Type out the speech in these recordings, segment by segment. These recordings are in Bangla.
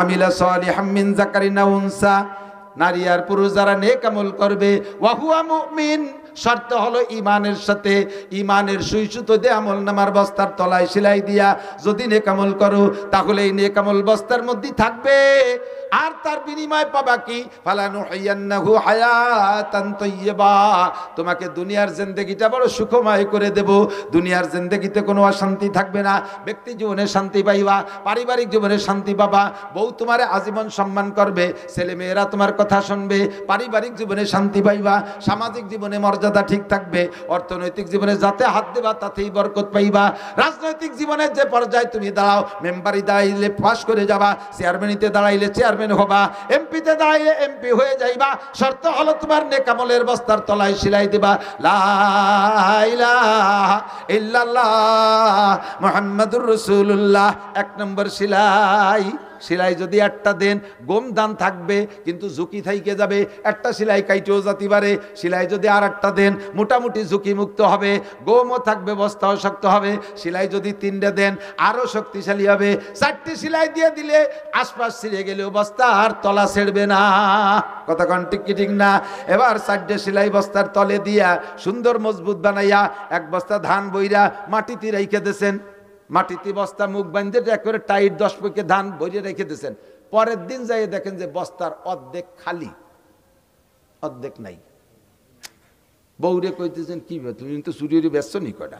আমিলা সালিহাম মিন যাকারিন আও উনসা, নারী আর পুরুষ যারা নেক আমল করবে, ওয়া হুয়া মুমিন, শর্ত হলো ইমানের সাথে, ইমানের সুই সুতো দিয়ে আমল নামার বস্তার তলায় সেলাই দিয়া যদি নেক আমল করো, তাহলে এই নেক আমল বস্তার মধ্যে থাকবে। আর তার বিনিময় পাবা কি? ফালানুহিয়ান্নাহু হায়াতান তাইয়্যিবা, তোমাকে দুনিয়ার জিন্দেগিটা বড় সুখময় করে দেব। দুনিয়ার জিন্দেগিতে কোনো অশান্তি থাকবে না, ব্যক্তি জীবনে শান্তি পাইবা, পারিবারিক জীবনে শান্তি পাবা, বউ তোমারে আজীবন সম্মান করবে, ছেলে মেয়েরা তোমার কথা শুনবে, পারিবারিক জীবনে শান্তি পাইবা, সামাজিক জীবনে মর্যাদা ঠিক থাকবে, অর্থনৈতিক জীবনে যাতে হাত দেবা তাতেই বরকত পাইবা। রাজনৈতিক জীবনে যে পর্যায়ে তুমি দাঁড়াও, মেম্বারি দাঁড়াইলে পাস করে যাবা, চেয়ারম্যানিতে দাঁড়াইলে চেয়ারম্যান হবা, এমপিতে দাঁড়াইলে এমপি হয়ে যাইবা। শর্ত হলো তোমার নেক আমলের বস্তার তলায় সেলাই দিবা লা ইলাহা ইল্লাল্লাহ মুহাম্মাদুর রাসূলুল্লাহ। 1 নম্বর সেলাই। সেলাই যদি একটা দেন, গম দান থাকবে কিন্তু ঝুঁকি থাইকে যাবে, একটা সেলাই কাইটেও যেতে পারে। সেলাই যদি আর একটা দেন, মোটামুটি ঝুঁকি মুক্ত হবে, গমও থাকবে, বস্তাও শক্ত হবে। সেলাই যদি 3টে দেন, আরও শক্তিশালী হবে। 4টে সেলাই দিয়ে দিলে আশপাশ ছিঁড়ে গেলেও বস্তা আর তলা ছেড়বে না। কতক্ষণ ঠিক কি ঠিক না? এবার 4টে সেলাই বস্তার তলে দিয়া সুন্দর মজবুত বানাইয়া 1 বস্তা ধান বইরা মাটিতে রেখে দিয়েছেন। মাটিতে বস্তা মুখ বাঁধতে একেবারে টাইট 10 পয়কে ধান ভরে রেখে দিয়েছেন। পরের দিন যাই দেখেন যে বস্তার অর্ধেক খালি, অর্ধেক নাই। বউরে কইতেছেন কি তুমি তো চুরিয়ে ব্যস্ত নি কটা?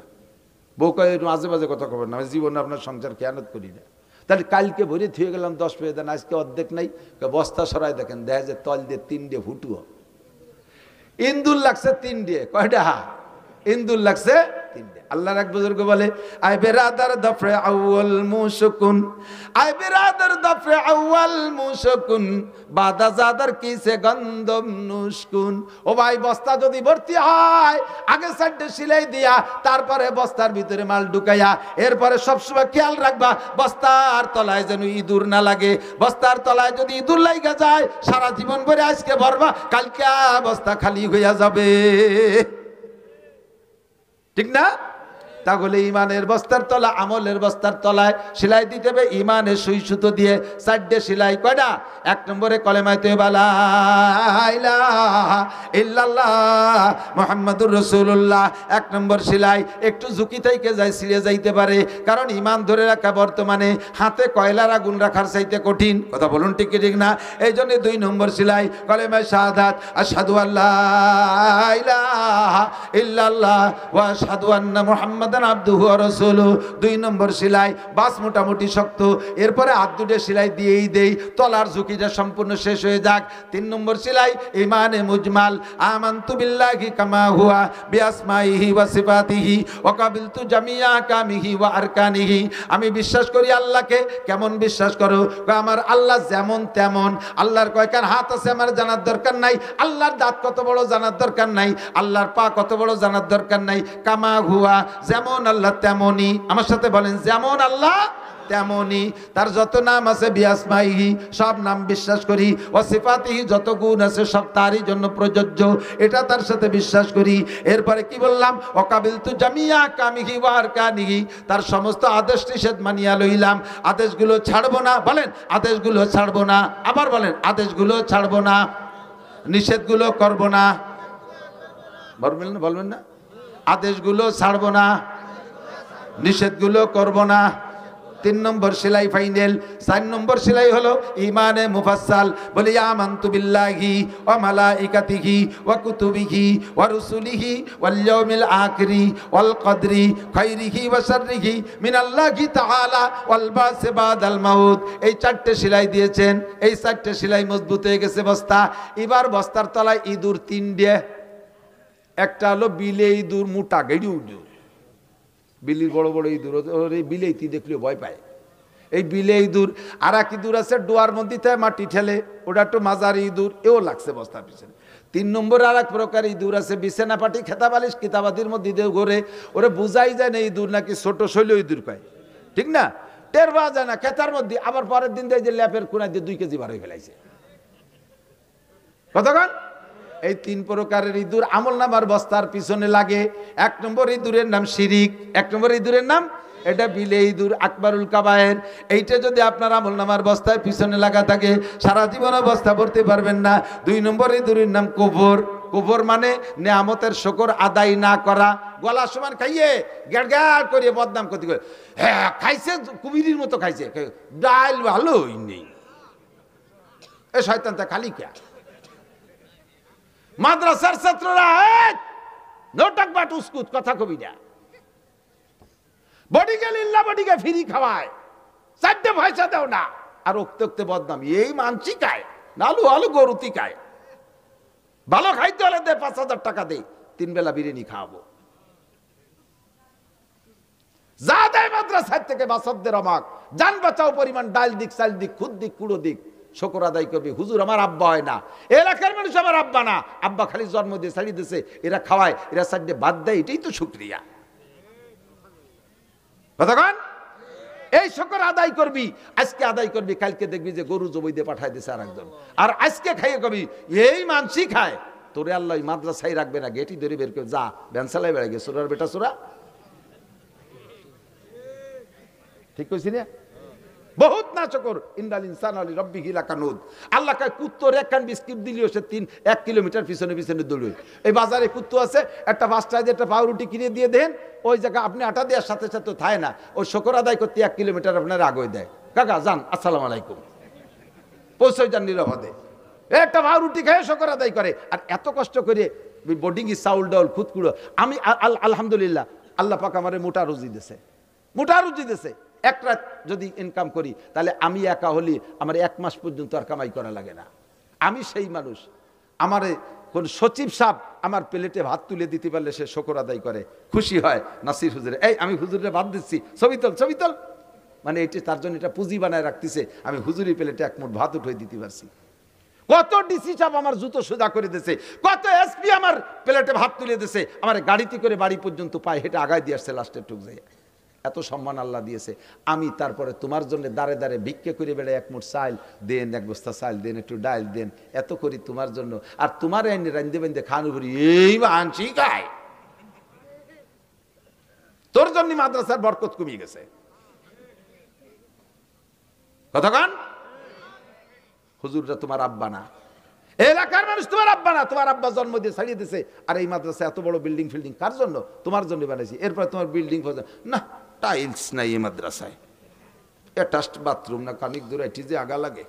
বউ কয় মাঝে মাঝে কথা খবর না, জীবনে আপনার সংসার খেয়ানত করি না। তাহলে কালকে ভরে থুয়ে গেলাম 10 পয়কে ধান, আজকে অর্ধেক নাই। বস্তা সরাই দেখেন, দেখা যায় তল দিয়ে 3টে ফুটুও। ইন্দুর লাগছে 3টে, কয়টা ইন্দুর লাগছে 3টে। আল্লাহর এক বুজুর্গ বলে, আই বেরাদার দফরে আউয়াল মুশকুন, আই বেরাদার দফরে আউয়াল মুশকুন, বাদা জাদার কিসে গন্ধম নুশকুন। ও ভাই, বস্তা যদি ভর্তি হয়, আগে 4টে সেলাই দিয়া তারপরে বস্তার ভিতরে মাল ঢুকাইয়া, এরপরে সবসময় খেয়াল রাখবা বস্তার তলায় যেন ইঁদুর না লাগে। বস্তার তলায় যদি ইঁদুর লাগা যায়, সারা জীবন ভরে আজকে ভরবা, কালকে বস্তা খালি হইয়া যাবে। ঠিক না? তাহলে ইমানের বস্তার তলা, আমলের বস্তার তলায় সেলাই দিতে হবে ইমানের সুই সুতো দিয়ে। 4টে সেলাই। কয়টা? 1 নম্বরে কলেমায়ে তয়্যিবা লা ইলাহা ইল্লাল্লাহ মুহাম্মাদুর রাসূলুল্লাহ। 1 নম্বর সেলাই। একটু ঝুঁকি থেকে যায়, ছিঁড়ে যাইতে পারে, কারণ ইমান ধরে রাখা বর্তমানে হাতে কয়লার আগুন রাখার চাইতে কঠিন। কথা বলুন ঠিক কি ঠিক না? এই জন্য 2 নম্বর সেলাই কলেমায়ে শাহাদাত, আশহাদু আল্লা ইলাহা ইল্লাল্লাহ ওয়া আশহাদু আন্না মুহাম্মাদান আবদুহু ওয়া রাসূলুহু। 2 নম্বর সেলাই। বাস মোটামুটি শক্ত, এরপরে হাত দুটো সেলাই দিয়েই দেই, তলার ঝুঁকিটা সম্পূর্ণ শেষ হয়ে যাক। 3 নম্বর সেলাই ইমানে মুজমাল, আমানতু বিল্লাহি কামা হুয়া বিআসমাইহি ওয়া সিফাতিহি ওয়া কাবিলতু জামিয়া কামিহি ওয়া আরকানিহি। আমি বিশ্বাস করি আল্লাহকে। কেমন বিশ্বাস করো? আমার আল্লাহ যেমন তেমন। আল্লাহর কয়খান হাত আছে আমার জানার দরকার নাই, আল্লাহর দাঁত কত বড় জানার দরকার নাই, আল্লাহর পা কত বড় জানার দরকার নাই। কামা হুয়া, যেমন আল্লাহ তেমনই। আমার সাথে বলেন, যেমন আল্লাহ তেমনই। তার যত নাম আছে বিআসমাইহি, সব নাম বিশ্বাস করি। ওয়া সিফাতিহি, যত গুণ আছে সব তারই জন্য প্রযোজ্য, এটা তার সাথে বিশ্বাস করি। এরপরে কি বললাম? ওয়া কাবিলতু জামিয়া কামিহি ওয়া আরকানিহি, তার সমস্ত আদেশ নিষেধ মানিয়া লইলাম, আদেশগুলো ছাড়বো না। বলেন, আদেশগুলো ছাড়বো না। আবার বলেন, আদেশগুলো ছাড়বো না, নিষেধগুলো করব না। বলবেন না? বলবেন না? আদেশগুলো ছাড়বো না, নিষেধগুলো করব না। 3 নম্বর সেলাই ফাইনাল। 4 নম্বর সেলাই হলো ইমানে মুফাসসাল। বলি আমানতু বিল্লাহি ওয়া মালাইকাতিহি ওয়া কুতুবিহি ওয়া রুসুলিহি ওয়াল ইয়াউমিল আখিরি ওয়াল কদরি খাইরিহি ওয়া শাররিহি মিনাল্লাহি তাআলা ওয়াল বাস বাদাল মাউত। এই 4টে সেলাই দিয়েছেন। এই 4টে সেলাই মজবুত হয়ে গেছে বস্তা। এবার বস্তার তলায় ইঁদুর 3টে। একটা হলো বিলে ইঁদুর, মোটা গেড়ি উঠে, বিলির বড় বড় ইঁদুর, বিলেইতি দেখলে ভয় পায়। এই বিলে ইঁদুর। আর এক ইঁদুর আছে ডোয়ার মধ্যে মাটি ঠেলে, ওটা একটু মাঝারি ইঁদুর, এও লাগছে বস্তার পিছনে। 3 নম্বর আর এক প্রকার ইঁদুর আছে, বিছানা পাটি খেতা বালিশ কিতাবাদির মধ্যে দিয়ে ঘোরে, ওরে বুঝাই যায় না ইঁদুর নাকি ছোট শৈল ইঁদুর কয়। ঠিক না? টের পাওয়া যায় না খেতার মধ্যে। আবার পরের দিন দেয় যে ল্যাপের কোনায় দিয়ে 2 কেজি বার হয়ে ফেলাইছে। কতক্ষণ? এই 3 প্রকারের ইঁদুর আমল নামার বস্তার পিছনে লাগে। 1 নম্বর ইঁদুরের নাম শিরিক। 1 নম্বর ইঁদুরের নাম এটা বিলে ইঁদুর আকবারুল কাবায়ের। এইটা যদি আপনার আমলনামার বস্তায় পিছনে লাগা থাকে সারা জীবন বস্তা ভরতে পারবেন না। 2 নম্বর ইঁদুরের নাম কুফর। কুফর মানে নেয়ামতের শুকর আদায় না করা। গলা সমান খাইয়ে গ্যাড় করে বদনাম করতে করে, হ্যাঁ খাইছে কুমিরির মতো খাইছে, ডাল ভালোই নেই, এ শয়তানটা খালি কে। মাদ্রাসার ছাত্ররা নোটাক বাট উস্কুত কথা কবি না, বডিকে লিল্লা বডিকে ফ্রি খাওয়ায়, 4টে পয়সা দাও না, আর উক্তে উক্তে বদনাম। এই মানসি খায় নালু আলু গরুতি খায়, ভালো খাইতে হলে দে 5,000 টাকা দে, 3 বেলা বিরিয়ানি খাওয়াবো। যা দেয় মাদ্রাসার থেকে বাসদের অমাক, জান বাঁচাও পরিমাণ ডাল দিক, চাল দিক, খুদ দিক, কুড়ো দিক, শুকর আদায় করবি। হুজুর আমার আব্বা হয় না, এলাকার মানুষ আমার আব্বা না, আব্বা খালি জন্ম দিয়ে ছাড়িয়ে দিছে, এরা খাওয়ায়, এরা সাইডে বাদ দেয়, এটাই তো শুকরিয়া। কতক্ষণ এই শুকর আদায় করবি, আজকে আদায় করবি, কালকে দেখবি যে গরু জবই দিয়ে পাঠায় দিছে আর একজন, আর আজকে খাইয়ে কবি এই মানসি খায়, তোরে আল্লাহ মাদ্রাসায় রাখবে না, গেটি ধরে বের করে যা ব্যানসালাই বেড়ে গেছে সোরার বেটা সোরা। ঠিক কইছি না? বহুত না শুকর ইন্নাল ইনসানা লিরাব্বিহি লাকানুদ। আল্লাহ কয় কুত্তর একখান বিস্কিট দিলিও সে 1 কিলোমিটার পিছনে পিছনে দৌড়ে। এই বাজারে কুত্তো আছে, একটা 5 টাকা দিয়ে একটা পাউরুটি কিনে দিয়ে দেন, ওই জায়গা আপনি আটা দেওয়ার সাথে সাথে থায় না, ওই শুকর আদায় করতে 1 কিলোমিটার আপনার আগে দেয়। কাকা যান, আসসালামু আলাইকুম, পৌঁছে যান নিরাপদে। একটা পাউরুটি খেয়ে শুকর আদায় করে, আর এত কষ্ট করে বোর্ডিং চাউল ডাউল খুদকুড়ো। আমি আলহামদুলিল্লাহ আল্লাহ পাক আমারে মোটা রুজি দিছে, মোটা রুজি দিছে। এক রাত যদি ইনকাম করি তাহলে আমি একা হলি আমার 1 মাস পর্যন্ত আর কামাই করা লাগে না। আমি সেই মানুষ, আমার কোন সচিব সাহেব আমার প্লেটে ভাত তুলে দিতে পারলে সে শুকর আদায় করে, খুশি হয়। নাসির হুজুরে, এই আমি হুজুরে ভাত দিচ্ছি, ছবি তোল, মানে এটি তার জন্য এটা পুঁজি বানায় রাখতেছে, আমি হুজুরি প্লেটে 1 মুঠ ভাত উঠে দিতে পারছি। কত ডিসি সাহেব আমার জুতো সোজা করে দিয়েছে, কত এসপি আমার প্লেটে ভাত তুলে দিয়েছে, আমার গাড়িতে করে বাড়ি পর্যন্ত পায়ে হেঁটে আগায় দিয়ে আসছে লাস্টের টুক যাই। এত সম্মান আল্লাহ দিয়েছে। আমি তারপরে তোমার জন্য দাঁড়ে দাঁড়ে ভিক্ষে করে বেড়ে 1 মুঠ চাল দেন, 1 বস্তা চাল দেন, একটু ডাল দেন, এত করি তোমার জন্য, আর তোমার রান্ধে বান্ধে খানু করি, এই আনছি গায়, তোর জন্য মাদ্রাসার বরকত কমিয়ে গেছে। কতক্ষণ হুজুররা তোমার আব্বা না, এলাকার মানুষ তোমার আব্বা না, তোমার আব্বা জন্ম দিয়ে ছাড়িয়ে দিছে। আর এই মাদ্রাসা এত বড় বিল্ডিং ফিল্ডিং কার জন্য? তোমার জন্য বানাইছি। এরপর তোমার বিল্ডিং না, টাইলস নাই এই মাদ্রাসায়, অ্যাটাচড বাথরুম না, খানিক দূর এটি যে আগা লাগে,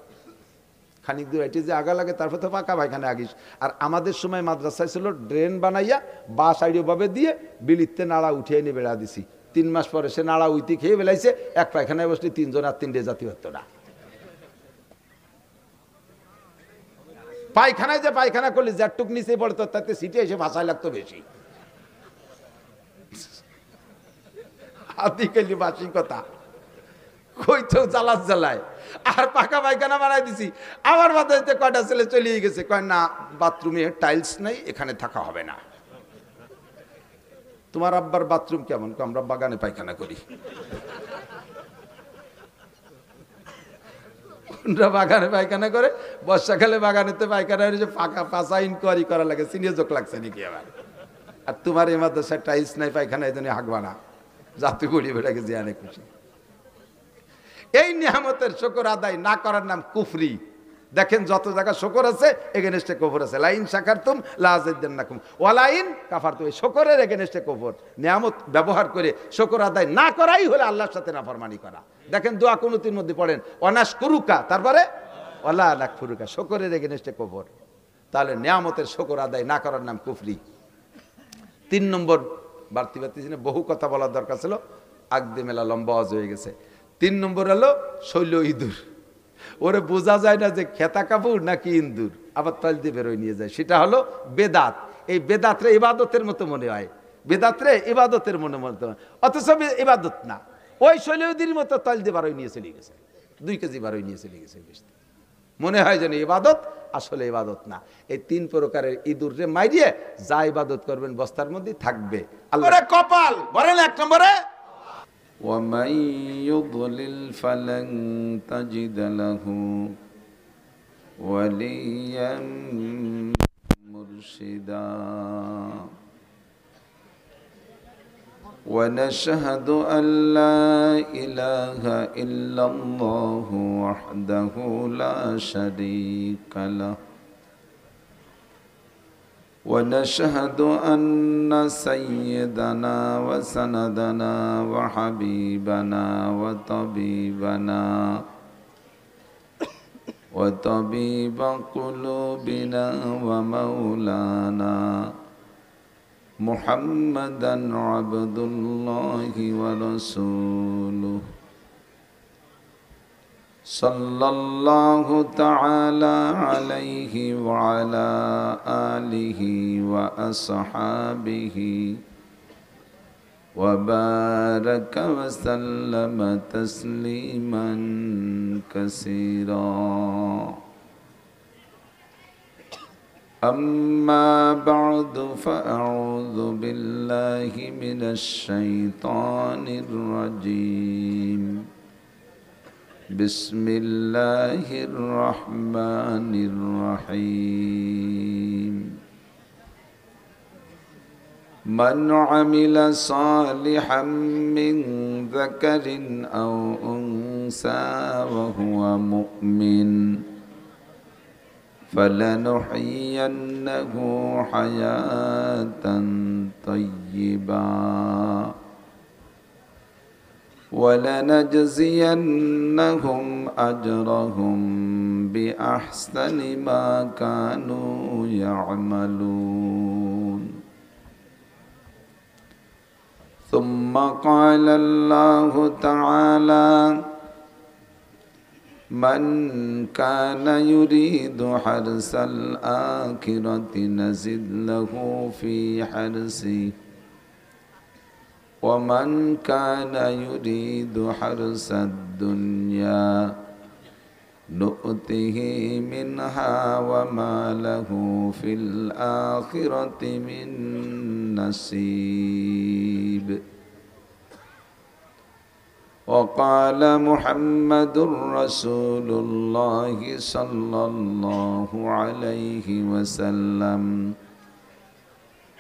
খানিক দূর এটি যে আগা লাগে, তারপর তো পাকা পায়খানে আগিস। আর আমাদের সময় মাদ্রাসায় ছিল ড্রেন বানাইয়া বা সাইডে ভাবে দিয়ে বিলিতে নাড়া উঠিয়ে এনে বেড়া দিছি। 3 মাস পরে সে নাড়া উইতে খেয়ে বেলাইছে, এক পায়খানায় বসলে 3 জন আর 3 ডে জাতি হতো না। পায়খানায় যে পায়খানা করলে যারটুক নিচে পড়তো তাতে সিটে এসে ভাষায় লাগতো বেশি। আদিকালি বাসি কথা কইতেও জ্বালায়, আর পাকা পায়খানা বানাই দিছি। আমার বাদাইতে কয়টা ছেলে চলিয়ে গেছে, কয় না বাথরুমে টাইলস নাই, এখানে থাকা হবে না। তোমার আব্বার বাথরুম কেমন? আমরা বাগানে পায়খানা করি। বাগানে পায়খানা করে, বর্ষাকালে বাগানেতে পায়খানা হয়েছে, ফাঁকা পাশা ইনকোয়ারি করা লাগে, সিনিয়র চোখ লাগছে নাকি আবার। আর তোমার এই মাদ্রাসায় টাইলস নাই, পায়খানা এই জন্য হাঁকবা না, জাতি গড়িয়ে বেড়াকে যে অনেক খুশি। এই নিয়ামতের শুকর আদায় না করার নাম কুফরি। দেখেন যত জায়গা শুকর আছে এগেনস্টে কুফর আছে। লাইন শাকারতুম লাযিদান্নাকুম ওয়ালাইন কাফারতুম, এই শুকরের এগেনস্টে কুফর। নিয়ামত ব্যবহার করে শুকর আদায় না করাই হলো আল্লাহর সাথে নাফরমানি করা। দেখেন দোয়া কুনুতির মধ্যে পড়েন অনাশকুরুকা, তারপরে ওয়ালা নাকফুরুকা, শুকরের এগেনস্টে কুফর। তাহলে নিয়ামতের শুকর আদায় না করার নাম কুফরি। 3 নম্বর, বাড়তি বহু কথা বলার দরকার ছিল, আগদে মেলা লম্বা আওয়াজ হয়ে গেছে। 3 নম্বর হলো শৈল ইঁদুর। ওরে বোঝা যায় না যে খেতা কাপড় নাকি ইন্দুর, আবার তাল দিয়ে বেরোয় নিয়ে যায়, সেটা হলো বেদাত। এই বেদাতরে ইবাদতের মতো মনে হয়, বেদাতরে ইবাদতের মতো, অথচ ইবাদত না। ওই শৈলদির মতো তাল দিয়ে বারোয় নিয়ে চলে গেছে, 2 কেজি বারোয় নিয়ে চলে গেছে, মনে হয় যেন ইবাদত, আসলে ইবাদত না। এই 3 প্রকারের ইঁদুরে মাইরিয়ে যা ইবাদত করবেন বস্তার মধ্যে থাকবে। আল্লাহ কপাল বলেন 1 নম্বরে, ومن يضلل فلن تجد له وليا مرشدا ونشهد أن لا إله إلا الله وحده لا شريك له ونشهد أن سيدنا وسندنا وحبيبنا وطبيب قلوبنا ومولانا محمدا عبد الله ورسوله صلى الله تعالى عليه وعلى آله وأصحابه وبارك وسلم تسليما كثيرا أما بعد فأعوذ بالله من الشيطان الرجيم بسم الله الرحمن الرحيم من عمل صالحا من ذكر أو أنثى وهو مؤمن فلنحيينه حياة طيبة ولنجزينهم أجرهم بأحسن ما كانوا يعملون ثم قال الله تعالى من كان يريد حرث الآخرة نزد له في حرثه ومن كان يريد حرث الدنيا نؤته منها وما له في الآخرة من نصيب وقال محمد رسول الله صلى الله عليه وسلم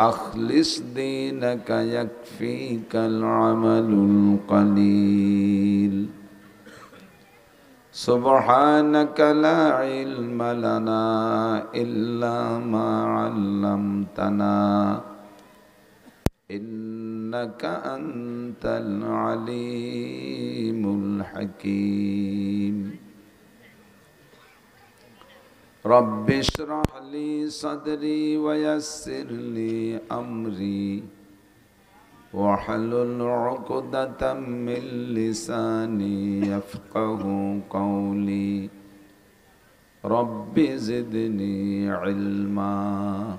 أخلص دينك يكفيك العمل القليل سبحانك لا علم لنا إلا ما علمتنا إنك أنت العليم الحكيم رب اشرح لي صدري ويسر لي أمري واحلل عقدة من لساني يفقه قولي رب زدني علما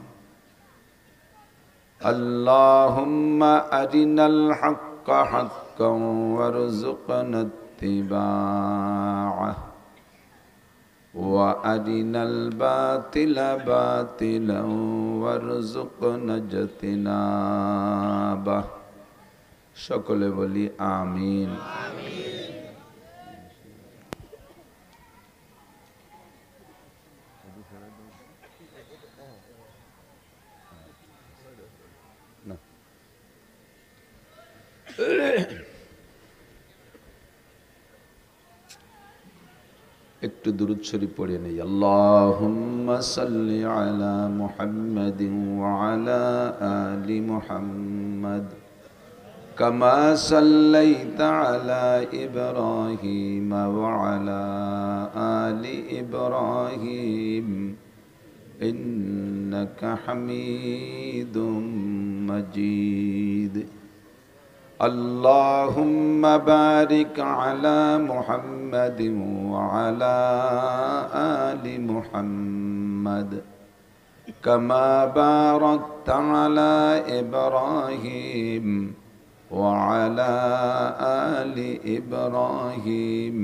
اللهم أرنا الحق حقا وارزقنا اتباعه وأرنا الباطل باطلا وارزقنا اجتنابه সকলে বলি আমিন একটু দুরূদ শরীফ পড়ে নেই আল্লাহুম্মা সাল্লি আলা মুহাম্মাদিন ওয়া আলা আলি মুহাম্মাদ কামা সাল্লাইতা আলা ইব্রাহিম ওয়া আলা আলি ইব্রাহিম ইন্নাকা হামিদুম মাজিদ اللهم بارك على محمد وعلى آل محمد كما باركت على إبراهيم وعلى آل إبراهيم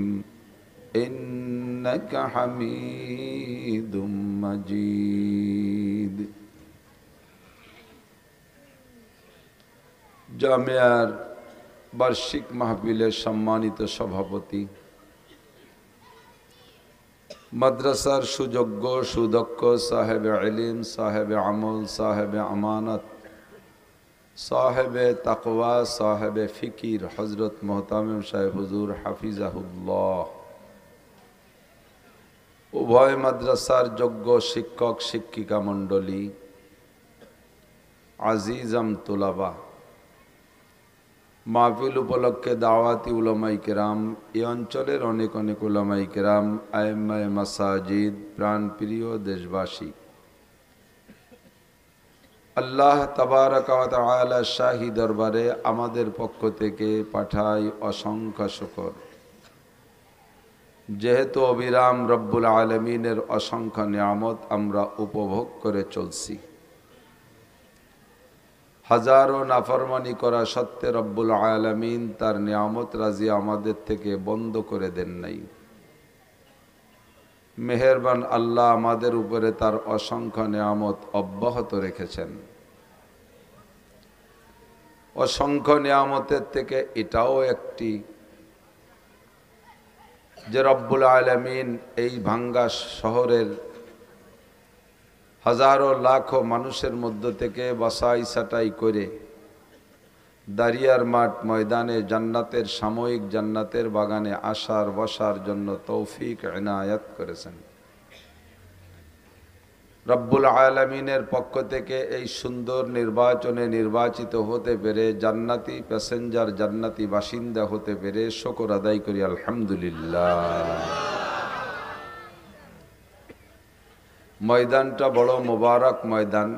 إنك حميد مجيد জামিয়ার বার্ষিক মাহফিলের সম্মানিত সভাপতি, মাদ্রাসার সুযোগ্য সুদক্ষ সাহেব ইলম, সাহেব আমল, সাহেব আমানত, সাহেবে তাকওয়া সাহেবে ফিকির হজরত মোহতামিম সাহেব হুজুর হাফিজাহুল্লাহ, উভয় মাদ্রাসার যোগ্য শিক্ষক শিক্ষিকা মণ্ডলী, আজিজাম তুলাবা, মাহফিল উপলক্ষে দাওয়াতি উলামায়ে কেরাম, এই অঞ্চলের অনেক অনেক উলামায়ে কেরাম, আইম্মায়ে মাসাজিদ, প্রাণপ্রিয় দেশবাসী, আল্লাহ তাবারাক ওয়া তাআলা শাহী দরবারে আমাদের পক্ষ থেকে পাঠাই অসংখ্য শুকর। যেহেতু অবিরাম রব্বুল আলামিনের অসংখ্য নিয়ামত আমরা উপভোগ করে চলছি, হাজারো নাফরমানি করা সত্ত্বে রব্বুল আলামিন তার নিয়ামত রাজি আমাদের থেকে বন্ধ করে দেন নাই। মেহেরবান আল্লাহ আমাদের উপরে তার অসংখ্য নিয়ামত অব্যাহত রেখেছেন। অসংখ্য নিয়ামতের থেকে এটাও একটি যে রব্বুল আলামিন এই ভাঙ্গা শহরের হাজারো লাখো মানুষের মধ্য থেকে বাছাই ছাঁটাই করে দারিয়ার মাঠ ময়দানে জান্নাতের সাময়িক জান্নাতের বাগানে আসার বসার জন্য তৌফিক ইনায়াত করেছেন। রব্বুল আলামিনের পক্ষ থেকে এই সুন্দর নির্বাচনে নির্বাচিত হতে পেরে জান্নাতি প্যাসেঞ্জার, জান্নাতি বাসিন্দা হতে পেরে শুকর আদায় করি আলহামদুলিল্লাহ। ময়দানটা বড় মোবারক ময়দান,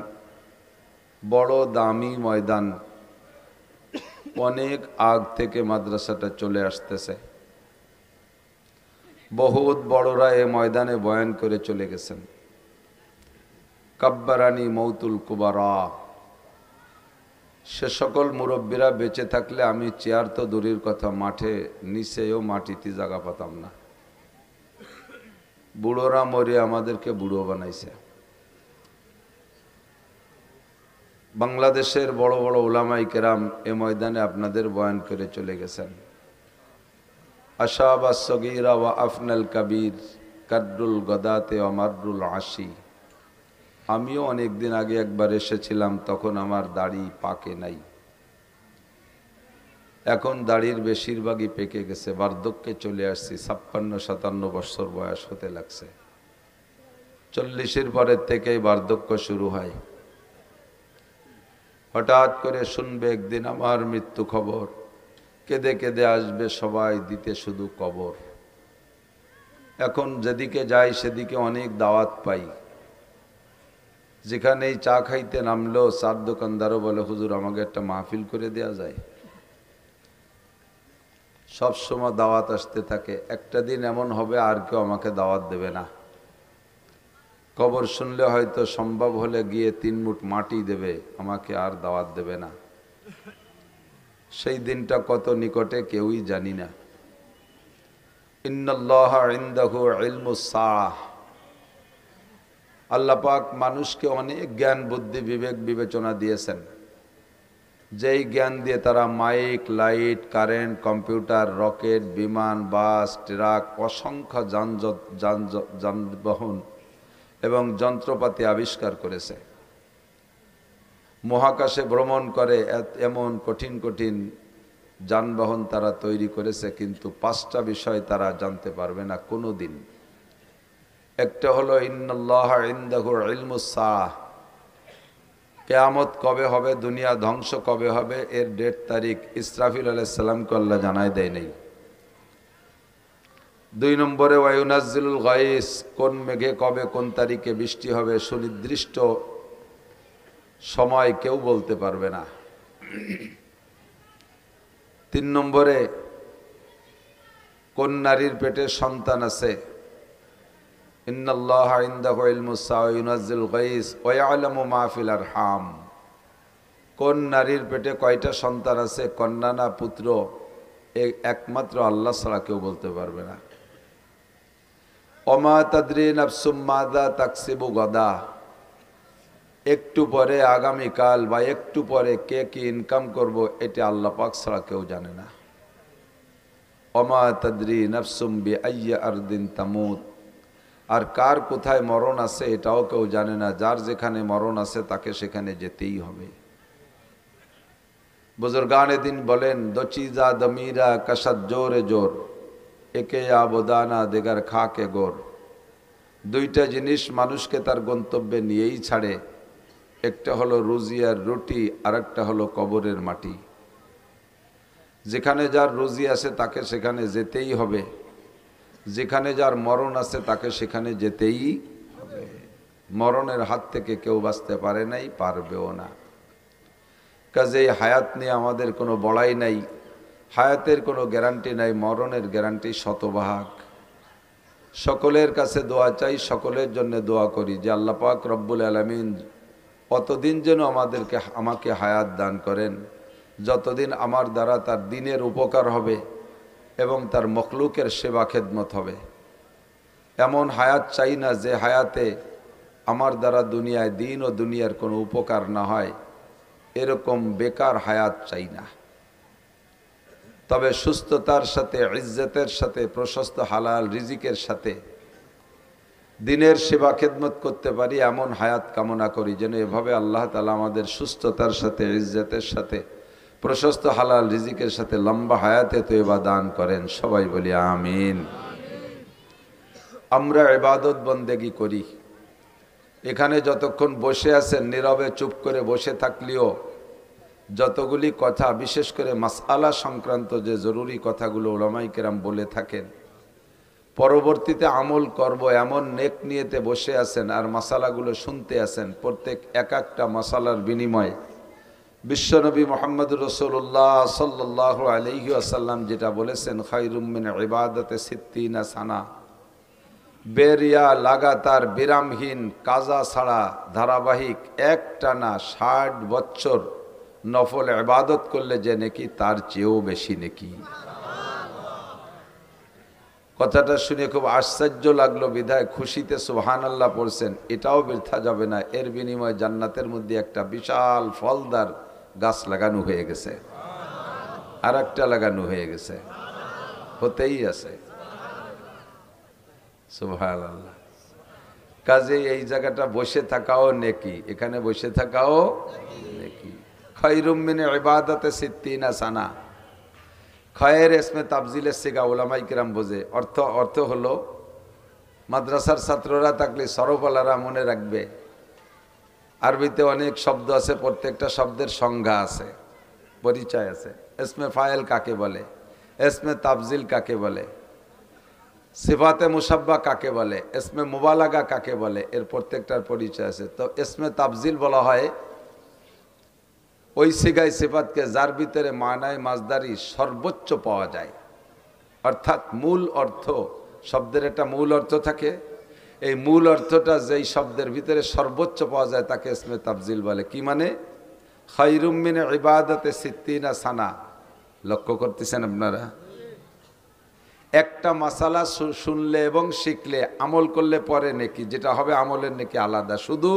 বড় দামি ময়দান। অনেক আগ থেকে মাদ্রাসাটা চলে আসতেছে, বহুত বড়রা এ ময়দানে বয়ান করে চলে গেছেন। কাব্বারানি মৌতুল কুবারা, সে সকল মুরব্বীরা বেঁচে থাকলে আমি চেয়ার তো দূরের কথা, মাঠে নিচেও মাটিতে জায়গা পাতাম না। বুড়োরা মরে আমাদেরকে বুড়ো বানাইছে। বাংলাদেশের বড় বড় উলামায়ে কেরাম এ ময়দানে আপনাদের বয়ান করে চলে গেছেন। আশাবা সগীরা ওয়া আফনাল কাবীর, কাদরুল গদাতে ওয়া মাররুল আশি। আমিও অনেক দিন আগে একবার এসেছিলাম, তখন আমার দাড়ি পাকে নাই। এখন দাড়ির বেশিরভাগই পেকে গেছে, বার্ধক্যে চলে আসছি। 56-57 বছর বয়স হতে লাগছে। 40-এর পরের থেকেই বার্ধক্য শুরু হয়। হঠাৎ করে শুনবে একদিন আমার মৃত্যু খবর, কেঁদে কেঁদে আসবে সবাই, দিতে শুধু কবর। এখন যেদিকে যাই সেদিকে অনেক দাওয়াত পাই। যেখানেই চা খাইতে নামলেও চার দোকানদারও বলে, হুজুর আমাকে একটা মাহফিল করে দেয়া যায়। সব সময় দাওয়াত আসতে থাকে। একটা দিন এমন হবে আর কেউ আমাকে দাওয়াত দেবে না। খবর শুনলে হয়তো সম্ভব হলে গিয়ে 3 মুঠ মাটি দেবে, আমাকে আর দাওয়াত দেবে না। সেই দিনটা কত নিকটে কেউই জানি না। ইন্নাল্লাহা ইনদাহু ইলমুস সাআহ, আল্লাহ পাক মানুষকে অনেক জ্ঞান বুদ্ধি বিবেক বিবেচনা দিয়েছেন। যেই জ্ঞান দিয়ে তারা mike, light, current, computer, rocket, বিমান, বাস, ট্রাক, অসংখ্য যানবাহন এবং যন্ত্রপাতি আবিষ্কার করেছে। মহাকাশে ভ্রমণ করে এমন কঠিন কঠিন যানবাহন তারা তৈরি করেছে, কিন্তু 5টা বিষয় তারা জানতে পারবে না কোনো দিন। একটা হলো ইন্নাল্লাহা ইনদাহু ইলমুস সাআহ, কিয়ামত কবে হবে, দুনিয়া ধ্বংস কবে হবে, এর ডেট তারিখ ইসরাফিল আলাইহিস সালামকে আল্লাহ জানায় দেয় নাই। 2 নম্বরে ওয়ায়ুনাজ্জিলুল গায়স, কোন মেঘে কবে কোন তারিখে বৃষ্টি হবে সুনির্দিষ্ট সময় কেউ বলতে পারবে না। 3 নম্বরে কোন নারীর পেটে সন্তান আছে, ইন্নাল্লাহা ইনদাহু ইলমুস সাআ ওয়া ইউনাজ্জিলুল গায়স ওয়া ইয়ালামু মা ফিল আরহাম, কোন নারীর পেটে কয়টা সন্তান আছে, কন্যা না পুত্র, একমাত্র আল্লাহ ছাড়া কেউ বলতে পারবে না। ওমা তাদরি নাফসুম মাযা তাকসিবু গাদা, একটু পরে আগামীকাল বা একটু পরে কে কি ইনকাম করব, এটা আল্লাহ পাক ছাড়া কেউ জানে না। ওমা তাদরি নাফসুম বিআইয়ি আরদিন তামুত, আর কার কোথায় মরণ আছে এটাও কেউ জানে না। যার যেখানে মরণ আছে তাকে সেখানে যেতেই হবে। বুজুর্গানে দিন বলেন, দো চিজা দমিরা কসদ জোরে জোর, একে আবদানা দেগার খাকে গোর। দুইটা জিনিস মানুষকে তার গন্তব্যে নিয়েই ছাড়ে, একটা হলো রুজি আর রুটি, আর একটা হলো কবরের মাটি। যেখানে যার রুজি আছে তাকে সেখানে যেতেই হবে, যেখানে যার মরণ আছে তাকে সেখানে যেতেই হবে। মরণের হাত থেকে কেউ বাঁচতে পারে নাই, পারবেও না। কাজেই হায়াত নিয়ে আমাদের কোনো বড়াই নাই, হায়াতের কোনো গ্যারান্টি নাই, মরণের গ্যারান্টি শতভাগ। সকলের কাছে দোয়া চাই, সকলের জন্য দোয়া করি যে আল্লাহ পাক রব্বুল আলামিন অতদিন যেন আমাকে হায়াত দান করেন যতদিন আমার দ্বারা তার দ্বীনের উপকার হবে এবং তার মখলুকের সেবা খেদমত হবে। এমন হায়াত চাই না যে হায়াতে আমার দ্বারা দুনিয়ায় দ্বীন ও দুনিয়ার কোনো উপকার না হয়, এরকম বেকার হায়াত চাই না। তবে সুস্থতার সাথে, ইজ্জতের সাথে, প্রশস্ত হালাল রিজিকের সাথে দ্বীনের সেবা খেদমত করতে পারি এমন হায়াত কামনা করি, যেন এভাবে আল্লাহ তাআলা আমাদের সুস্থতার সাথে, ইজ্জতের সাথে, প্রশস্ত হালাল রিজিকের সাথে লম্বা হায়াতে তয়বা দান করেন। সবাই বলি আমিন। আমরা ইবাদত বন্দেগি করি, এখানে যতক্ষণ বসে আছেন নীরবে চুপ করে বসে থাকলেও যতগুলি কথা, বিশেষ করে মাসআলা সংক্রান্ত যে জরুরি কথাগুলো উলামায়ে কেরাম বলে থাকেন, পরবর্তীতে আমল করব এমন নেক নিয়েতে বসে আছেন আর মাসালাগুলো শুনতে আছেন। প্রত্যেক এক একটা মাসালার বিনিময়ে বিশ্বনবী মুহাম্মদুর রাসূলুল্লাহ সাল্লাল্লাহু আলাইহি ওয়াসাল্লাম যেটা বলেছেন, খায়রুম মিন ইবাদাতি সিত্তিনা সানা, বেরিয়া লাগাতার বিরামহীন কাজা ছাড়া ধারাবাহিক একটানা 60 বছর নফল ইবাদত করলে যে নেকি, তার চেয়েও বেশি নেকি। কথাটা শুনে খুব আশ্চর্য লাগলো, বিধায় খুশিতে সুবহানাল্লাহ পড়ছেন। এটাও বৃথা যাবে না, এর বিনিময়ে জান্নাতের মধ্যে একটা বিশাল ফলদার গাছ লাগানো হয়ে গেছে, আর একটা লাগানো হয়ে গেছে, হতেই আছে। সুবহানাল্লাহ। কাজে এই জায়গাটা বসে থাকাও নেকি, এখানে বসে থাকাও নেকি। খায়রুম মিন ইবাদাতি সিত্তিনা সানা, খয়ের ইসমে তাবজিলের সিগা উলামায়ে কেরাম বোঝে। অর্থ হলো, মাদ্রাসার ছাত্ররা থাকলে সরফলারা মনে রাখবে, আরবিতে অনেক শব্দ আছে, প্রত্যেকটা শব্দের সংজ্ঞা আছে, পরিচয় আছে। ইসমে ফাইল কাকে বলে, ইসমে তাবজিল কাকে বলে, সিফাতে মুসাব্বা কাকে বলে, ইসমে মুবালাগা কাকে বলে, এর প্রত্যেকটার পরিচয় আছে। তো ইসমে তাবজিল বলা হয় ওই সিগায় সিফাতকে যার ভিতরে মানায় মাজদারি সর্বোচ্চ পাওয়া যায়, অর্থাৎ মূল অর্থ, শব্দের একটা মূল অর্থ থাকে, এই মূল অর্থটা যেই শব্দের ভিতরে সর্বোচ্চ পাওয়া যায় তাকে ইসমে তাবজিল বলে। কি মানে? খায়রুম মিন ইবাদাতি সিত্তিনা সানা। লক্ষ্য করতেছেন আপনারা? একটা মাসালা শুনলে এবং শিখলে, আমল করলে পরে নেকি, যেটা হবে আমলের নেকি আলাদা। শুধু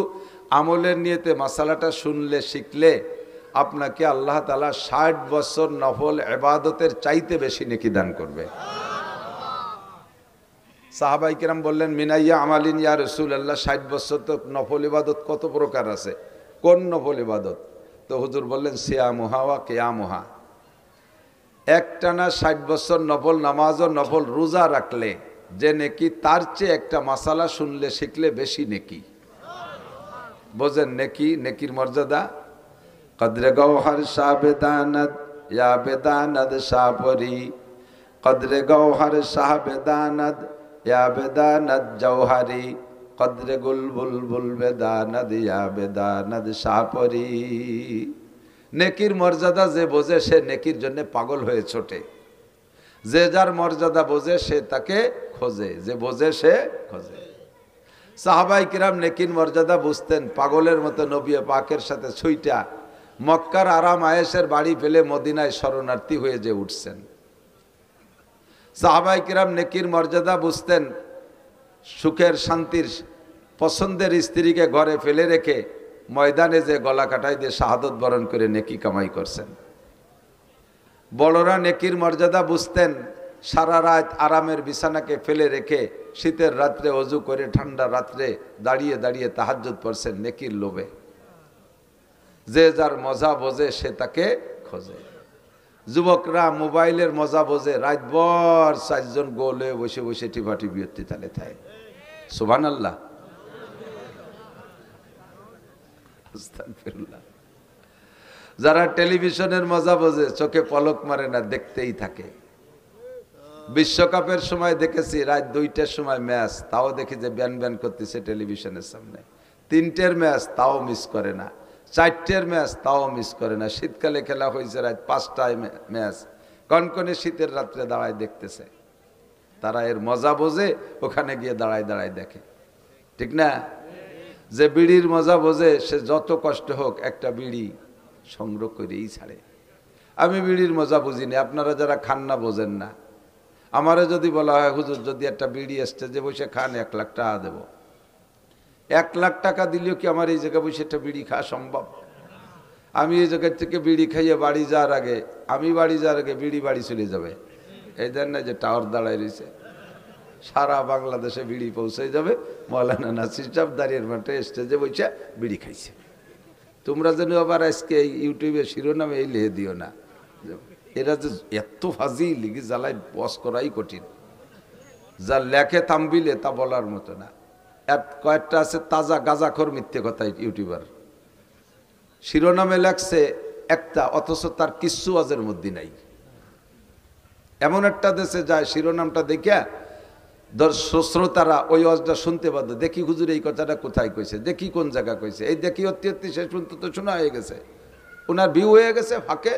আমলের নিয়তে মাসালাটা শুনলে শিখলে আপনাকে আল্লাহ তাআলা 60 বছর নফল ইবাদতের চাইতে বেশি নেকি দান করবে। সাহাবায়ে কেরাম বললেন, মিনাইয়া আমালিন ইয়া রাসূলুল্লাহ, 60 বছর তো নফল ইবাদত কত প্রকার আছে, কোন নফল ইবাদত? তো হুজুর বললেন, সিয়ামুহা ওয়া কিয়ামুহা। একটানা 60 বছর নফল নামাজ ও নফল রোজা রাখলে যে নেকি, তার চেয়ে একটা মাসালা শুনলে শিখলে বেশি নেকি। বোঝেন নেকি, নেকির মর্যাদা। কদরে গওহর শাহ বেদানদ ইয়া বেদানদ শাহপরি, কদরে গওহর শাহ বেদানদ ইয়া বেদানদ জওহারি, কদরে গুল বুলবুল বেদানদ ইয়া বেদানদ শাহপরি। নেকির মর্যাদা যে বোঝে সে নেকির জন্য পাগল হয়ে ছোটে, যে যার মর্যাদা বোঝে সে তাকে খোঁজে, যে বোঝে সে খোঁজে। সাহাবায়ে কিরাম নেকির মর্যাদা বুঝতেন, পাগলের মতো নবী পাকের সাথে ছুইটা মক্কার আরাম আয়েশের বাড়ি ফেলে মদিনায় শরণার্থী হয়ে যে উঠছেন। সাহাবায়ে কিরাম নেকির মর্যাদা বুঝতেন, সুখের শান্তির পছন্দের স্ত্রীকে ঘরে ফেলে রেখে ময়দানে যে গলা কাটাই দিয়ে শাহাদত বরণ করে নেকি কামাই করছেন। বড়রা নেকির মর্যাদা বুঝতেন, সারা রাত আরামের বিছানাকে ফেলে রেখে শীতের রাত্রে ওযু করে ঠান্ডা রাত্রে দাঁড়িয়ে দাঁড়িয়ে তাহাজ্জুদ পড়ছেন নেকির লোভে। যে যার মজা বোঝে সে তাকে খোঁজে। যুবকরা মোবাইলের মজা বোঝে, রাতভর 4 জন গোলে বসে বসে টিপাটিপি তালে থাকে। সুবহানাল্লাহ। আস্তাগফিরুল্লাহ। যারা টেলিভিশনের মজা বোঝে চোখে পলক মারে না, দেখতেই থাকে। বিশ্বকাপের সময় দেখেছি রাত 2টার সময় ম্যাচ, তাও দেখি যে ব্যান ব্যান করতেছে টেলিভিশনের সামনে। 3টের ম্যাচ তাও মিস করে না, 4টের ম্যাচ তাও মিস করে না। শীতকালে খেলা হয়েছে রাত 5টায় ম্যাচ, কনকনে শীতের রাত্রে দাঁড়ায় দেখতেছে। তারা এর মজা বোঝে, ওখানে গিয়ে দাঁড়ায় দাঁড়ায় দেখে, ঠিক না? যে বিড়ির মজা বোঝে সে যত কষ্ট হোক একটা বিড়ি সংগ্রহ করেই ছাড়ে। আমি বিড়ির মজা বুঝিনি, আপনারা যারা খান না বোঝেন না। আমারে যদি বলা হয় হুজুর যদি একটা বিড়ি স্টেজে বসে খান 1 লাখ টাকা দেব, 1 লাখ টাকা দিলেও কি আমার এই জায়গায় বসে একটা বিড়ি খাওয়া সম্ভব? আমি এই জায়গার থেকে বিড়ি খাইয়ে বাড়ি যাওয়ার আগে, আমি বাড়ি যাওয়ার আগে বিড়ি বাড়ি চলে যাবে। এই দেন না যে টাওয়ার দাঁড়ায় রয়েছে, সারা বাংলাদেশে বিড়ি পৌঁছে যাবে। মৌলানা নাসির সাহেব দাঁড়িয়ে মাঠে স্টেজে বসে বিড়ি খাইছে। তোমরা যেন আবার আজকে ইউটিউবে শিরোনামে এই লিখে দিও না, এরা যে এত ফাজি লিখি জ্বালায় বস করাই কঠিন। যা লেখে তাম্বিলে তা বলার মতো না। কয়েকটা আছে তাজা গাঁজাখোর মিথ্যে কথা ইউটিউবার, শিরোনামে লেখছে একটা, অথচ তার কিচ্ছু ওয়াজের মধ্যে নাই। এমন একটা দেশে যায় শিরোনামটা দেখে শ্রোতারা ওই ওয়াজটা শুনতে বাধ্য। দেখি হুজুর এই কথাটা কোথায় কইছে, দেখি কোন জায়গা কইছে, এই দেখি অতি শেষ পর্যন্ত তো শোনা হয়ে গেছে, ওনার ভিউ হয়ে গেছে। ফাঁকে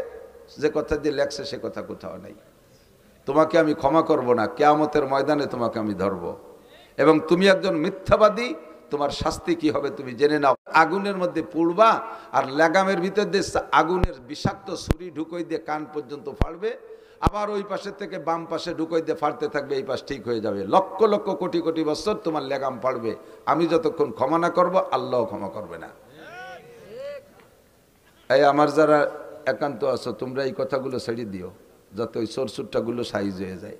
যে কথা দিয়ে লেখছে সে কথা কোথাও নাই। তোমাকে আমি ক্ষমা করব না, কিয়ামতের ময়দানে তোমাকে আমি ধরব, এবং তুমি একজন মিথ্যাবাদী, তোমার শাস্তি কি হবে তুমি জেনে নাও। আগুনের মধ্যে পুড়বা, আর লাগামের ভিতর দিয়ে আগুনের বিষাক্ত ছুরি ঢুকই দিয়ে কান পর্যন্ত ফাড়বে, আবার ওই পাশের থেকে বাম পাশে ঢুকই দিয়ে ফাড়তে থাকবে, এই পাশ ঠিক হয়ে যাবে। লক্ষ লক্ষ কোটি কোটি বছর তোমার লাগাম ফাড়বে। আমি যতক্ষণ ক্ষমা না করবো, আল্লাহ ক্ষমা করবে না। এই আমার যারা একান্ত আছো, তোমরা এই কথাগুলো ছেড়ে দিও, যাতে ওই সরসুরটাগুলো সাইজ হয়ে যায়।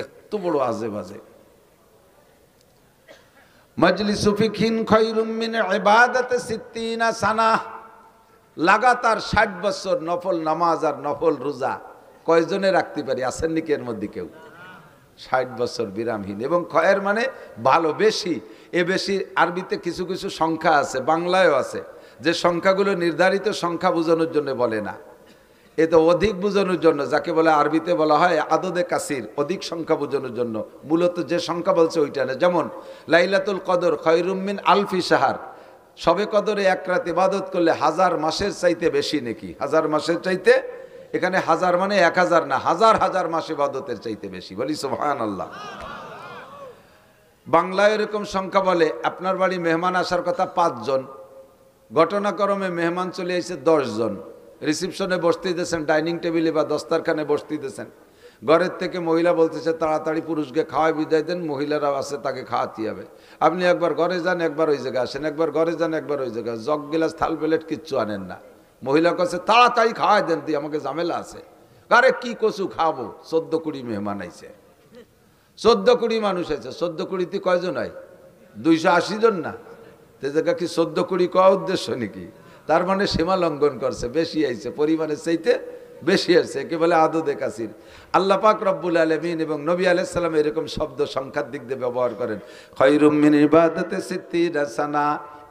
এত বড় আজে বাজে। মাজলিসু ফিকহিন খায়রুম মিন ইবাদাতি 60 সানা। লাগাতার 60 বছর নফল নামাজ আর নফল রোজা কয়জনে রাখতে পারি? আছেন নাকি এর মধ্যে কেউ? 60 বছর বিরামহীন। এবং খয়ের মানে ভালো, বেশি। এ বেশি আরবিতে কিছু কিছু সংখ্যা আছে, বাংলায়ও আছে, যে সংখ্যাগুলো নির্ধারিত সংখ্যা বোঝানোর জন্য বলে না, এ তো অধিক বোঝানোর জন্য, যাকে বলে আরবিতে বলা হয় আদদে কাসির, অধিক সংখ্যা বোঝানোর জন্য। মূলত যে সংখ্যা বলছে ওইটা না। যেমন লাইলাতুল কদর খায়রুম মিন আলফি শাহর, সবে কদরে 1 রাত ইবাদত করলে 1000 মাসের চাইতে বেশি নাকি? 1000 মাসের চাইতে, এখানে 1000 মানে 1000 না, হাজার হাজার মাস ইবাদতের চাইতে বেশি। বলি সুবহানাল্লাহ। বাংলায় এরকম সংখ্যা বলে। আপনার বাড়ি মেহমান আসার কথা 5 জন, ঘটনাক্রমে মেহমান চলে এসেছে 10 জন। রিসিপশনে বসতে দিয়েছেন, ডাইনিং টেবিলে বা দস্তারখানে বসতে দিয়েছেন। ঘরের থেকে মহিলা বলতেছে তাড়াতাড়ি পুরুষকে খাওয়াই বিদায় দেন, মহিলারাও আছে তাকে খাওয়াতে হবে। আপনি একবার ঘরে যান, একবার ওই জায়গায় আসেন, একবার ঘরে যান, একবার ওই জায়গায়, জগ গিলাস থাল প্লেট কিচ্ছু আনেন না। মহিলা কাছে তাড়াতাড়ি খাওয়াই দেন, তুই আমাকে ঝামেলা আছে। আরে কি কচু খাবো, 14-20 মেহমান আইছে, 14-20 মানুষ আছে। 14-20 কয়জন হয়? 280 জন না? তে জায়গা কি 14-20 কওয়া উদ্দেশ্য নাকি? তার মানে সীমা লঙ্ঘন করছে, বেশি আইছে, পরিমাণের চাইতে বেশি আছে। একে বলে আদদে কাসির। আল্লাহ পাক রব্বুল আলামিন এবং নবী আলাইহিস সালাম এরকম শব্দ সংখ্যার দিক দিয়ে ব্যবহার করেন। খায়রুম মিন ইবাদাতি 60 সানা।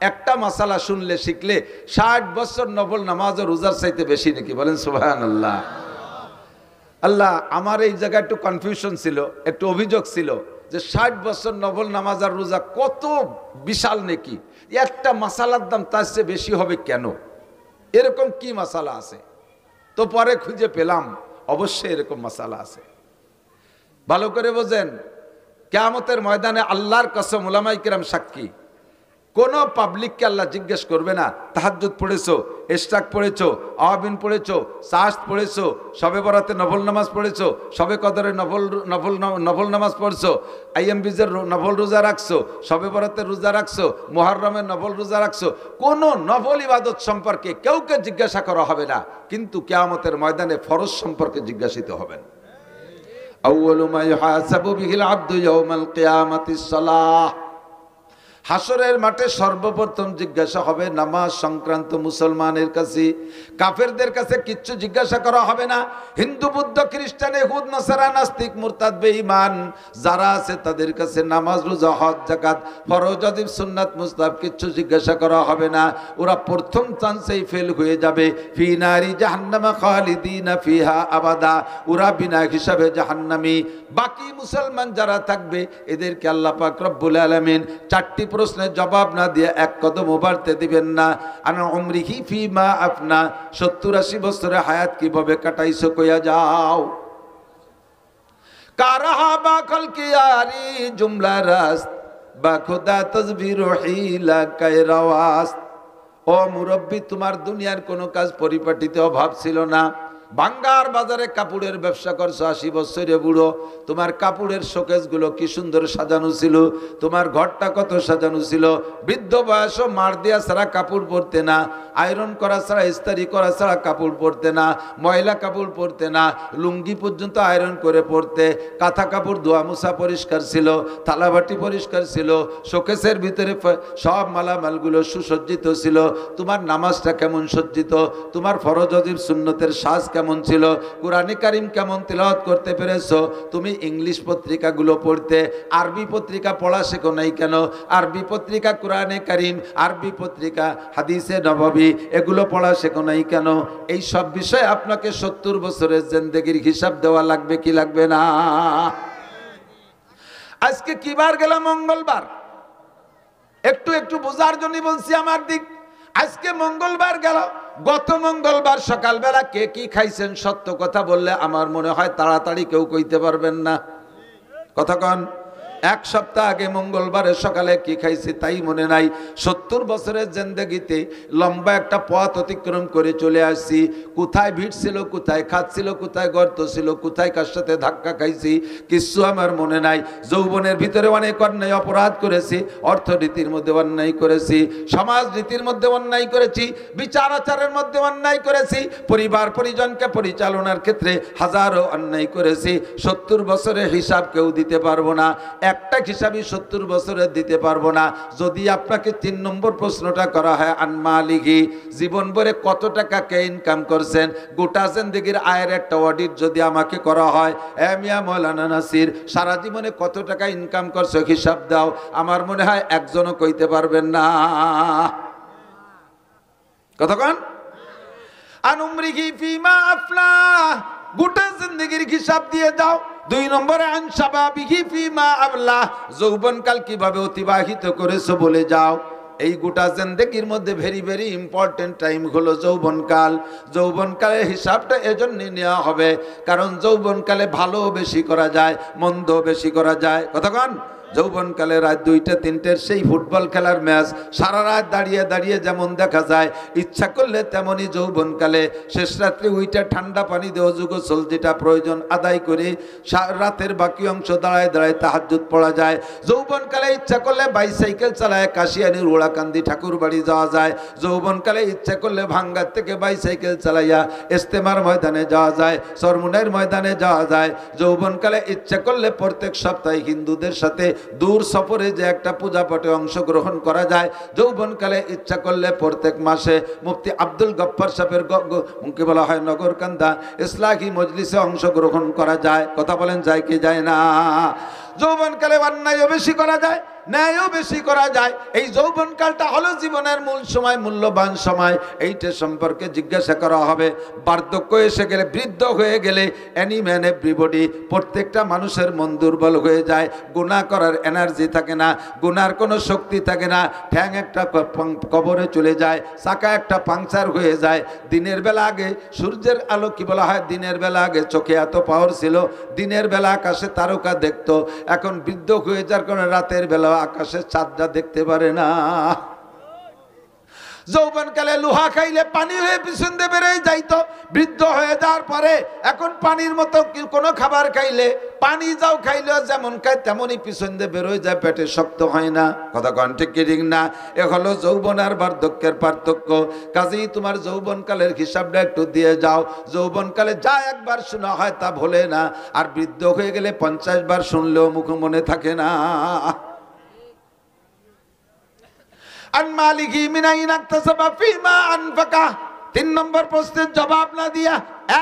একটা মাসালা শুনলে শিখলে 60 বছর নফল নামাজ ও রোজার চাইতে বেশি নাকি? বলেন সুবহানাল্লাহ। আল্লাহ, আমার এই জায়গায় একটু কনফিউশন ছিল, একটু অভিযোগ ছিল যে 60 বছর নফল নামাজ আর রোজা কত বিশাল নাকি? একটা মাসালার দাম তার চেয়ে বেশি হবে কেন? এরকম কি মাসালা আছে? তো পরে খুঁজে পেলাম অবশ্যই এরকম মাসালা আছে। ভালো করে বোঝেন, কিয়ামতের ময়দানে আল্লাহর কসম, উলামায়ে কিরাম সাক্ষী, কোন পাবলিককে আল্লাহ জিজ্ঞেস করবে না তাহাজ্জুদ পড়েছো, ইশরাক পড়েছো, আওয়াবিন পড়েছো, সাহস পড়েছো, শবে বরাতে নফল নামাজ পড়েছো, শবে কদরে নফল নামাজ পড়ছো, আইয়াম বিজের নফল রোজা রাখছো, শবে বরাতে রোজা রাখছো, মুহররমের নফল রোজা রাখছো। কোন নফল ইবাদত সম্পর্কে কেউকে জিজ্ঞাসা করা হবে না, কিন্তু কিয়ামতের ময়দানে ফরজ সম্পর্কে জিজ্ঞাসিত হবেন। আউয়ালু মা ইউহাসাবু বিহিল আবদু ইয়াউমাল কিয়ামাতিস সালাহ। হাসরের মাঠে সর্বপ্রথম জিজ্ঞাসা হবে নামাজ সংক্রান্ত মুসলমানের কাছে, কাফেরদের কাছে কিচ্ছু জিজ্ঞাসা করা হবে না। হিন্দু, বুদ্ধ, খ্রিস্টান, ইহুদ, নাসারা, নাস্তিক, মুরতাদ, বেঈমান যারা আছে তাদের কাছে নামাজ, রোজা, হজ, যাকাত, ফরজ, ওয়াজিব, সুন্নাত, মুস্তাহাব কিচ্ছু জিজ্ঞাসা করা হবে না। ওরা প্রথম চান্সেই ফেল হয়ে যাবে। ফি নারি জাহান্নামা খালিদিনা ফিহা আবাদা, ওরা বিনা হিসাবে জাহান্নামী। বাকি মুসলমান যারা থাকবে এদেরকে আল্লাহ পাক রব্বুল আলামিন চারটি প্রশ্নের জবাব না দিয়ে এক কদম বাড়তে দিবেন না। আনা উমরিহি ফিমা আফনা, 70-80 বছরের হায়াত কিভাবে কাটাইছো কইয়া যাও। কারাহা বা খলকিয়ারি জুমলা রাস্ত বা খুদা তসবির হিলা কায়রাওয়াস। ও মুরব্বী, তোমার দুনিয়ার কোনো কাজ পরিপাটিতে অভাব ছিল না। বাঙ্গার বাজারে কাপড়ের ব্যবসা করছো, 80 বছরে বুড়ো। তোমার কাপড়ের শোকেসগুলো কি সুন্দর সাজানো ছিল, তোমার ঘরটা কত সাজানো ছিল। বৃদ্ধ বয়সও মার দেওয়া ছাড়া কাপড় পরতে না, আয়রন করা ছাড়া, ইস্তারি করা ছাড়া কাপড় পরতে না, ময়লা কাপড় পরতে না, লুঙ্গি পর্যন্ত আয়রন করে পরতে। কাঁথা কাপড় ধোয়া মুছা পরিষ্কার ছিল, থালাবাটি পরিষ্কার ছিল, শোকেসের ভিতরে সব মালামালগুলো সুসজ্জিত ছিল। তোমার নামাজটা কেমন সজ্জিত, তোমার ফরজ ওয়াজিব সুন্নতের সাজ কেমন ছিল, কোরআনে কারিম কেমন তিলাওয়াত করতে পেরেছো। তুমি ইংলিশ পত্রিকাগুলো পড়তে, আরবি পত্রিকা পড়া শেখো নাই কেন? আরবি পত্রিকা কোরআনে কারিম, আরবি পত্রিকা হাদিসে নববী, এগুলো পড়া শেখো নাই কেন? এই সব বিষয়ে আপনাকে 70 বছরের জিন্দেগির হিসাব দেওয়া লাগবে কি লাগবে না? আজকে কি বার গেল? মঙ্গলবার। একটু একটু বোঝার জন্য বলছি আমার দিক। আজকে মঙ্গলবার গেল। গত মঙ্গলবার সকালবেলা কে কি খাইছেন সত্য কথা বললে আমার মনে হয় তাড়াতাড়ি কেউ কইতে পারবেন না। কথা কন। এক সপ্তাহ আগে মঙ্গলবারের সকালে কি খাইছি তাই মনে নাই। 70 বছরের জিন্দেগিতে লম্বা একটা পথ অতিক্রম করে চলে আসছি। কোথায় ভিড় ছিল, কোথায় খাচ্ছিল, কোথায় গর্ত ছিল, কোথায় কার সাথে ধাক্কা খাইছি কিছু আমার মনে নাই। যৌবনের ভিতরে অনেক অন্যায় অপরাধ করেছি, অর্থনীতির মধ্যে অন্যায় করেছি, সমাজ রীতির মধ্যে অন্যায় করেছি, বিচার আচারের মধ্যে অন্যায় করেছি, পরিবার পরিজনকে পরিচালনার ক্ষেত্রে হাজারো অন্যায় করেছি। 70 বছরের হিসাব কেউ দিতে পারবো না, একটা হিসাবই 70 বছরের দিতে পারবো না। যদি আপনাকে 3 নম্বর প্রশ্নটা করা হয় আনমালিহি, জীবন ভরে কত টাকা কে ইনকাম করছেন, গোটা জিন্দেগির আয়ের একটা অডিট যদি আমাকে করা হয়, মিয়া মৌলানা নাসির সারা জীবনে কত টাকা ইনকাম করছো হিসাব দাও, আমার মনে হয় একজনও কইতে পারবেন না। কতক্ষণ? আনুমরিহি ফিমা আফলা, গোটা জিন্দেগির হিসাব দিয়ে দাও। 2 নম্বরে আনসাবাবিহি ফিমা আবলা, যৌবনকাল কিভাবে অতিবাহিত করেছো বলে যাও। এই গোটা জিন্দেগির মধ্যে ভেরি ভেরি ইম্পর্টেন্ট টাইম হলো যৌবনকাল। যৌবনকালের হিসাবটা এজন্য নেওয়া হবে কারণ যৌবনকালে ভালো বেশি করা যায়, মন্দ বেশি করা যায়। কতক্ষণ? যৌবনকালে রাত 2টা-3টের সেই ফুটবল খেলার ম্যাচ সারা রাত দাঁড়িয়ে দাঁড়িয়ে যেমন দেখা যায়, ইচ্ছা করলে তেমনই যৌবনকালে শেষ রাত্রে উইটা ঠান্ডা পানি দিয়ে অজু গোসল যেটা প্রয়োজন আদায় করে রাতের বাকি অংশ দাঁড়ায় দাঁড়ায় তাহাজ্জুদ পড়া যায়। যৌবনকালে ইচ্ছা করলে বাইসাইকেল চালায় কাশিয়ানির ওড়াকান্দি ঠাকুর বাড়ি যাওয়া যায়। যৌবনকালে ইচ্ছা করলে ভাঙ্গার থেকে বাইসাইকেল চালাইয়া ইস্তেমার ময়দানে যাওয়া যায়, সরমুনের ময়দানে যাওয়া যায়। যৌবনকালে ইচ্ছা করলে প্রত্যেক সপ্তাহে হিন্দুদের সাথে দূর সফরে যে একটা পূজা পাঠে অংশগ্রহণ করা যায়। যৌবনকালে ইচ্ছা করলে প্রত্যেক মাসে মুফতি আব্দুল গফফার সাহেবের মুখে বলা হয় নগরকান্দা ইসলাহি মজলিসে অংশগ্রহণ করা যায়। কথা বলেন, যায় কি যায় না? যৌবনকালে অন্যায়ও বেশি করা যায়, ন্যায়ও বেশি করা যায়। এই যৌবনকালটা হলো জীবনের মূল সময়, মূল্যবান সময়। এইটা সম্পর্কে জিজ্ঞাসা করা হবে। বার্ধক্য এসে গেলে, বৃদ্ধ হয়ে গেলে এনি ম্যান এভরিবডি, প্রত্যেকটা মানুষের মন দুর্বল হয়ে যায়, গুনাহ করার এনার্জি থাকে না, গুনার কোনো শক্তি থাকে না, ঠ্যাং একটা কবরে চলে যায়, চাকা একটা পাংচার হয়ে যায়। দিনের বেলা আগে সূর্যের আলো কি বলা হয়, দিনের বেলা আগে চোখে এত পাওয়ার ছিল, দিনের বেলা আকাশে তারকা দেখতো। এখন বৃদ্ধ হয়ে যাওয়ার কারণে রাতের বেলা আকাশে চাঁদটা দেখতে পারে না। যৌবনকালে লোহা খাইলে পানি হয়ে পিছন দিয়ে বেরিয়ে যাইতো, বৃদ্ধ হয়ে যাওয়ার পরে এখন পানির মতো কোনো খাবার খাইলে, পানি যাও খাইলেও যেমন খায় তেমনই পিছন দিয়ে বেরোয় যায়, পেটে শক্ত হয় না। কথা কন ঠিক কি ঠিক না? এ হলো যৌবন আর বার্ধক্যের পার্থক্য। কাজেই তোমার যৌবনকালের হিসাবটা একটু দিয়ে যাও। যৌবনকালে যা একবার শোনা হয় তা ভোলে না, আর বৃদ্ধ হয়ে গেলে 50 বার শুনলেও মুখ মনে থাকে না। আন মালিকি মিন আইনা ইকতাসাবা ফিমা আনফাকা। 3 নম্বর প্রশ্নের জবাব না দিয়া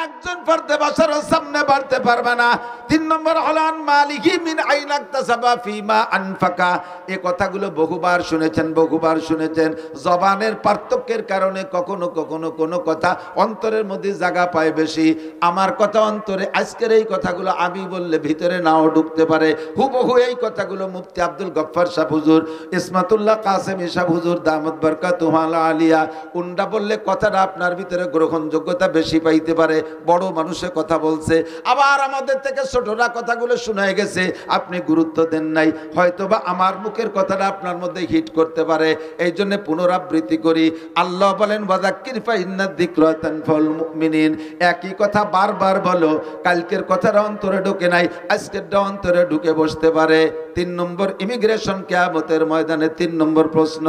একজন ফর্দে বাশারের সামনে বাড়তে পারবে না। 3 নম্বর হলো আন মালিকি মিন আইনা ইকতাসাবা ফিমা আনফাকা। এই কথাগুলো বহুবার শুনেছেন। জবানের পার্থক্যের কারণে কখনো কখনো কোনো কথা অন্তরের মধ্যে জায়গা পায় বেশি। আমার কথা অন্তরে, আজকের এই কথাগুলো আমি বললে ভিতরে নাও ঢুকতে পারে। হুবহু এই কথাগুলো মুফতি আব্দুল গফফার সাহেব হুজুর, ইসমাতুল্লাহ কাসেমী সাহেব হুজুর দামাত বরকাতুহু আলিয়া, উন্ডা বললে কথাটা আপনার ভিতরে গ্রহণযোগ্যতা বেশি পাইতে পারে। বড় মানুষে কথা বলছে, আবার আমাদের থেকে ছোটরা কথাগুলো শোনায় গেছে, আপনি গুরুত্ব দেন নাই, হয়তোবা আমার মুখের কথাটা আপনার মধ্যে হিট করতে পারে। এই জন্য পুনরাবৃত্তি করি। আল্লাহ বলেন ওয়াযাক্কির ফাইন্নাদ যিকরা তানফাউল মুমিনিন। একই কথা বারবার বলো। কালকের কথাটা অন্তরে ঢোকে নাই, আজকেরটা অন্তরে ঢুকে বসতে পারে। 3 নম্বর ইমিগ্রেশন, কিয়ামতের ময়দানে 3 নম্বর প্রশ্ন,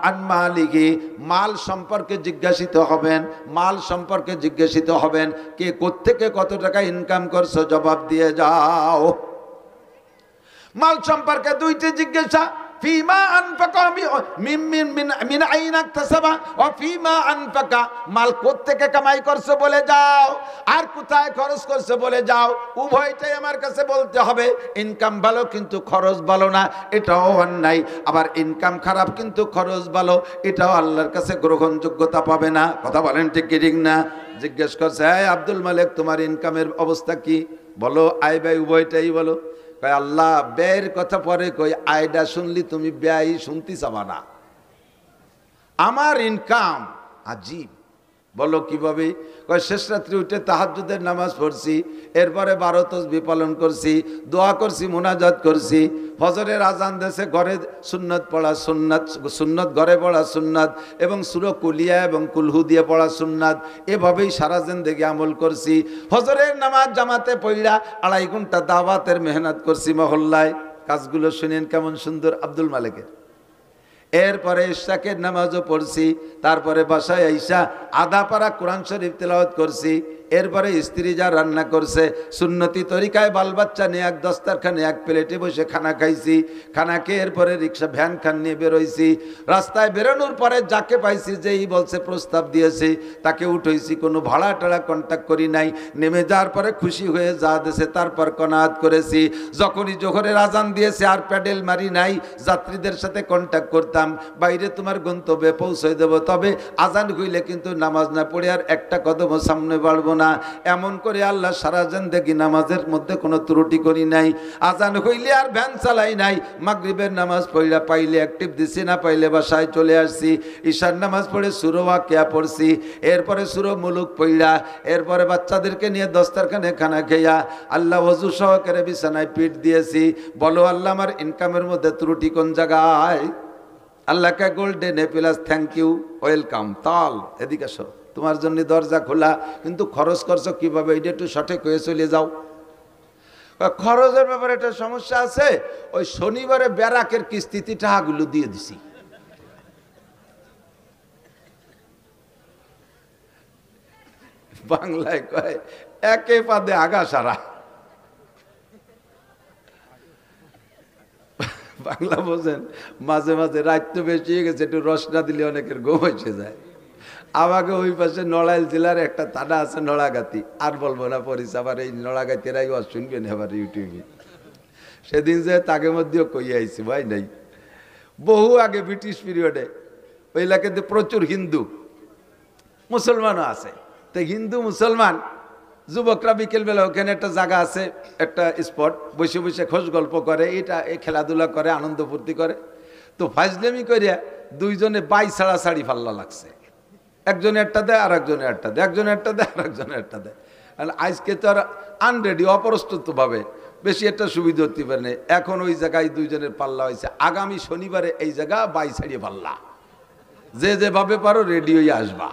আন মালিকি, মাল সম্পর্কে জিজ্ঞাসিত হবেন। কে কোত্থেকে কত টাকা ইনকাম করছো, জবাব দিয়ে যাও। মাল সম্পর্কে 2টি জিজ্ঞাসা, ফিমা আনফাকা মিন আইনা ইকতাসাবা ওয়া ফিমা আনফাকা, মাল কোত্থেকে কামাই করছো বলে যাও, আর কোথায় খরচ করছো বলে যাও। উভয়টাই আমার কাছে বলতে হবে। ইনকাম ভালো কিন্তু খরচ ভালো না, এটাও অন্যায়। আবার ইনকাম খারাপ কিন্তু খরচ ভালো, এটাও আল্লাহর কাছে গ্রহণযোগ্যতা পাবে না। কথা বলেন ঠিক কি ঠিক না? জিজ্ঞেস করছে, হ্যাঁ আব্দুল মালিক, তোমার ইনকামের অবস্থা কি বলো, আয় ব্যয় উভয়টাই বলো। কয় আল্লাহ, ব্যয়ের কথা পরে কই, আয়টা শুনলি তুমি ব্যয় শুনতে চাবা না। আমার ইনকাম আজীব। বলো কিভাবে? কয় শেষ রাত্রি উঠে তাহাজ্জুদের নামাজ পড়ছি, এরপরে 12 তাসবিহ পালন করছি, দোয়া করছি, মুনাজাত করছি, ফজরের আজান দেশে ঘরে সুন্নত পড়া সুন্নত ঘরে পড়া সুন্নাত, এবং সূরা কুলিয়া এবং কুলহু দিয়ে পড়া সুন্নাত। এভাবেই সারা জিন্দেগি আমল করছি। ফজরের নামাজ জামাতে পড়া 2.5 ঘন্টা দাওয়াতের মেহনত করছি মহল্লায়। কাজগুলো শুনেন কেমন সুন্দর আব্দুল মালিকের। এরপরে ইশাকের নামাজও পড়ছি, তারপরে বাসায় আইসা আধা পারা কোরআন শরীফ তেলাওয়াত করছি। এরপরে স্ত্রী যা রান্না করছে সুন্নতি তরিকায়, বাল বাচ্চা নিয়ে এক দস্তারখানে এক প্লেটে বসে খানা খাইছি। খানা খেয়ে এরপরে রিক্সা ভ্যান খান নিয়ে বেরোইছি। রাস্তায় বেরোনোর পরে যাকে পাইছি, যেই বলছে প্রস্তাব দিয়েছে তাকে উঠেছি, কোনো ভাড়া টাড়া কন্ট্যাক্ট করি নাই। নেমে যাওয়ার পরে খুশি হয়ে যা দেশে তারপর কনাত করেছি। যখনই জোহরের আজান দিয়েছে আর প্যাডেল মারি নাই, যাত্রীদের সাথে কন্ট্যাক্ট করতাম, বাইরে তোমার গন্তব্যে পৌঁছে দেব, তবে আজান হইলে কিন্তু নামাজ না পড়ে আর একটা কদম সামনে বাড়বো না। এমন করে আল্লাহ সারা জিন্দেগি নামাজের মধ্যে কোনো ত্রুটি করি নাই। আজান হইলে আর ভ্যান চালাই নাই। মাগরিবের নামাজ পড়া পাইলে অ্যাক্টিভ দিছি, না পাইলে বাসায় চলে আসছি। ঈশার নামাজ পড়ে সূরা ওয়াকিয়া পড়ছি, এরপরে সূরা মুলুক পড়া, এরপরে বাচ্চাদেরকে নিয়ে দস্তারখানে খানা খেয়া আল্লাহ ওযু সহকারে বিছানায় পিঠ দিয়েছি। বলো আল্লাহ, আমার ইনকামের মধ্যে ত্রুটি কোন জায়গায়? আল্লাহকে golden A plus thank you, welcome. তাল এদিকে আসো, তোমার জন্য দরজা খোলা, কিন্তু খরচ করছো কিভাবে, এটা একটু সঠিক হয়ে চলে যাও। খরচের ব্যাপারে একটা সমস্যা আছে। ওই শনিবারে ব্যারাকের কিস্তিতে টাকাগুলো দিয়ে দিছি। বাংলায় কয় একে পাদে আগা সারা। বাংলা বোঝেন? মাঝে মাঝে রাত তো বেশি হয়ে গেছে, একটু রস না দিলে অনেকের ঘুম এসে যায়। আমাকে ওই পাশে নড়াইল জেলার একটা থানা আছে নড়াগাতি, আর বলবো না পরিচয়, আবার এই নড়াগাতিরাই শুনবেন আবার ইউটিউবে। সেদিন যে তাকে মধ্যেও কই আইছি ভাই নাই, বহু আগে ব্রিটিশ পিরিয়ডে ওই এলাকাতে প্রচুর হিন্দু মুসলমানও আছে। তো হিন্দু মুসলমান যুবকরা বিকেলবেলা ওখানে একটা জায়গা আছে, একটা স্পট, বসে বসে খোঁজ গল্প করে, এটা এই খেলাধুলা করে, আনন্দ ফুর্তি করে। তো ফাজলেমি করিয়া দুইজনে বাই ছাড়া ছাড়ি ফাল্লা লাগছে। একজনে একটা দেয় আর একজনে একটা দেয়, একজনে একটা দেয় আর একজনে একটা দেয়। আর আজকে তো আর আনরেডি, অপ্রস্তুতভাবে বেশি একটা সুবিধা হতে পারে না। এখন ওই জায়গায় দুইজনের পাল্লা হয়েছে। আগামী শনিবারে এই জায়গা বাই ছাড়িয়ে পাল্লা, যে যেভাবে পারো রেডি হয়ে আসবা।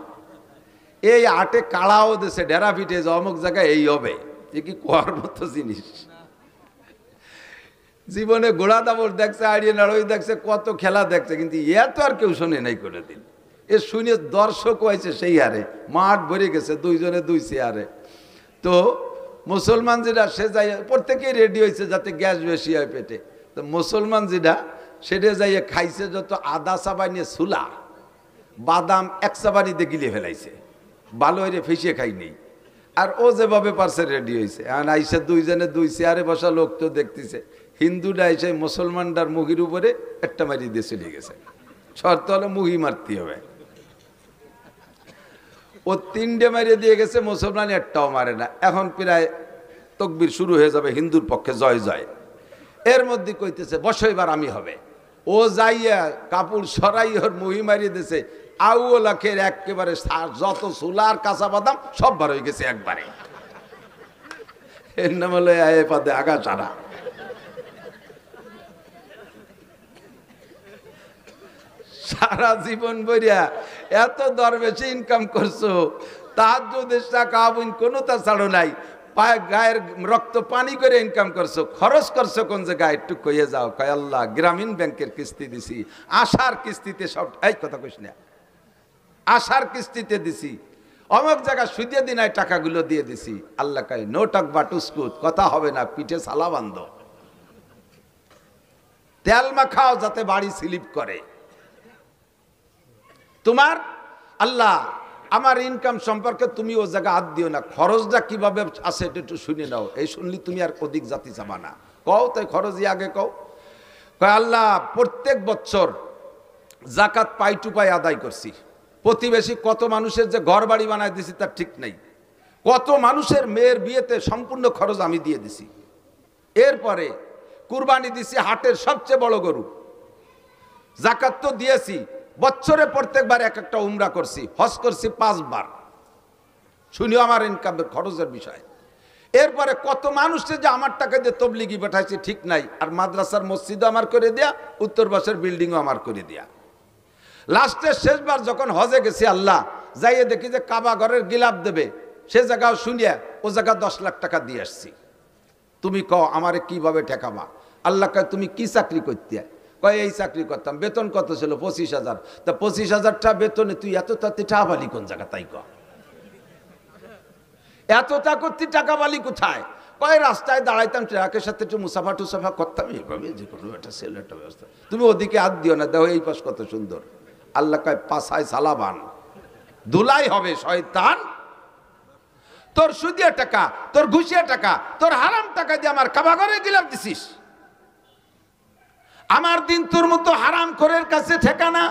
এই আটে কাড়াও দেশে ডেরা পিঠে যে অমুক জায়গায় এই হবে, এ কি কোয়ার মতো জিনিস। জীবনে ঘোড়া দাবর দেখছে, আড়িয়ে নাড়ই দেখছে, কত খেলা দেখছে, কিন্তু এ তো আর কেউ শোনে নাই করে দিন। এ শুনে দর্শক হয়েছে সেই হারে, মাঠ ভরে গেছে, দুইজনে দুই চেয়ারে। তো মুসলমান যেটা সে যাই প্রত্যেকেই রেডি হয়েছে যাতে গ্যাস বেশি হয় পেটে। তো মুসলমান যেটা সেটা যাইয়ে খাইছে যত আদা চাবানিয়ে সুলা, বাদাম এক চাবানিতে গিলে ফেলাইছে, ভালো হয়ে ফেসিয়ে খাই নেই। আর ও যেভাবে পারছে রেডি হয়েছে, আর আইসা দুইজনে দুই চেয়ারে বসা লোক তো দেখতেছে, হিন্দুটা এসে মুসলমানটার মুহির উপরে একটা মারি দিয়ে চলে গেছে। শর্ত হলে মুহি মারতে হবে। ও 3টে মারিয়ে দিয়ে গেছে, মুসলমান একটাও মারে না। এখন প্রায় তকবির শুরু হয়ে যাবে হিন্দুর পক্ষে জয় জয়। এর মধ্যে কইতেছে বসো এবার আমি হবে। ও যাইয়া কাপড় সরাই ওর মুহি মারিয়ে দিয়েছে। আউলাখের একেবারে যত সুলার কাঁচা বাদাম সব বার হয়ে গেছে একবারে। এর নাম হলো পাদে আগা ছাড়া। সারা জীবন বইয়া এত দরবেশে ইনকাম করছো, তাহাজ্জুদের টাকা কোনো তা ছাড়ো নাই, পায়ে গায়ের রক্ত পানি করে ইনকাম করছো, খরচ করছো কোন জায়গায় একটু কইয়ে যাও। কয় আল্লাহ গ্রামীণ ব্যাংকের কিস্তি দিছি, আশার কিস্তিতে সব, এই কথা কইস না, আশার কিস্তিতে দিছি, অমুক জায়গা সুদে দিনায় টাকাগুলো দিয়ে দিছি। আল্লাহ কয় নো টক বাটুস্কুত, কথা হবে না, পিঠে সালা বান্ধ, তেল মাখাও যাতে বাড়ি স্লিপ করে। তোমার আল্লাহ আমার ইনকাম সম্পর্কে তুমি ও জায়গা হাত দিও না, খরচটা কিভাবে আছে এটা একটু শুনে নাও। এই শুনলি তুমি আর অধিক জাতি চাবা না, কও তাই খরচই আগে কও। কয় আল্লাহ প্রত্যেক বছর জাকাত পাই টু পাই আদায় করছি, প্রতিবেশী কত মানুষের যে ঘর বাড়ি বানায় দিছি তার ঠিক নেই, কত মানুষের মেয়ের বিয়েতে সম্পূর্ণ খরচ আমি দিয়ে দিছি। এরপরে কুরবানি দিছি হাটের সবচেয়ে বড় গরু, জাকাত তো দিয়েছি, বছরে প্রত্যেকবার এক একটা উমরা করছি, হজ করছি 5 বার। শুনিও আমার ইনকামের খরচের বিষয়। এরপরে কত মানুষকে যে আমার টাকা দিয়ে তবলিগি পাঠাইছি ঠিক নাই, আর মাদ্রাসার মসজিদও আমার করে দেয়া, উত্তর পাশের বিল্ডিংও আমার করে দেয়া। লাস্টে শেষবার যখন হজে গেছি আল্লাহ, যাইয়ে দেখি যে কাবা ঘরের গিলাপ দেবে, সে জায়গাও শুনিয়া ও জায়গা 10 লাখ টাকা দিয়ে আসছি। তুমি কও আমারে কিভাবে ঠেকাবা? আল্লাহ কয় তুমি কি চাকরি করতে? কয় এই চাকরি করতাম। বেতন কত ছিল? 25,000। তা 25,000টা বেতনে তুই এত তাতে টাকা বালি কোন জায়গা? তাই ক এতটা করতে টাকা বালি কোথায়? কয় রাস্তায় দাঁড়াইতাম, ট্রাকের সাথে একটু মুসাফা টুসাফা করতাম, এইভাবে যে কোনো একটা সেল একটা ব্যবস্থা। তুমি ওদিকে হাত দিও না, দেখো এই পাশ কত সুন্দর। আল্লাহ কয় পাছায় সালাবান, ধুলাই হবে শয়তান। তোর সুদিয়া টাকা, তোর ঘুষিয়া টাকা, তোর হারাম টাকা দিয়ে আমার কাবা ঘরে গিলাপ দিছিস। আমার দিন তোর মতো হারাম খোরের কাছে ঠিকানা।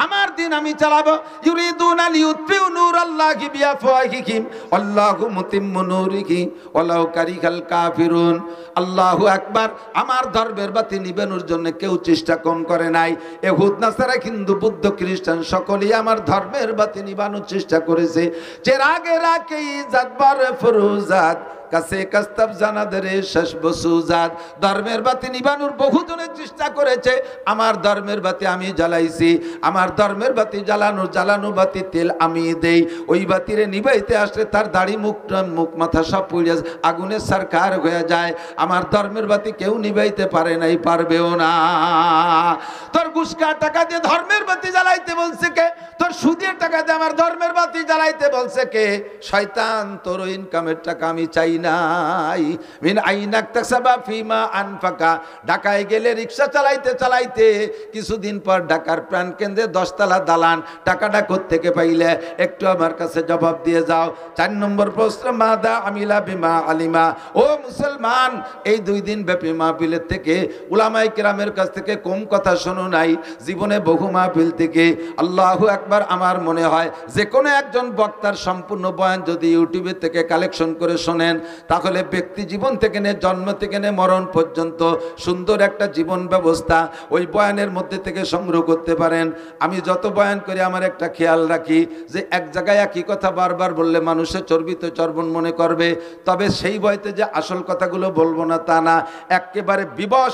আমার দিন আমি চালাবো। ইউরিদুনা লিইউতফিউ নূরাল্লাহি বিআফওয়াহিহিম আল্লাহু মুতিম্মু নূরিহি ওয়ালাউ কারিহাল কাফিরুন। আল্লাহু আকবার। আমার ধর্মের বাতি নিবানোর জন্য কেউ চেষ্টা কম করে নাই। ইহুদ নাসারা হিন্দু বৌদ্ধ খ্রিস্টান সকলেই আমার ধর্মের বাতি নিবানোর চেষ্টা করেছে। চেরাগের আগে ইজাত বারে ফরুজাত কাছে কাস্তাব জানাদরে শেষ বসুজাত। ধর্মের বাতি নিবানোর বহুজনের চেষ্টা করেছে, আমার ধর্মের বাতি আমি জ্বালাইছি। আমার ধর্মের বাতি জ্বালানো বাতি তেল আমি দেই। ওই বাতিরে নিবাইতে আসলে তার দাড়ি মুখ মাথা সব পুড়ে আগুনে সরকার হয়ে যায়। আমার ধর্মের বাতি কেউ নিবাইতে পারে নাই, পারবেও না। তোর ঘুষকা টাকা দিয়ে ধর্মের বাতি জ্বালাইতে বলছে কে? তোর সুদের টাকা দিয়ে আমার ধর্মের বাতি জ্বালাইতে বলছে কে? শয়তান, তোর ইনকামের টাকা আমি চাই নাই। মিন আইনাক তাসাবা ফিমা আনফাকা। ঢাকায় গেলে রিকশা চালাইতে চালাইতে কিছুদিন পর ঢাকার প্রাণ কেন্দ্রে 10 তলা দালান, টাকাটা কোত্থেকে পাইলে একটু আমার কাছে জবাব দিয়ে যাও। 4 নম্বর প্রশ্ন, মাদা আমিলা বিমা আলিমা। ও মুসলমান, এই 2 দিন ব্যাপী মাহফিলের থেকে উলামায়ে কেরামের কাছ থেকে কম কথা শোনো নাই। জীবনে বহু মাহফিল থেকে আল্লাহু আকবার। আমার মনে হয় যে কোনো একজন বক্তার সম্পূর্ণ বয়ান যদি ইউটিউবে থেকে কালেকশন করে শোনেন, তাহলে ব্যক্তি জীবন থেকে নে জন্ম থেকে নে মরণ পর্যন্ত সুন্দর একটা জীবন ব্যবস্থা ওই বয়ানের মধ্যে থেকে সংগ্রহ করতে পারেন। আমি যত বয়ান করি আমার একটা খেয়াল রাখি যে এক জায়গায় একই কথা বারবার বললে মানুষের চর্বিত চর্বণ মনে করবে। তবে সেই বয়তে যে আসল কথাগুলো বলবো না তা না, একেবারে বিবাহ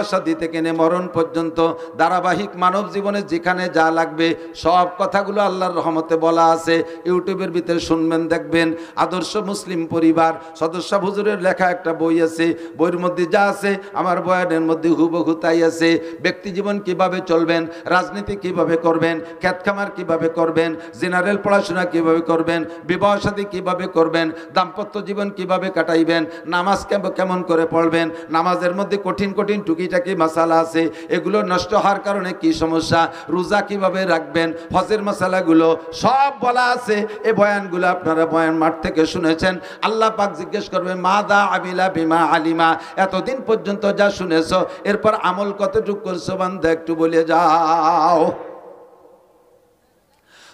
শাদী থেকে নিয়ে মরণ পর্যন্ত ধারাবাহিক মানব জীবনে যেখানে যা লাগবে সব কথাগুলো আল্লাহর রহমতে বলা আছে, ইউটিউবের ভিতরে শুনবেন, দেখবেন। আদর্শ মুসলিম পরিবার সদস্য হুজুরের লেখা একটা বই আছে, বইয়ের মধ্যে যা আছে আমার বয়ানের মধ্যে হুবহু তাই আছে। ব্যক্তি জীবন কিভাবে চলবেন, রাজনীতি কিভাবে করবেন, খেত খামার কিভাবে করবেন, জেনারেল পড়াশোনা কিভাবে করবেন, বিবাহ শাদী কিভাবে করবেন, দাম্পত্য জীবন কিভাবে কাটাইবেন, নামাজ কেমন করে পড়বেন, নামাজের মধ্যে কঠিন কঠিন টুকিটাকি মাসালা আছে, এগুলো নষ্ট হওয়ার কারণে কি সমস্যা, রোজা কিভাবে রাখবেন, হজের মাসালাগুলো সব বলা আছে। এই বয়ানগুলো আপনারা বয়ান মাঠ থেকে শুনেছেন। আল্লাহ পাক জিজ্ঞেস করবে মাদা আমিলা বিমা আলিমা, এতদিন পর্যন্ত যা শুনেছো এরপর আমল কতটুকু করছো বান্দা একটু বলে যাও।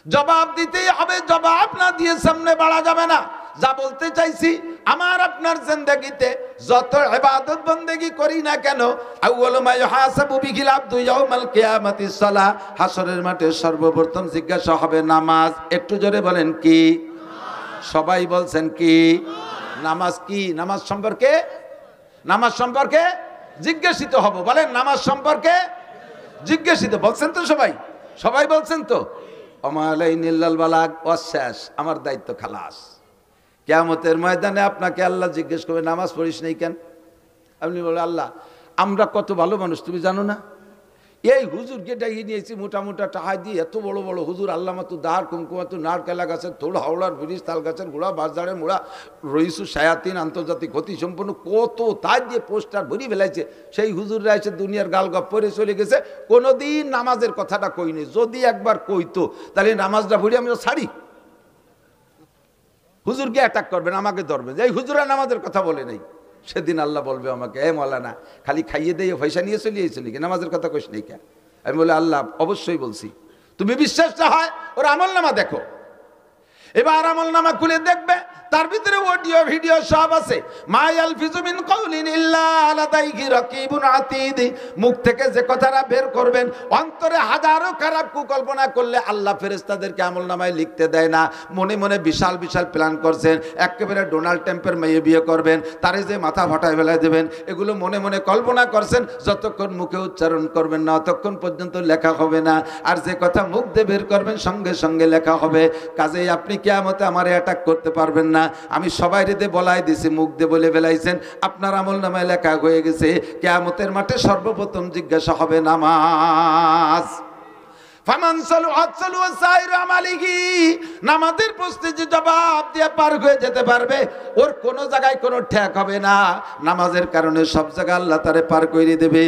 জবাব দিতেই হবে, জবাব না দিয়ে সামনে বাড়া যাবে না। যা বলতে চাইছি, আমার আপনার জিন্দেগিতে যত ইবাদত বন্দেগি করি না কেন, আউয়ালু মা ইউহাসাবু বিহিল আবদু ইয়াউমাল কিয়ামাতিস সালাহ, হাসরের মাঠে সর্বপ্রথম জিজ্ঞাসা হবে নামাজ। একটু জোরে বলেন কি? সবাই বলছেন কি? নামাজ কি? নামাজ সম্পর্কে, নামাজ সম্পর্কে জিজ্ঞাসিত হব। বলেন নামাজ সম্পর্কে জিজ্ঞাসিত। বলছেন তো সবাই? সবাই বলছেন তো? আমালাইনিল্লাল বালাগ, অশেষ, আমার দায়িত্ব খালাস। কিয়ামতের ময়দানে আপনাকে আল্লাহ জিজ্ঞেস করবে নামাজ পড়িস নাই কেন? আপনি বলে আল্লাহ আমরা কত ভালো মানুষ তুমি জানো না, এই হুজুরকে ডাকিয়ে নিয়েছি মোটা মোটা টাকা দিয়ে, এত বড় বড় হুজুর, আল্লাহ মাতু দাঁড় কুমকুমাতু নারকেলা গাছের থোড়, হাওড়ার ব্রিজ, তাল গাছের গোড়া, বাজারের মোড়া, রইসু শায়াতিন, আন্তর্জাতিক গতি সম্পন্ন কত তাই দিয়ে পোস্টার ভরি ফেলাইছে। সেই হুজুররা এসে দুনিয়ার গাল গপ করে চলে গেছে, কোনোদিন নামাজের কথাটা কইনি। যদি একবার কইতো তাহলে নামাজটা ভরি আমি ছাড়ি। হুজুরকে অ্যাটাক করবেন, আমাকে ধরবেন, এই হুজুরা নামাজের কথা বলে নেই। সেদিন আল্লাহ বলবে আমাকে, এ মৌলানা খালি খাইয়ে দিয়ে পয়সা নিয়ে চলিয়েছিল কি, নামাজের কথা কইস নেই কেন? আমি বলে আল্লাহ অবশ্যই বলছি। তুমি বিশ্বাসটা হয় ওর আমল নামা দেখো। এবার আমল নামা খুলে দেখবে, তার ভিতরে অডিও ভিডিও সব আছে। মায়াল ফিজুমিন কাউলিন ইল্লা লাদাইহি রাকিবুন আতীদ, মুখ থেকে যে কথাটা বের করবেন অন্তরে হাজারো খারাপ কুকল্পনা করলে আল্লাহ ফেরেশতাদেরকে আমল নামায় লিখতে দেয় না। মনে মনে বিশাল বিশাল প্ল্যান করছেন, একেবারে ডোনাল্ড ট্রাম্পের মেয়ে বিয়ে করবেন, তারে যে মাথা ফাটায় ফেলায় দেবেন, এগুলো মনে মনে কল্পনা করছেন। যতক্ষণ মুখে উচ্চারণ করবেন না ততক্ষণ পর্যন্ত লেখা হবে না। আর যে কথা মুখ দিয়ে বের করবেন সঙ্গে সঙ্গে লেখা হবে। কাজেই আপনি কিয়ামতে আমারে অ্যাটাক করতে পারবেন না। আমি সবাই রেতে বলাই দিছি, মুখ দিয়ে বলে ফেলাইছেন, আপনার আমল নামায় লেখা হয়ে গেছে। কিয়ামতের মাঠে সর্বপ্রথম জিজ্ঞাসা হবে নামাজ। নামাজের প্রশ্নে যে জবাব দিয়ে পার হয়ে যেতে পারবে ওর কোনো জায়গায় কোনো ঠেক হবে না। নামাজের কারণে সব জায়গায় আল্লাহ তারে পার করে দেবে।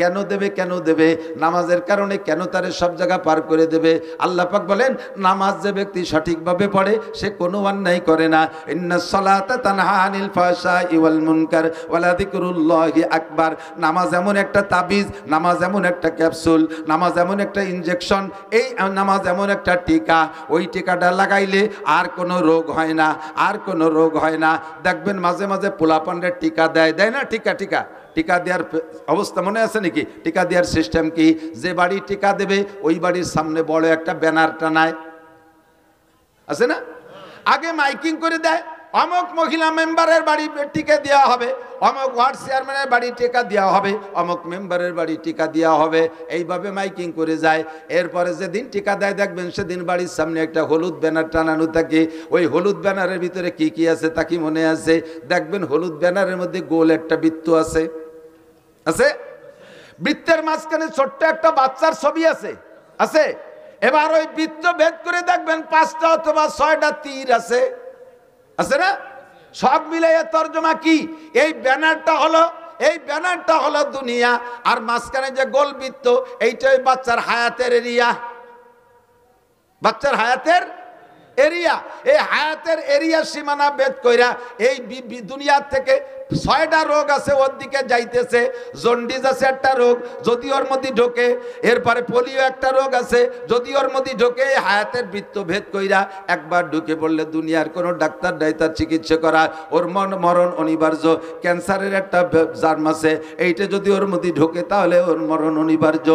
কেন দেবে? কেন দেবে? নামাজের কারণে কেন তারে সব জায়গা পার করে দেবে? আল্লাহ পাক বলেন নামাজ যে ব্যক্তি সঠিকভাবে পড়ে সে কোনো অন্যায় করে না। ইন্নাস সালাতা তানহা আনিল ফাহশাই ওয়াল মুনকার ওয়ালা যিকরুল্লাহি আকবার। নামাজ এমন একটা তাবিজ, নামাজ এমন একটা ক্যাপসুল, নামাজ এমন একটা ইনজেকশন, এই নামাজ এমন একটা টিকা, ওই টিকাটা লাগাইলে আর কোনো রোগ হয় না, আর কোনো রোগ হয় না। দেখবেন মাঝে মাঝে পোলাপানের টিকা দেয়, দেয় না? টিকা দেওয়ার অবস্থা মনে আছে নাকি? টিকা দেওয়ার সিস্টেম কি? যে বাড়ি টিকা দেবে ওই বাড়ির সামনে বড় একটা ব্যানার টানায়, আছে না? আগে মাইকিং করে দেয়, অমুক মহিলা মেম্বারের বাড়ি টিকা দেওয়া হবে, অমুক ওয়ার্ড চেয়ারম্যানের বাড়ি টিকা দেওয়া হবে, অমুক মেম্বারের বাড়ি টিকা দেওয়া হবে, এইভাবে মাইকিং করে যায়। এরপরে যেদিন টিকা দেয় দেখবেন সেদিন বাড়ির সামনে একটা হলুদ ব্যানার টানানো থাকে। ওই হলুদ ব্যানারের ভিতরে কি কি আছে তা কি মনে আছে? দেখবেন হলুদ ব্যানারের মধ্যে গোল একটা বৃত্ত আছে, আছে? বৃত্তের মাঝখানে ছোট্ট একটা বাচ্চার ছবি আছে, আছে? এবার ওই বৃত্ত ভেদ করে দেখবেন 5টা অথবা 6টা তীর আছে, আছে না? সব মিলাইয়া তর্জমা কি? এই ব্যানারটা হলো দুনিয়া, আর মাঝখানে যে গোল বৃত্ত এইটাই বাচ্চার হায়াতের এরিয়া, বাচ্চার হায়াতের এরিয়া। এই হায়াতের এরিয়া সীমানা ভেদ কইরা এই দুনিয়ার থেকে 6টা রোগ আছে ওর দিকে যাইতেছে। জন্ডিস আছে একটা রোগ, যদি ওর মধ্যে ঢোকে। এরপরে পোলিও একটা রোগ আছে, যদি ওর মধ্যে ঢোকে। হায়াতের বৃত্ত ভেদ কইরা একবার ঢুকে পড়লে দুনিয়ার কোনো ডাক্তার নাই তার চিকিৎসা করা, ওর মরণ অনিবার্য। ক্যান্সারের একটা জার্ম আছে, এইটা যদি ওর মধ্যে ঢোকে তাহলে ওর মরণ অনিবার্য।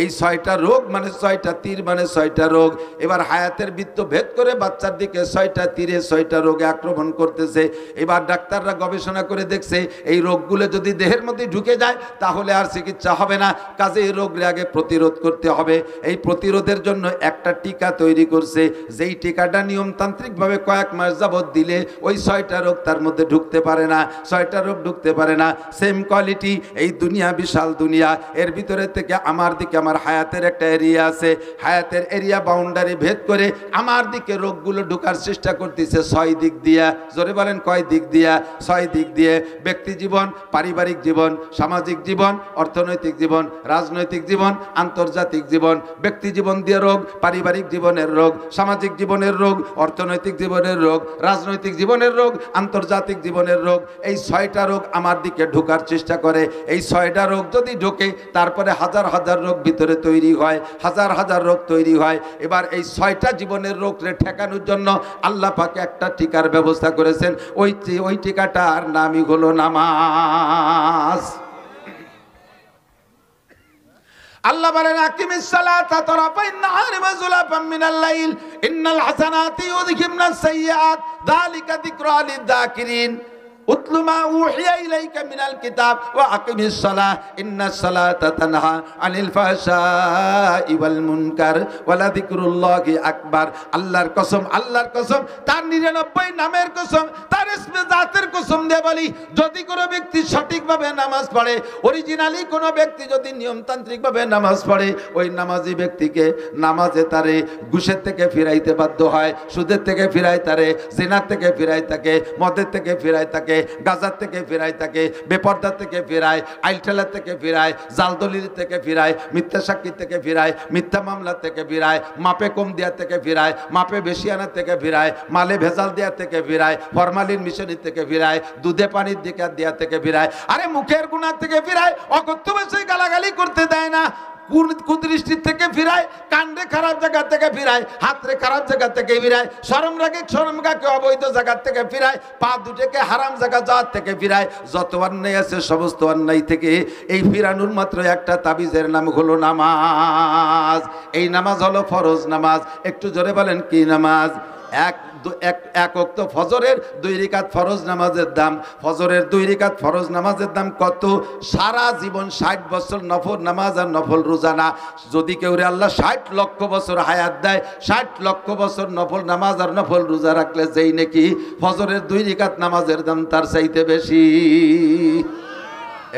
এই 6টা রোগ মানে 6টা তীর মানে 6টা রোগ। এবার হায়াতের বৃত্ত ভেদ করে বাচ্চার দিকে 6টা তীরে 6টা রোগে আক্রমণ করতেছে। এবার ডাক্তাররা গবেষণা করে দেখছে দেখছে এই রোগগুলো যদি দেহের মধ্যে ঢুকে যায় তাহলে আর চিকিৎসা হবে না, কাজে এই রোগের আগে প্রতিরোধ করতে হবে। এই প্রতিরোধের জন্য একটা টিকা তৈরি করছে, যেই টিকাটা নিয়মতান্ত্রিকভাবে কয়েক মাস যাবত দিলে ওই 6টা রোগ তার মধ্যে ঢুকতে পারে না, 6টা রোগ ঢুকতে পারে না। সেম কোয়ালিটি, এই দুনিয়া বিশাল দুনিয়া, এর ভিতরে থেকে আমার দিকে আমার হায়াতের একটা এরিয়া আছে, হায়াতের এরিয়া বাউন্ডারি ভেদ করে আমার দিকে রোগগুলো ঢোকার চেষ্টা করতেছে 6 দিক দিয়া। জোরে বলেন কয় দিক দিয়া? 6 দিক দিয়ে। ব্যক্তি জীবন, পারিবারিক জীবন, সামাজিক জীবন, অর্থনৈতিক জীবন, রাজনৈতিক জীবন, আন্তর্জাতিক জীবন। ব্যক্তি জীবন দিয়ে রোগ, পারিবারিক জীবনের রোগ, সামাজিক জীবনের রোগ, অর্থনৈতিক জীবনের রোগ, রাজনৈতিক জীবনের রোগ, আন্তর্জাতিক জীবনের রোগ। এই 6টা রোগ আমার দিকে ঢোকার চেষ্টা করে। এই 6টা রোগ যদি ঢোকে তারপরে হাজার হাজার রোগ ভিতরে তৈরি হয়, হাজার হাজার রোগ তৈরি হয়। এবার এই 6টা জীবনের রোগকে ঠেকানোর জন্য আল্লাহ পাক একটা টিকার ব্যবস্থা করেছেন। ওই টিকাটার নামই হলো নামাজ। আল্লাহ বলেন আকিমিস সালাতা তারাফাইন নাহারি ওয়া যুলাফাম মিনাল লাইল ইন্নাল হাসানাতি ইউযহিবনাস সাইয়্যাত যালিকা যিকরা লিয-যাকিরিন উতলু মা উহিয়া ইলাইকা মিনাল কিতাব ওয়া আকিমিস সালাহ ইন্নাস সালাতা তানহা আনিল ফাহশাই ওয়াল মুনকার ওয়া লাযিকরুল্লাহি আকবার। আল্লাহর কসম, আল্লাহর কসম, তার 99 নামের কসম, তার ইসমে জাতের কসম দিয়ে বলি, যদি কোনো ব্যক্তি সঠিকভাবে নামাজ পড়ে, অরিজিনালি কোনো ব্যক্তি যদি নিয়মতান্ত্রিকভাবে নামাজ পড়ে, ওই নামাজি ব্যক্তিকে নামাজে তারে ঘুষের থেকে ফিরাইতে বাধ্য হয়, সুদের থেকে ফিরায় তারে, জিনার থেকে ফিরায় তাকে, মদের থেকে ফিরায় তাকে, গাজার থেকে ফিরায় তাকে, বেপরদার থেকে ফিরায়, আইলঠেলার থেকে ফিরায়, জালদলির থেকে ফিরায়, মিথ্যা সাক্ষী থেকে ফিরায়, মিথ্যা মামলা থেকে ফিরায়, মাপে কম দেওয়ার থেকে ফিরায়, মাপে বেশি আনার থেকে ফিরায়, মালে ভেজাল দেওয়ার থেকে ফিরায়, ফরমালিন মিশনের থেকে ফিরায়, দুধে পানির দিকে দেওয়ার থেকে ফিরায়, আরে মুখের গুনার থেকে ফিরায়, অকথ্য ভাষায় গালাগালি করতে দেয় না, কুদৃষ্টির থেকে ফিরায়, কাণ্ডে খারাপ জায়গা থেকে ফিরায়, হাতরে খারাপ জায়গা থেকে ফিরায়, শরম রাগে অবৈধ জায়গা থেকে ফিরায়, পা দুটোকে হারাম জায়গা যাওয়ার থেকে ফিরায়। যত অন্যায় আছে সমস্ত অন্যায় থেকে এই ফিরানোর মাত্র একটা তাবিজের নাম হলো নামাজ। এই নামাজ হলো ফরজ নামাজ। একটু জোরে বলেন কি নামাজ? এক ওয়াক্ত ফজরের 2 রাকাত ফরজ নামাজের দাম, ফজরের 2 রাকাত ফরজ নামাজের দাম কত? সারা জীবন 60 বছর নফল নামাজ আর নফল রোজা না। যদি কেউ আল্লাহ 60 লক্ষ বছর হায়াত দেয়, 60 লক্ষ বছর নফল নামাজ আর নফল রোজা রাখলে যেই নাকি ফজরের 2 রাকাত নামাজের দাম তার চাইতে বেশি।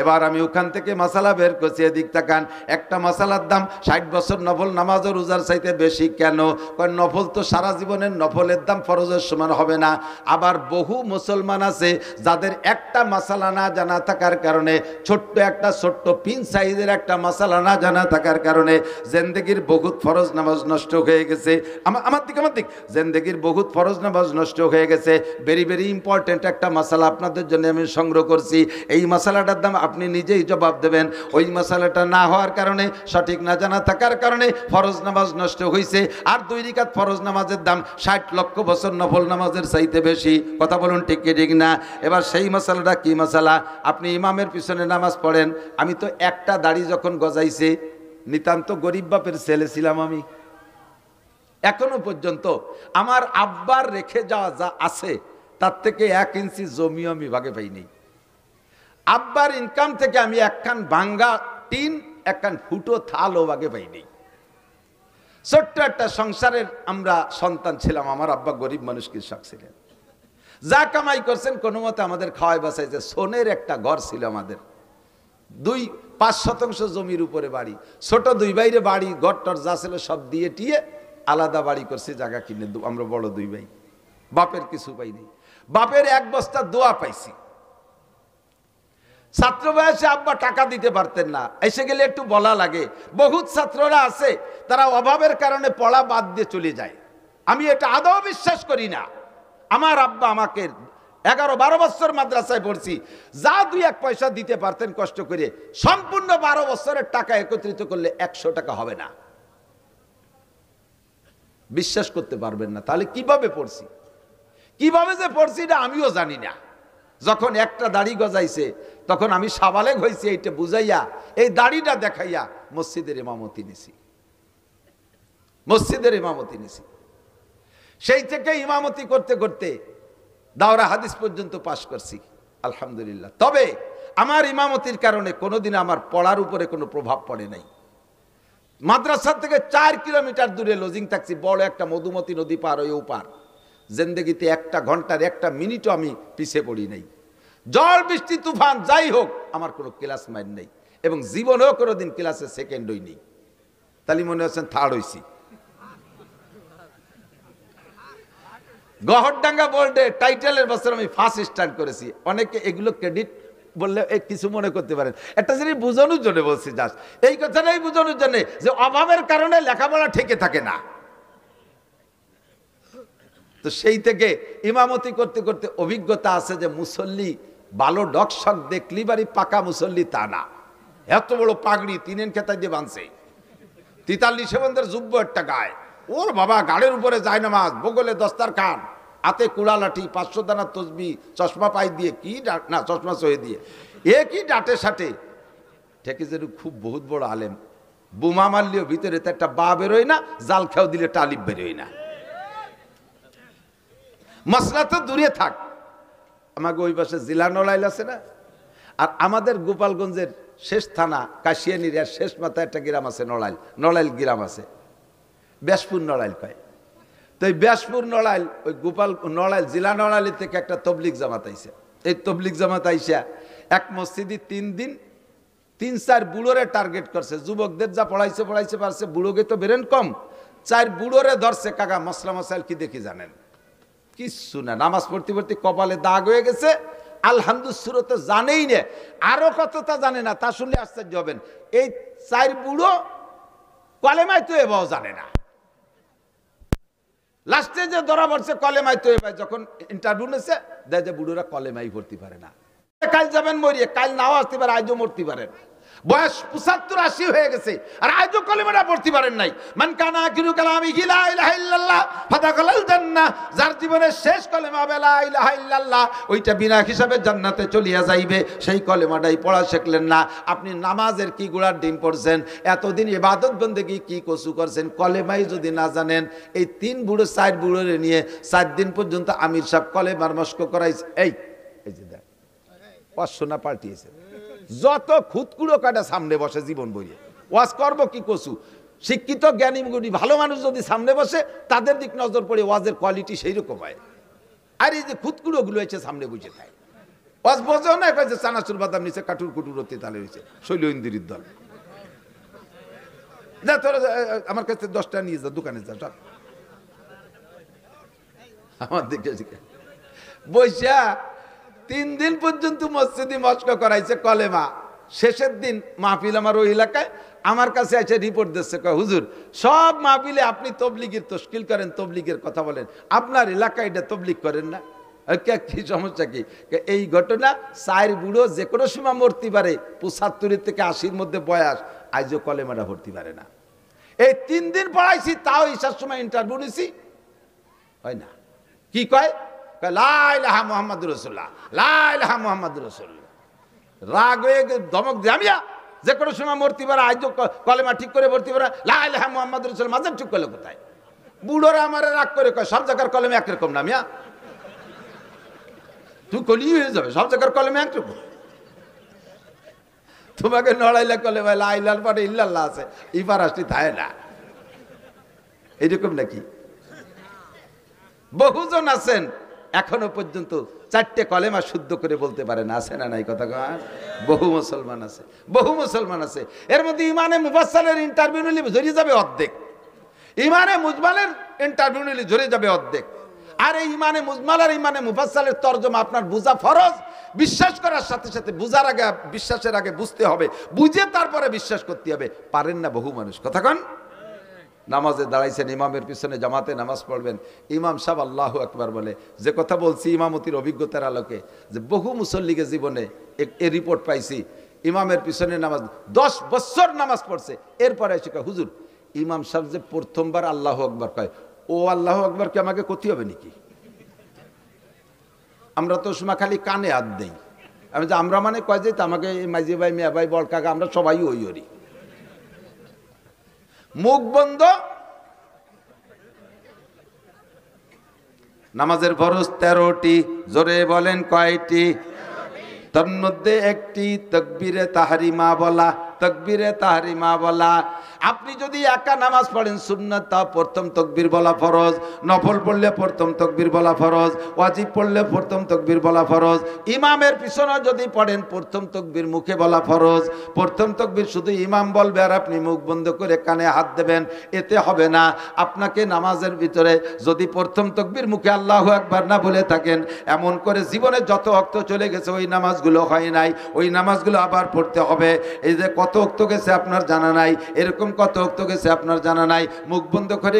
এবার আমি ওখান থেকে মাসালা বের করছি, এদিক তাকান। একটা মাসালার দাম 60 বছর নফল নামাজ ও রোজার চাইতে বেশি কেন? কারণ নফল তো সারা জীবনের নফলের দাম ফরজের সমান হবে না। আবার বহু মুসলমান আছে যাদের একটা মাসালা না জানা থাকার কারণে, ছোট্ট পিন সাইজের একটা মাসালা না জানা থাকার কারণে জিন্দেগির বহুত ফরজ নামাজ নষ্ট হয়ে গেছে। আমার দিক জিন্দেগির বহুত ফরজ নামাজ নষ্ট হয়ে গেছে। ভেরি ভেরি ইম্পর্টেন্ট একটা মাসালা আপনাদের জন্য আমি সংগ্রহ করছি। এই মাসালাটার দাম আপনি নিজেই জবাব দেবেন। ওই মাসালাটা না হওয়ার কারণে, সঠিক না জানা থাকার কারণে ফরজ নামাজ নষ্ট হয়েছে। আর 2 রাকাত ফরজ নামাজের দাম 60 লক্ষ বছর নফল নামাজের চাইতে বেশি। কথা বলুন ঠিক কি ঠিক না? এবার সেই মাসালাটা কি মাসালা? আপনি ইমামের পিছনে নামাজ পড়েন। আমি তো একটা দাড়ি যখন গজাইছে, নিতান্ত গরিব বাপের ছেলে ছিলাম আমি। এখনো পর্যন্ত আমার আব্বার রেখে যাওয়া যা আছে তার থেকে 1 ইঞ্চি জমিও আমি ভাগে পাইনি। আব্বার ইনকাম থেকে আমি একখান ভাঙ্গা টিন, একখান ফুটো থালও ভাগে পাইনি। ছোট্ট একটা সংসারের আমরা সন্তান ছিলাম। আমার আব্বা গরিব মানুষ কৃষক ছিলেন। যা কামাই করছেন কোনো মতে আমাদের খাওয়াই বাঁচাইছে। সোনের একটা ঘর ছিল আমাদের, 5 শতাংশ জমির উপরে বাড়ি, ছোট 2 ভাইরে বাড়ি, ঘরটর যা ছিল সব দিয়ে টিয়ে আলাদা বাড়ি করছি, জায়গা কিনে। আমরা বড় 2 ভাই, বাপের কিছু পাইনি। বাপের 1 বস্তা দোয়া পাইছি। ছাত্র বয়সে আব্বা টাকা দিতে পারতেন না, এসে গেলে একটু বলা লাগে। বহুত ছাত্ররা আছে তারা অভাবের কারণে পড়া বাদ দিয়ে চলে যায়। আমি এটা আদৌ বিশ্বাস করি না। আমার আব্বা আমাকে 11-12 বছর মাদ্রাসায় পড়ছি, যা 2-1 পয়সা দিতে পারতেন কষ্ট করে, সম্পূর্ণ 12 বছরের টাকা একত্রিত করলে 100 টাকা হবে না। বিশ্বাস করতে পারবেন না। তাহলে কিভাবে পড়ছি, কিভাবে যে পড়ছি এটা আমিও জানি না। যখন একটা দাড়ি গজাইছে তখন আমি সাবালেগ হয়েছি, এইটা বুঝাইয়া এই দাড়িটা দেখাইয়া মসজিদের ইমামতি নিছি। সেই থেকে ইমামতি করতে করতে দাওরা হাদিস পর্যন্ত পাশ করছি। আলহামদুলিল্লাহ। তবে আমার ইমামতির কারণে কোনোদিন আমার পড়ার উপরে কোনো প্রভাব পড়ে নাই। মাদ্রাসা থেকে 4 কিলোমিটার দূরে লজিং থাকছি, বড় একটা মধুমতি নদী পার ওই ওপার। জিন্দেগিতে 1 ঘন্টার 1 মিনিটও আমি পিছিয়ে পড়ি নাই। জল বৃষ্টি তুফান যাই হোক আমার কোনো ক্লাস মাইন নেই, এবং জীবনেও কোনোদিন ক্লাসে সেকেন্ড হই নেই। তাহলে মনে হচ্ছেন থার্ড হইছি। গহরডাঙ্গা বোর্ডে টাইটেলের বছর আমি ফার্স্ট স্টার্ট করেছি। অনেকে এগুলো ক্রেডিট বললে কিছু মনে করতে পারেন, একটা জিনিস বোঝানোর জন্য বলছি, জাস্ট এই কথাটাই বোঝানোর জন্য যে অভাবের কারণে লেখাপড়া ঠেকে থাকে না। তো সেই থেকে ইমামতি করতে করতে অভিজ্ঞতা আছে যে মুসল্লি ভালো ডকশক দেখলি বাড়ি পাকা মুসল্লি তা না। এত বড় পাগড়ি 3 খেতায় দিয়ে বাঁধছে, 43 বন্ধের যুব্য একটা গায়ে, ওর বাবা গাড়ির উপরে যায় নামাজ, বগলে দস্তারখান, হাতে কুড়া লাঠি, 500 দানা তসবি, চশমা পাই দিয়ে কি না চশমা সহে দিয়ে কি ডাটে সাটে ঠেকে যেন খুব বহুত বড় আলেম। বোমা মারলেও ভিতরে তো একটা বা বেরোয় না, জাল খেয়াও দিলে টালিব বেরোয় না। মশলা তো দূরে থাক, আমাকে ওই পাশে জেলা নড়াইল আছে না, আর আমাদের গোপালগঞ্জের শেষ থানা কাশিয়ানির শেষ মাথায় একটা গ্রাম আছে নড়াইল, নড়াইল গ্রাম আছে, ব্যাসপুর নড়াইল পায়। তো এই ব্যাসপুর নড়াইল ওই গোপাল নড়াইল জেলা নড়াইল থেকে একটা তবলিগ জামাত আইসে। এই তবলিগ জামাত আইসা এক মসজিদে 3 দিন 3-4 বুড়োরে টার্গেট করছে। যুবকদের যা পড়াইছে পারছে, বুড়োকে তো বেরেন কম, 4 বুড়োরে ধরছে। কাকা মশলা মশাইল কি দেখি জানেন? কিচ্ছু না, নামাজ পড়তে পড়তে কপালে দাগ হয়ে গেছে, আলহামদুলিল্লাহ তো জানেই না, আরো কত তা জানে না। তা শুনলে আশ্চর্য হবেন, এই 4 বুড়ো কলেমায় তো এবাও জানে না। লাস্টে যে ধরা পড়ছে কলেমায় তো এবার, যখন ইন্টারভিউ নিচ্ছে দেয় যে বুড়োরা কলেমাই ভর্তি পারে না। কাল যাবেন মরিয়ে, কাল নাও আসতে পারে, আজও মরতে পারেন। বয়স 75-80 হয়ে গেছে আর আজও কলেমাটা পড়তে পারেন নাই। মান কানা আখিরু কালামিহি লা ইলাহা ইল্লাল্লাহ ফাদাখালাল জান্নাহ, যার জীবনের শেষ কলেমা লা ইলাহা ইল্লাল্লাহ, ওইটা বিনা হিসাবে জান্নাতে চলিয়া যাইবে। সেই কলেমাটাই পড়া শিখলেন না। আপনি নামাজের কি গোড়ার ডিম পড়ছেন, এতদিন ইবাদত বন্দেগী কি কসু করছেন, কলেমাই যদি না জানেন। এই 3 বুড়ো 4 বুড়োরে নিয়ে 4 দিন পর্যন্ত আমির সাহেব কলেমার মস্ক করাইছে। এই যে দেখ 500 না পাল্টিয়েছে, যত খুদকুড়ো কাটা সামনে বসে জীবন বইয়ে ওয়াজ করবো কি কসু। শিক্ষিত জ্ঞানী গুণী ভালো মানুষ যদি সামনে বসে, তাদের দিক নজর পড়ে ওয়াজের কোয়ালিটি সেই রকম হয়। আর এই যে খুদকুড়ো গুলো এসে সামনে বসে থাকে, ওয়াজ বোঝেও না, যে চানাচুর বাদাম নিচে কাটুর কুটুর অতি তালে হয়েছে শৈল ইন্দিরির দল। যা তোরা আমার কাছে 10টা নিয়ে যা, দোকানে যা, আমার দিকে বৈশা 3 দিন পর্যন্ত মসজিদে মস্ক করাইছে কলেমা। শেষের দিন মাহফিল আমার ওই এলাকায়, আমার কাছে এসে রিপোর্ট দিচ্ছে, হুজুর সব মাহফিলে আপনি তবলিগের তশকিল করেন, তবলিগের কথা বলেন, আপনার এলাকায় এটা তবলিগ করেন না। কি সমস্যা কি? এই ঘটনা 4 বুড়ো যে কোনো সময় মরতে পারে, 75 থেকে 80-র মধ্যে বয়স, আজও কলেমাটা ভর্তি পারে না। এই 3 দিন পড়াইছি, তাও ঈশার সময় ইন্টারভিউ নিছি, হয় না। কি কয়? লা ইলাহা মুহাম্মাদুর রাসূলুল্লাহ, লা ইলাহা মুহাম্মাদুর রাসূলুল্লাহ। রাগ হয়ে ধমক দিয়ে যে কোনো সময় মরতে পারে, আজও কলেমা ঠিক করে ভর্তি পারে, লা ইলাহা মুহাম্মাদুর রাসূলুল্লাহ। মাঝে ঠিক করলে কোথায়? বুড়োরা আমার রাগ করে কয় সব জায়গার কলেমা একরকম না মিয়া, তুই কলি হয়ে যাবে, সব জায়গার কলেমা একরকম। তোমাকে নড়াইলে কলেমা লা ইলাহার পরে ইল্লাল্লাহ আছে, ইবার আসতে থাকে না, এইরকম নাকি? বহুজন আছেন এখনো পর্যন্ত 4টে কলেমা শুদ্ধ করে বলতে পারে না, আছে না নাই কথা কয়? বহু মুসলমান আছে, বহু মুসলমান আছে। এর মধ্যে ইমানে মুফাসসালের ইন্টারভিউ নিলে ঝরে যাবে অর্ধেক, ইমানে মুজমালের ইন্টারভিউ নিলে ঝরে যাবে অর্ধেক। আর এই ইমানে মুজমাল আর ইমানে মুফাসসালের তরজমা আপনার বুঝা ফরজ। বিশ্বাস করার সাথে সাথে বুঝার আগে, বিশ্বাসের আগে বুঝতে হবে, বুঝে তারপরে বিশ্বাস করতে হবে। পারেন না বহু মানুষ। কথা কন। নামাজে দাঁড়াইছেন, ইমামের পিছনে জামাতে নামাজ পড়বেন, ইমাম সাহেব আল্লাহু আকবার বলে। যে কথা বলছি ইমামতির অভিজ্ঞতার আলোকে, যে বহু মুসল্লিকে জীবনে এ রিপোর্ট পাইছি, ইমামের পিছনে নামাজ 10 বছর নামাজ পড়ছে, এরপরে এসে কয় হুজুর ইমাম সাহেব যে প্রথমবার আল্লাহু আকবার কয়, ও আল্লাহু আকবার কি আমাকে ক্ষতি হবে নাকি? আমরা তো সময় খালি কানে হাত দেই। আমি যে আমরা মানে কয় যে আমাকে মাঝি ভাই, মিয়া ভাই, বল কাকা, আমরা সবাই ওই ওরি। মুখ বন্ধ। নামাজের ফরজ 13টি, জোরে বলেন কয়টি? তার মধ্যে একটি তাকবীরে তাহরিমা বলা। তাকবীরে তাহরিমা বলা, আপনি যদি একা নামাজ পড়েন সুন্নাত, তা প্রথম তাকবীর বলা ফরজ, নফল পড়লে প্রথম তাকবীর বলা ফরজ, ওয়াজিব পড়লে প্রথম তাকবীর বলা ফরজ, ইমামের পিছনে যদি পড়েন প্রথম তাকবীর মুখে বলা ফরজ। প্রথম তাকবীর শুধু ইমাম বলবে আর আপনি মুখ বন্ধ করে কানে হাত দেবেন, এতে হবে না। আপনাকে নামাজের ভিতরে যদি প্রথম তাকবীর মুখে আল্লাহু আকবার না বলে থাকেন, এমন করে জীবনে যত ওয়াক্ত চলে গেছে ওই নামাজগুলো হয় নাই, ওই নামাজগুলো আবার পড়তে হবে। এই যে কত ওয়াক্ত গেছে আপনার জানা নাই, এরকম কত ওয়াক্ত গেছে আপনার জানা নাই, মুখ বন্ধ করে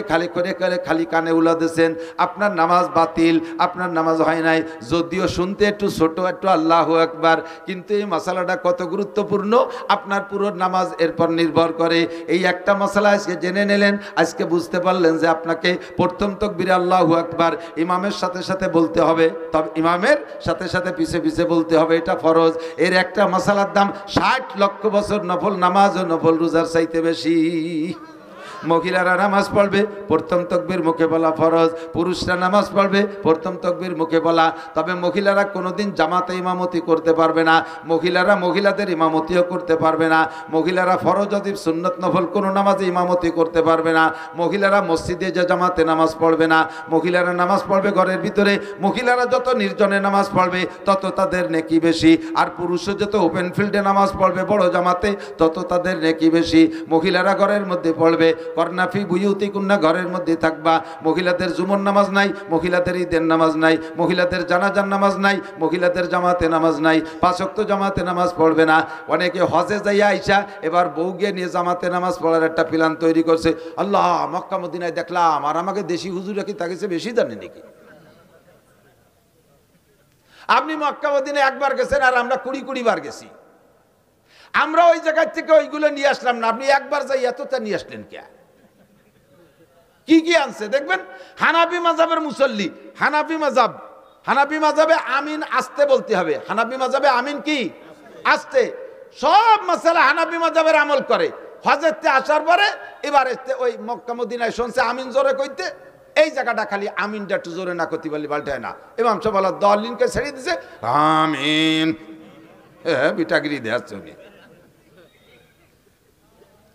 খালি কানে উলা দিয়েছেন, আপনার নামাজ বাতিল, আপনার নামাজ হয় নাই। যদিও শুনতে একটু ছোট, একটু আল্লাহু আকবার, কিন্তু এই মশালাটা কত গুরুত্বপূর্ণ আপনার পুরো নামাজ এরপর নির্ভর করে। এই একটা মশলা আজকে জেনে নিলেন, আজকে বুঝতে পারলেন যে আপনাকে প্রথম তাকবীরে আল্লাহু আকবার ইমামের সাথে সাথে বলতে হবে, তবে ইমামের সাথে সাথে পিছে পিছে বলতে হবে, এটা ফরজ। এর একটা মশালার দাম 60 লক্ষ বছর নফল নামাজ ও নফল রোজার চাইতে বেশি। মহিলারা নামাজ পড়বে প্রথম তাকবীর মুখে বলা ফরজ, পুরুষরা নামাজ পড়বে প্রথম তাকবীর মুখে বলা। তবে মহিলারা কোনোদিন জামাতে ইমামতি করতে পারবে না, মহিলারা মহিলাদের ইমামতিও করতে পারবে না, মহিলারা ফরজ অজিব সুন্নত নফল কোনো নামাজে ইমামতি করতে পারবে না, মহিলারা মসজিদে যে জামাতে নামাজ পড়বে না, মহিলারা নামাজ পড়বে ঘরের ভিতরে। মহিলারা যত নির্জনে নামাজ পড়বে তত তাদের নেকি বেশি, আর পুরুষও যত ওপেন ফিল্ডে নামাজ পড়বে বড় জামাতে তত তাদের নেকি বেশি। মহিলারা ঘরের মধ্যে পড়বে, করনাফি বুয়ুতিকুন্না, ঘরের মধ্যে থাকবা। মহিলাদের জুমর নামাজ নাই, মহিলাদের ঈদের নামাজ নাই, মহিলাদের জানাজার নামাজ নাই, মহিলাদের জামাতে নামাজ নাই, 5 ওয়াক্ত জামাতে নামাজ পড়বে না। অনেকে হজে যাইয়া আইসা এবার বউকে নিয়ে জামাতে নামাজ পড়ার একটা প্ল্যান তৈরি করছে। আল্লাহ, মক্কা মদিনায় দেখলাম, আর আমাকে দেশি হুজুর কি তাকে বেশি জানে নাকি? আপনি মক্কা মদিনায় একবার গেছেন আর আমরা 20 বার গেছি। আমরা ওই জায়গা থেকে ওইগুলো নিয়ে আসলাম না, আপনি একবার যাই এতটা নিয়ে আসলেন কে? কি কি আনছে দেখবেন। হানাফি মাযহাবের মুসল্লি, হানাফি মাযহাবে আমিন আস্তে বলতে হবে। হানাফি মাযহাবে আমিন কি আস্তে। সব মাসালা হানাফি মাযহাবের আমল করে। হজরতে আসার পরে এবার ওই মক্কা মদিনায় শুনছে আমিন জোরে কইতে, এই জায়গাটা খালি আমিনটা একটু জোরে না করতে পারলে পাল্টায় না। ইমাম সাহেব বলা দলিনকে ছেড়ে দিছে আমিন, হ্যাঁ বিটাগিরি দেখাচ্ছে উনি।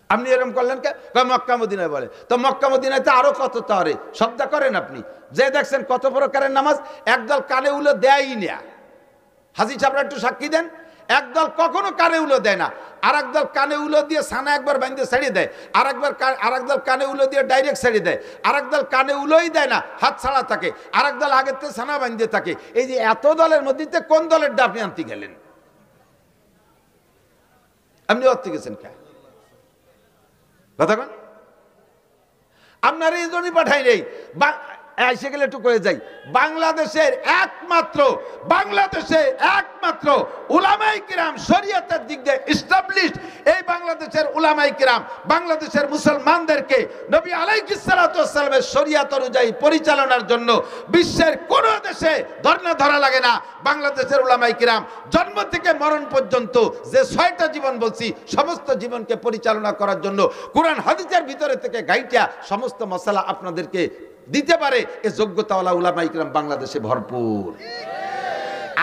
আপনি এরকম করলেন কে? মক্কা মদিনায় বলে তো, মক্কা মদিনায় তো আরো কত তরে শব্দ করেন আপনি। যে দেখছেন কত প্রকারের নামাজ, একদল কানে উলো দেয়ই না। হাজি সাহেবরা একটু সাক্ষী দেন, একদল কখনো কানে উলো দেয় না, আর একদল কানে উলো দিয়ে সানা একবার বাঁধে ছেড়ে দেয়, আর একদল কানে উলো দিয়ে ডাইরেক্ট ছেড়ে দেয়, আর একদল কানে উলোই দেয় না, হাত ছাড়া থাকে, আর একদল আগের থেকে সানা বাঁধে থাকে। এই যে এত দলের মধ্যে কোন দলের ডা আপনি আনতে গেলেন? আপনি অর্থে গেছেন কে কথা কন? আপনার এই জন্যই পাঠাই নেই। এসে গেলে একটু কয়ে যাই, বাংলাদেশের একমাত্র উলামায়ে কিরাম শরীয়তের দিক দিয়ে এস্টাবলিশড, এই বাংলাদেশের উলামায়ে কিরাম বাংলাদেশের মুসলমানদেরকে নবী আলাইহিস সালাতু ওয়াস সালামের শরীয়ত অনুযায়ী পরিচালনার জন্য বিশ্বের কোন দেশে ধর্ণা ধরা লাগে না। বাংলাদেশের উলামায়ে কিরাম জন্ম থেকে মরণ পর্যন্ত যে 6টা জীবন বলছি, সমস্ত জীবনকে পরিচালনা করার জন্য কোরআন হাদিসের ভিতরে থেকে গাইটা সমস্ত মশলা আপনাদেরকে দিতে পারে এই যোগ্যতাওয়ালা উলামায়ে কিরাম বাংলাদেশে ভরপুর।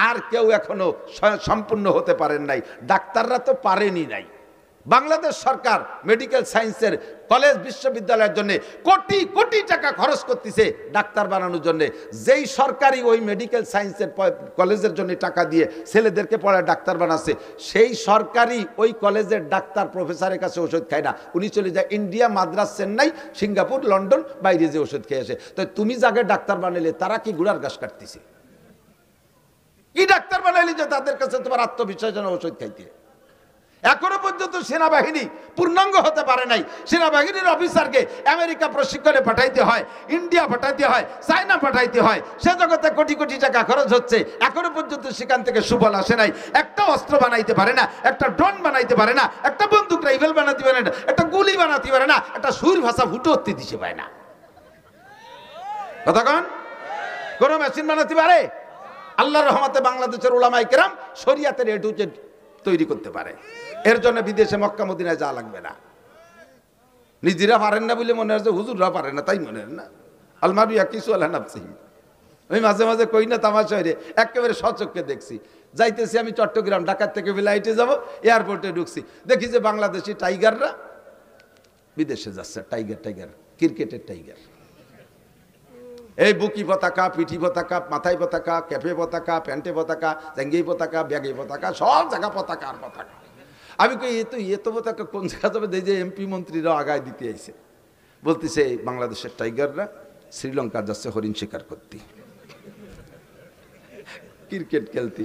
আর কেউ এখনো সম্পূর্ণ হতে পারেন নাই, ডাক্তাররা তো পারেনি নাই। বাংলাদেশ সরকার মেডিকেল সায়েন্সের কলেজ বিশ্ববিদ্যালয়ের জন্য কোটি কোটি টাকা খরচ করতেছে ডাক্তার বানানোর জন্য। যেই সরকারি ওই মেডিকেল সায়েন্সের কলেজের জন্য টাকা দিয়ে ছেলেদেরকে পড়ায় ডাক্তার বানাচ্ছে, সেই সরকারি ওই কলেজের ডাক্তার প্রফেসরের কাছে ওষুধ খায় না, উনি চলে যায় India, Madras, Chennai, Singapore, London, বাইরে যে ওষুধ খেয়ে আসে। তো তুমি যাকে ডাক্তার বানাইলে তারা কি গুড়ার ঘাস কাটতেছে? কি ডাক্তার বানাইলে যে তাদের কাছে তোমার আত্মবিশ্বাস যেন ওষুধ খাইতে? এখনো পর্যন্ত সেনাবাহিনী পূর্ণাঙ্গ হতে পারে নাই। সেনাবাহিনীর অফিসারকে আমেরিকা প্রশিক্ষণে পাঠাইতে হয়, ইন্ডিয়া পাঠাইতে হয়, চায়না পাঠাইতে হয়, সে জগতে কোটি কোটি টাকা খরচ হচ্ছে, এখনো পর্যন্ত সেখান থেকে সুফল আসে নাই। একটা অস্ত্র বানাইতে পারে না, একটা ড্রোন বানাইতে পারে না, একটা বন্দুক রাইফেল বানাতে পারে না, একটা গুলি বানাতে পারে না, একটা সুর ভাষা ফুটো হতে দিতে পারে না। কথা কন? কোন মেশিন বানাতে পারে? আল্লাহর রহমতে বাংলাদেশের উলামায়ে কেরাম শরিয়াতের এ টু জেড তৈরি করতে পারে। এর জন্য বিদেশে মক্কা মদিনায় যাওয়া লাগবে না। নিজেরা পারেন না বলে মনে হচ্ছে হুজুররা পারে না, তাই মনে হয় না। আলমাবিয়া কিছু আল্লাহ নাফসিহি, আমি মাঝে মাঝে কই না তামাশা রে, একেবারে সচক্ষে দেখছি। যাইতেছি আমি চট্টগ্রাম, ঢাকার থেকে ফ্লাইটে যাব, এয়ারপোর্টে ঢুকছি, দেখি যে বাংলাদেশি টাইগাররা বিদেশে যাচ্ছে। টাইগার ক্রিকেটের টাইগার, এই বুকি পতাকা, পিঠি পতাকা, মাথায় পতাকা, ক্যাফে পতাকা, প্যান্টে পতাকা, জাঙ্গি পতাকা, ব্যাগে পতাকা, সব জায়গা পতাকা আর পতাকা। আমি কই এ তো পতাকা কোন জায়গা যাবে? এই যে এমপি মন্ত্রীরাও আগায় দিতে আইছে, বলতেছে বাংলাদেশের টাইগাররা শ্রীলঙ্কা যাচ্ছে হরিণ শিকার করতে, ক্রিকেট খেলতে।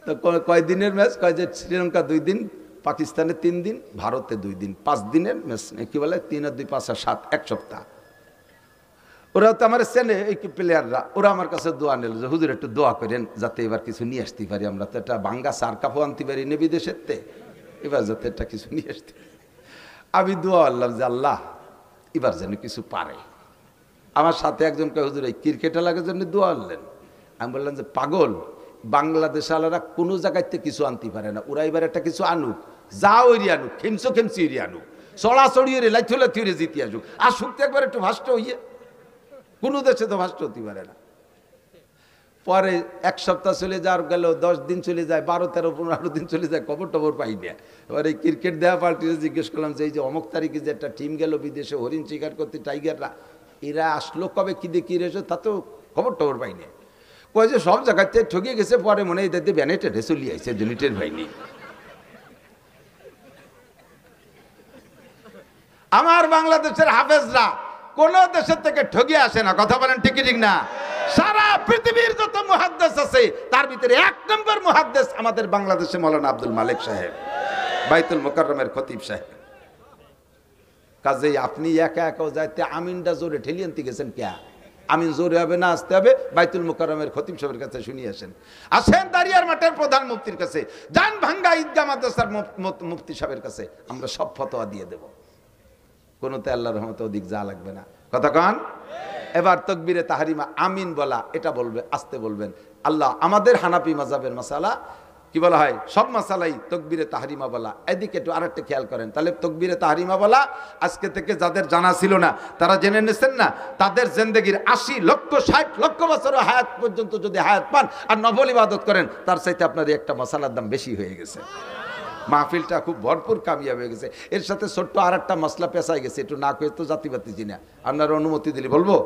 তো কয় দিনের ম্যাচ? কয় যে শ্রীলঙ্কা 2 দিন, পাকিস্তানে 3 দিন, ভারতে 2 দিন, 5 দিনের ম্যাচ। কি বলে 3 আর 2 5 আর 7, 1 সপ্তাহ। ওরা তো আমার চেনে, এই প্লেয়াররা, ওরা আমার কাছে দোয়া নিল যে হুজুর একটু দোয়া করেন যাতে এবার কিছু নিয়ে আসতে পারি, আমরা তো একটা বাঙ্গা সার কাপও আনতে পারি না বিদেশের তে, এবার যাতে একটা কিছু নিয়ে আসতে। আমি দোয়া আল্লাহ যে আল্লাহ এবার যেন কিছু পারে। আমার সাথে একজন কয় হুজুর এই ক্রিকেট লাগার জন্য দোয়া আনলেন। আমি বললাম যে পাগল, বাংলাদেশ আলারা কোনো জায়গাতে কিছু আনতে পারে না, ওরা এবার একটা কিছু আনুক, যা ওইরি আনুক, খেমচি ওইরি আনুক, চড়াচড়ি ওরে লাইথলে জিতে আসুক, আসুক তো একবার একটু ভাষ্ট হইয়ে। কোনো দেশে তো ভাষ্ট হতে পারে না। পরে 1 সপ্তাহ চলে যাওয়ার গেল, 10 দিন চলে যায়, 12, 13, 15 দিন চলে যায়, খবর টবর পাই না। এবার এই ক্রিকেট দেওয়া পার্টিতে জিজ্ঞেস করলাম যে এই যে অমুক তারিখে যে একটা টিম গেল বিদেশে হরিণ শিকার করতে টাইগাররা, এরা আসলো কবে, কি দিয়ে কি রেছে, তা তো খবর টবর পাই না। কয় যে সব জায়গাতে ঠকিয়ে গেছে, পরে মনে হয় এদের ব্যানেটে চলিয়ে আসছে, জুনিটের ভাইনি। আমার বাংলাদেশের হাফেজরা কোন দেশের থেকে ঠগিয়ে আসে না, কথা বলেন ঠিক ঠিক না? সারা পৃথিবীর যত মুহাদ্দিস আছে তার ভিতরে 1 নম্বর মুহাদ্দিস আমাদের বাংলাদেশে মাওলানা আব্দুল মালিক সাহেব, বাইতুল মুকাররমের খতিব সাহেব। কাজেই আপনি একা একাও যাইতে আমিনটা জোরে ঠেলি আনতে গেছেন কে? আমিন জোরে হবে না, আসতে হবে বাইতুল মুকাররমের খতিব সাহেবের কাছে শুনিয়ে আসেন। আসেন দাঁড়িয়ার মাঠের প্রধান মুফতির কাছে, জান ভাঙ্গা ঈদগাহ মাদ্রাসার মুফতি সাহেবের কাছে, আমরা সব ফতোয়া দিয়ে দেব। কোনোতে আল্লাহর রহমতে অধিক যা লাগবে না, কথা কন। এবার তাকবীরে তাহরিমা আমিন বলা, এটা বলবে, আসতে বলবেন। আল্লাহ আমাদের হানাফি মাযহাবের মাসালা কি বলা হয়, সব মাসালাই তাকবীরে তাহরিমা বলা। এদিকে একটু আরেকটা খেয়াল করেন, তাহলে তাকবীরে তাহরিমা বলা আজকে থেকে যাদের জানা ছিল না তারা জেনে নিছেন না, তাদের জিন্দেগীর 80 লক্ষ 60 লক্ষ বছর হায়াত পর্যন্ত যদি হায়াত পান আর নফল ইবাদত করেন, তার চাইতে আপনার একটা মাসালার দাম বেশি হয়ে গেছে। মাহফিলটা খুব ভরপুর কামিয়াব হয়ে গেছে। এর সাথে ছোট্ট আর একটা মশলা পেঁচাই গেছে, একটু না কয়ে তো জাতিবাতি চিনা, আপনার অনুমতি দিলে বলবো।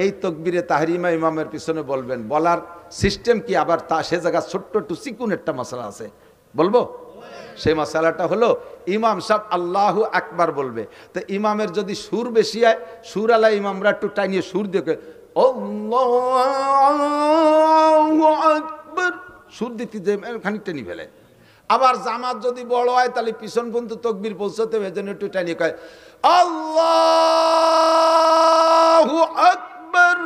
এই তাকবীরে তাহরিমা ইমামের পিছনে বলবেন, বলার সিস্টেম কি, আবার তা সে জায়গা ছোট্ট একটু চিকুন একটা মশলা আছে, বলবো। সেই মশলাটা হলো ইমাম সাহেব আল্লাহু আকবার বলবে, তো ইমামের যদি সুর বেশি হয়, সুর আলা ইমামরা একটু টাইনিয়ে সুর দেখে আল্লাহু আকবার সুর দিতে যে খানিকটা নি ফেলে। আবার জামাত যদি বড় হয় তাহলে পিছন পর্যন্ত তাকবীর পৌঁছতে হবে, এজন্য একটু টানিয়ে কয় আল্লাহু আকবার।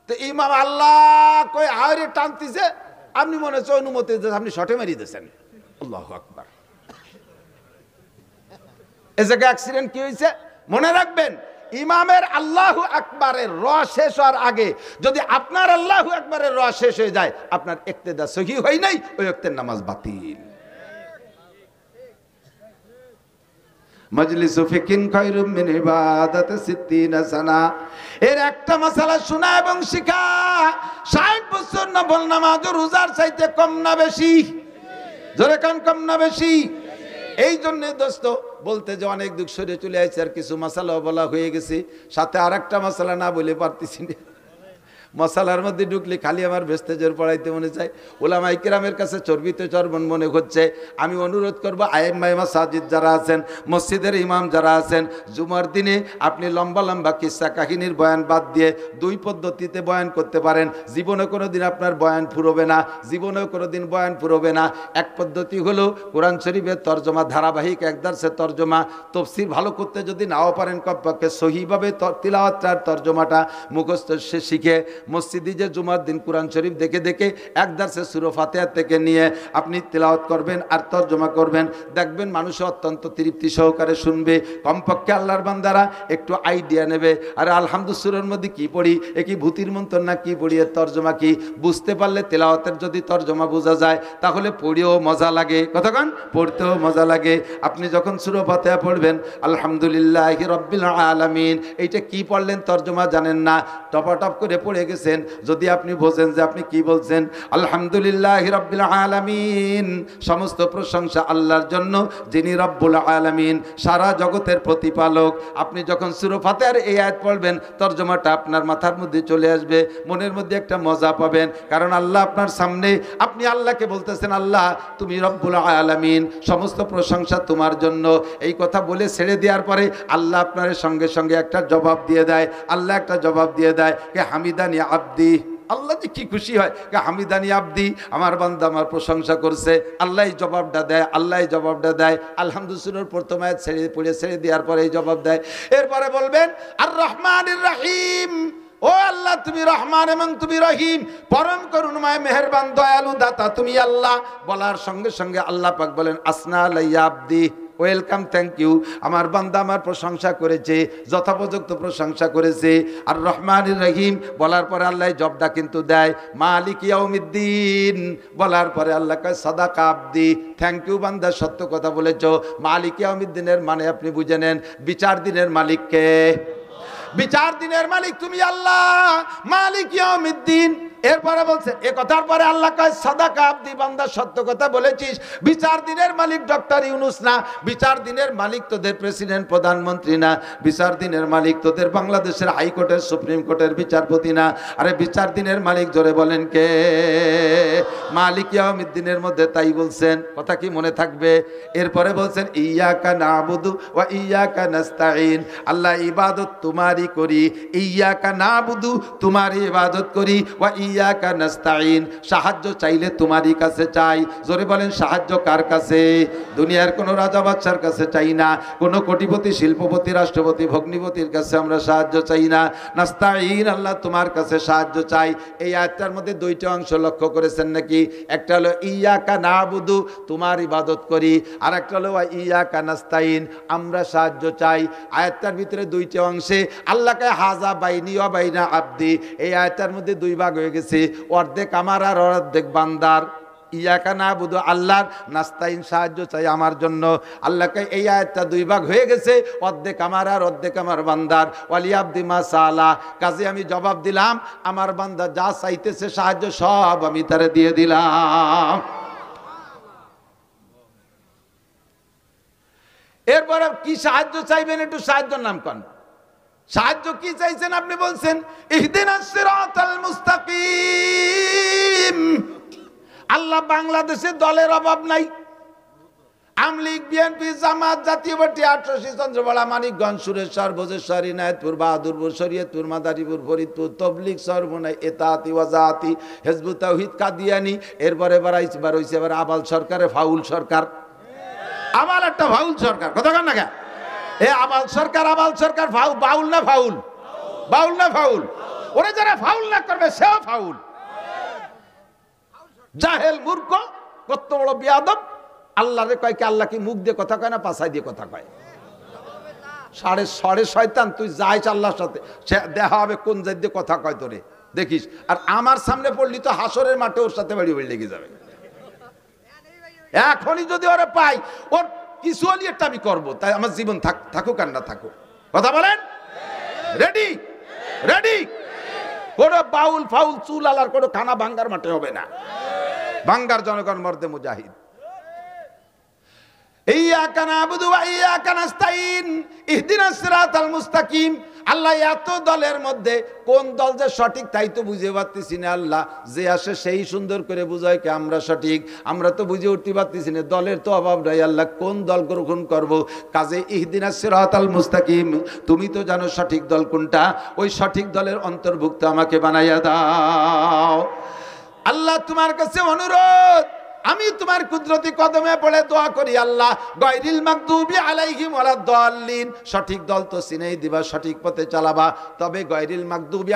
তো ইমাম আল্লাহ কই আরে টানতিছে, আপনি মনে হচ্ছে অনুমতি দিয়েছেন, আপনি শটে মারি দিয়েছেন আল্লাহু আকবার। এই জায়গায় অ্যাক্সিডেন্ট কি হয়েছে মনে রাখবেন, ইমামের আল্লাহু আকবারের র শেষ হওয়ার আগে যদি আপনার আল্লাহু আকবারের র শেষ হয়ে যায়, আপনার ইক্তেদা সহিহ হয় নাই, ওই ওয়াক্তের নামাজ বাতিল। মজলিসু ফিকিন খায়রুম মিন ইবাদাতি 60 সানা। এর একটা মাসালা শোনা এবং শিখা 60 বছর নফল নামাজ ও রোজার চাইতে কম না বেশি? জোরে কান, কম না বেশি? এই জন্য দোস্ত বলতে যে অনেক দুঃখ সরে চলে আসছে, আর কিছু মশালা বলা হয়ে গেছে, সাথে আর একটা মশালা না বলে পারতেছি না। মশালার মধ্যে ঢুকলে খালি আমার ভেস্তেজের পড়াইতে মনে চায়। ওলামায়ে কেরামের কাছে চর্বিতে চর্বণ মনে হচ্ছে। আমি অনুরোধ করবো আইম্মায়ে মাসাজিদ যারা আছেন, মসজিদের ইমাম যারা আছেন, জুমার দিনে আপনি লম্বা লম্বা কিস্সা কাহিনীর বয়ান বাদ দিয়ে 2 পদ্ধতিতে বয়ান করতে পারেন। জীবনে কোনো দিন আপনার বয়ান ফুরবে না, জীবনেও কোনো দিন বয়ান ফুরবে না। এক পদ্ধতি হলো কোরআন শরীফের তর্জমা, ধারাবাহিক এক দার্সের তর্জমা। তফসির ভালো করতে যদি নাও পারেন, কমপক্ষে সহিভাবে তিলাওয়াতটার তর্জমাটা মুখস্থ শিখে মসজিদে যে জুমার দিন কোরআন শরীফ দেখে দেখে এক দার্সে সূরা ফাতিহা থেকে নিয়ে আপনি তিলাওয়াত করবেন আর তর্জমা করবেন, দেখবেন মানুষ অত্যন্ত তৃপ্তি সহকারে শুনবে। কমপক্ষে আল্লাহর বান্দারা একটু আইডিয়া নেবে, আরে আলহামদুলিল্লাহ সূরার মধ্যে কি পড়ি, এ কি ভূতির মন্ত্র না কি পড়ি, এর তর্জমা কি বুঝতে পারলে, তেলাওয়াতের যদি তর্জমা বোঝা যায় তাহলে পড়েও মজা লাগে, কতক্ষণ পড়তেও মজা লাগে। আপনি যখন সূরা ফাতিহা পড়বেন আলহামদুলিল্লাহি রাব্বিল আলামিন, এইটা কি পড়লেন তর্জমা জানেন না, টপাটপ করে পড়ে গেছেন, যদি আপনি বোঝেন যে আপনি কি বলছেন, আলহামদুলিল্লাহি রাব্বিল আলামিন, সমস্ত প্রশংসা আল্লাহর জন্য যিনি রব্বুল আলামিন, সারা জগতের প্রতিপালক। আপনি যখন সূরা ফাতিহার এই আয়াত পড়বেন, তরজমাটা আপনার মাথার মধ্যে চলে আসবে, মনের মধ্যে একটা মজা পাবেন, কারণ আল্লাহ আপনার সামনে, আপনি আল্লাহকে বলতেছেন, আল্লাহ তুমি রব্বুল আলামিন, সমস্ত প্রশংসা তোমার জন্য। এই কথা বলে ছেড়ে দেওয়ার পরে আল্লাহ আপনার সঙ্গে সঙ্গে একটা জবাব দিয়ে দেয়। আল্লাহ একটা জবাব দিয়ে দেয়, কে হামিদানি আব্দি। আল্লাহ যে কি খুশি হয়, কে হামিদানি আব্দি, আমার বান্দা আমার প্রশংসা করছে। আল্লাহ জবাবটা দেয়, আল্লাহ জবাবটা দেয়। আলহামদুলিল্লাহ প্রথম আয়াত ছেড়ে দেওয়ার পরে এই জবাব দেয়। এরপরে বলবেন আর রহমানির রহিম, ও আল্লাহ তুমি রহমান এবং তুমি রহিম, পরম করুণাময় মেহেরবান দয়ালু দাতা তুমি আল্লাহ। বলার সঙ্গে সঙ্গে আল্লাহ পাক বলেন আসনা আলাইয়া আব্দি, ওয়েলকাম, থ্যাংক ইউ, আমার বান্দা আমার প্রশংসা করেছে, যথোপযুক্ত প্রশংসা করেছে। আর রহমানির রহিম বলার পরে আল্লাহ জবটা কিন্তু দেয়, মালিক ইয়াউমিদ্দিন বলার পরে আল্লাহ কয় সাদাকা আব্দি, থ্যাংক ইউ বান্দা, সত্য কথা বলেছো। মালিক ইয়াউমিদ্দিনের মানে আপনি বুঝে নেন, বিচার দিনের মালিককে। বিচার দিনের মালিক তুমি আল্লাহ, মালিক ইয়াউমিদ্দিন। এরপরে বলছে, এ কথার পরে আল্লাহ কয় সাদাকা আব্দি, বান্দা সত্য কথা বলেছিস। বিচার দিনের মালিক ডক্টর ইউনূস না, বিচার দিনের মালিক তোদের প্রেসিডেন্ট প্রধানমন্ত্রী না, বিচার দিনের মালিক তোদের বাংলাদেশের হাইকোর্টের সুপ্রিম কোর্টের বিচারপতি না। আরে বিচার দিনের মালিক জোরে বলেন কে? মালিক ইয়াউমিদ্দিনের মধ্যে তাই বলছেন, কথা কি মনে থাকবে? এরপরে বলছেন ইয়াকা নাবুদু ওয়া ইয়াকা নাস্তাঈন, আল্লাহ ইবাদত তোমারই করি, ইয়াকা নাবুদু তোমার ইবাদত করি, ওয়া ইয়াকা নাস্তাঈন সাহায্য চাইলে তোমারই কাছে চাই। জোরে বলেন সাহায্য কার কাছে? দুনিয়ার কোনো রাজা বাদশার কাছে চাই না, কোনো কোটিপতি শিল্পপতি রাষ্ট্রপতি ভগ্নিপতির কাছে আমরা সাহায্য চাই না। নাস্তাঈন আল্লাহ তোমার কাছে সাহায্য চাই। এই আয়াতটার মধ্যে দুইটা অংশ লক্ষ্য করেছেন নাকি? একটা হলো ইয়াকা নাবুদু তোমার ইবাদত করি, আর একটা হলো ইয়াকা নাস্তাঈন আমরা সাহায্য চাই। আয়াতটার ভিতরে দুইটা অংশে আল্লাহকে হাজা বাইনি ওয়া বাইনা আব্দি, এই আয়াতটার মধ্যে দুই ভাগ হয়ে গেছে, অর্ধেক আমার আর অর্ধেক বান্দার। ইয়াকা নাবুদু আল্লাহর, নাস্তাইন সাহায্য চাই আমার জন্য। আল্লাহকে এই আয়াতটা দুই ভাগ হয়ে গেছে, অর্ধেক আমার আর অর্ধেক আমার বান্দার। ওয়ালি আব্দি মা সালা, কাজে আমি জবাব দিলাম, আমার বান্দা যা চাইতেছে সাহায্য সব আমি তারে দিয়ে দিলাম। এরপরে কি সাহায্য চাইবেন, একটু সাহায্যের নাম কন। সাহায্য কি চাইছেন? আপনি বলছেন ইহদিনাস সিরাতাল মুস্তাকিম। আল্লাহ বাংলাদেশে দলের অভাব নাই, আমলিগ বিএনপি জামাত জাতীয় পার্টি 88 চন্দ্রবাড়া মানিকগঞ্জ সুরেশ্বর ভোজেশ্বর ইনায়েতপুর বাহাদুরপুর শরীয়তপুর মাদারীপুর ফরিদপুর তবলিগ সরবনাই এতাতি ওয়াজাতি হিজবুত তাওহীদ কাদিয়ানি। এরপরে বাড়াইছে এবার আবাল সরকারে ফাউল সরকার, আবাল একটা ফাউল সরকার, কথা কন না? এ আবাল সরকার বাউল না ফাউল? বাউল না ফাউল? ওরে যারা ফাউল না করবে সেও ফাউল। জাহেল মূর্খ, কত বড় বিয়াদব। আল্লাহরে কয় কি আল্লাহ কি মুখ দিয়ে কথা কয় না পাছাই দিয়ে কথা কয়? সাড়ে শয়তান, তুই যাইস আল্লাহর সাথে, দেখা হবে কোন জাত দিয়ে কথা কয় তোরে দেখিস। আর আমার সামনে পড়লি তো হাসরের মাঠে ওর সাথে বাড়ি বাড়ি লেগে যাবে। এখনই যদি ওরে পাই, ওর কিছু হলি একটা আমি করবো, তাই আমার জীবন থাকুক আর না থাকুক। কথা বলেন? রেডি? রেডি? কোনো বাউল ফাউল চুল আলার কোনো খানা ভাঙ্গার মাঠে হবে না। ভাঙ্গার জনগণ মর্দে মুজাহিদ। ইয়াকা নাবুদু ওয়া ইয়াকা নাস্তাঈন ইহদিনাস সিরাতাল মুস্তাকিম। আল্লাহ এত দলের মধ্যে কোন দল যে সঠিক তাই তো বুঝে পারতেছি না। আল্লাহ যে আসে সেই সুন্দর করে বুঝায় কি আমরা সঠিক, আমরা তো বুঝে উঠতে পারতেছি না। দলের তো অভাব নাই, আল্লাহ কোন দল গ্রহণ করব? কাজে ইহদিনাস সিরাতাল মুস্তাকিম, তুমি তো জানো সঠিক দল কোনটা, ওই সঠিক দলের অন্তর্ভুক্ত আমাকে বানাইয়া দাও। আল্লাহ তোমার কাছে অনুরোধ, আমি তোমার কুদরতি কদমে পড়ে দোয়া করি, আল্লাহ গায়রিল মাগদুবি আলাইহিম ওয়ালাদ-দাল্লিন, সঠিক দল তো চিনেই দিবা, সঠিক পথে চালাবা। তবে গায়রিল মাগদুবি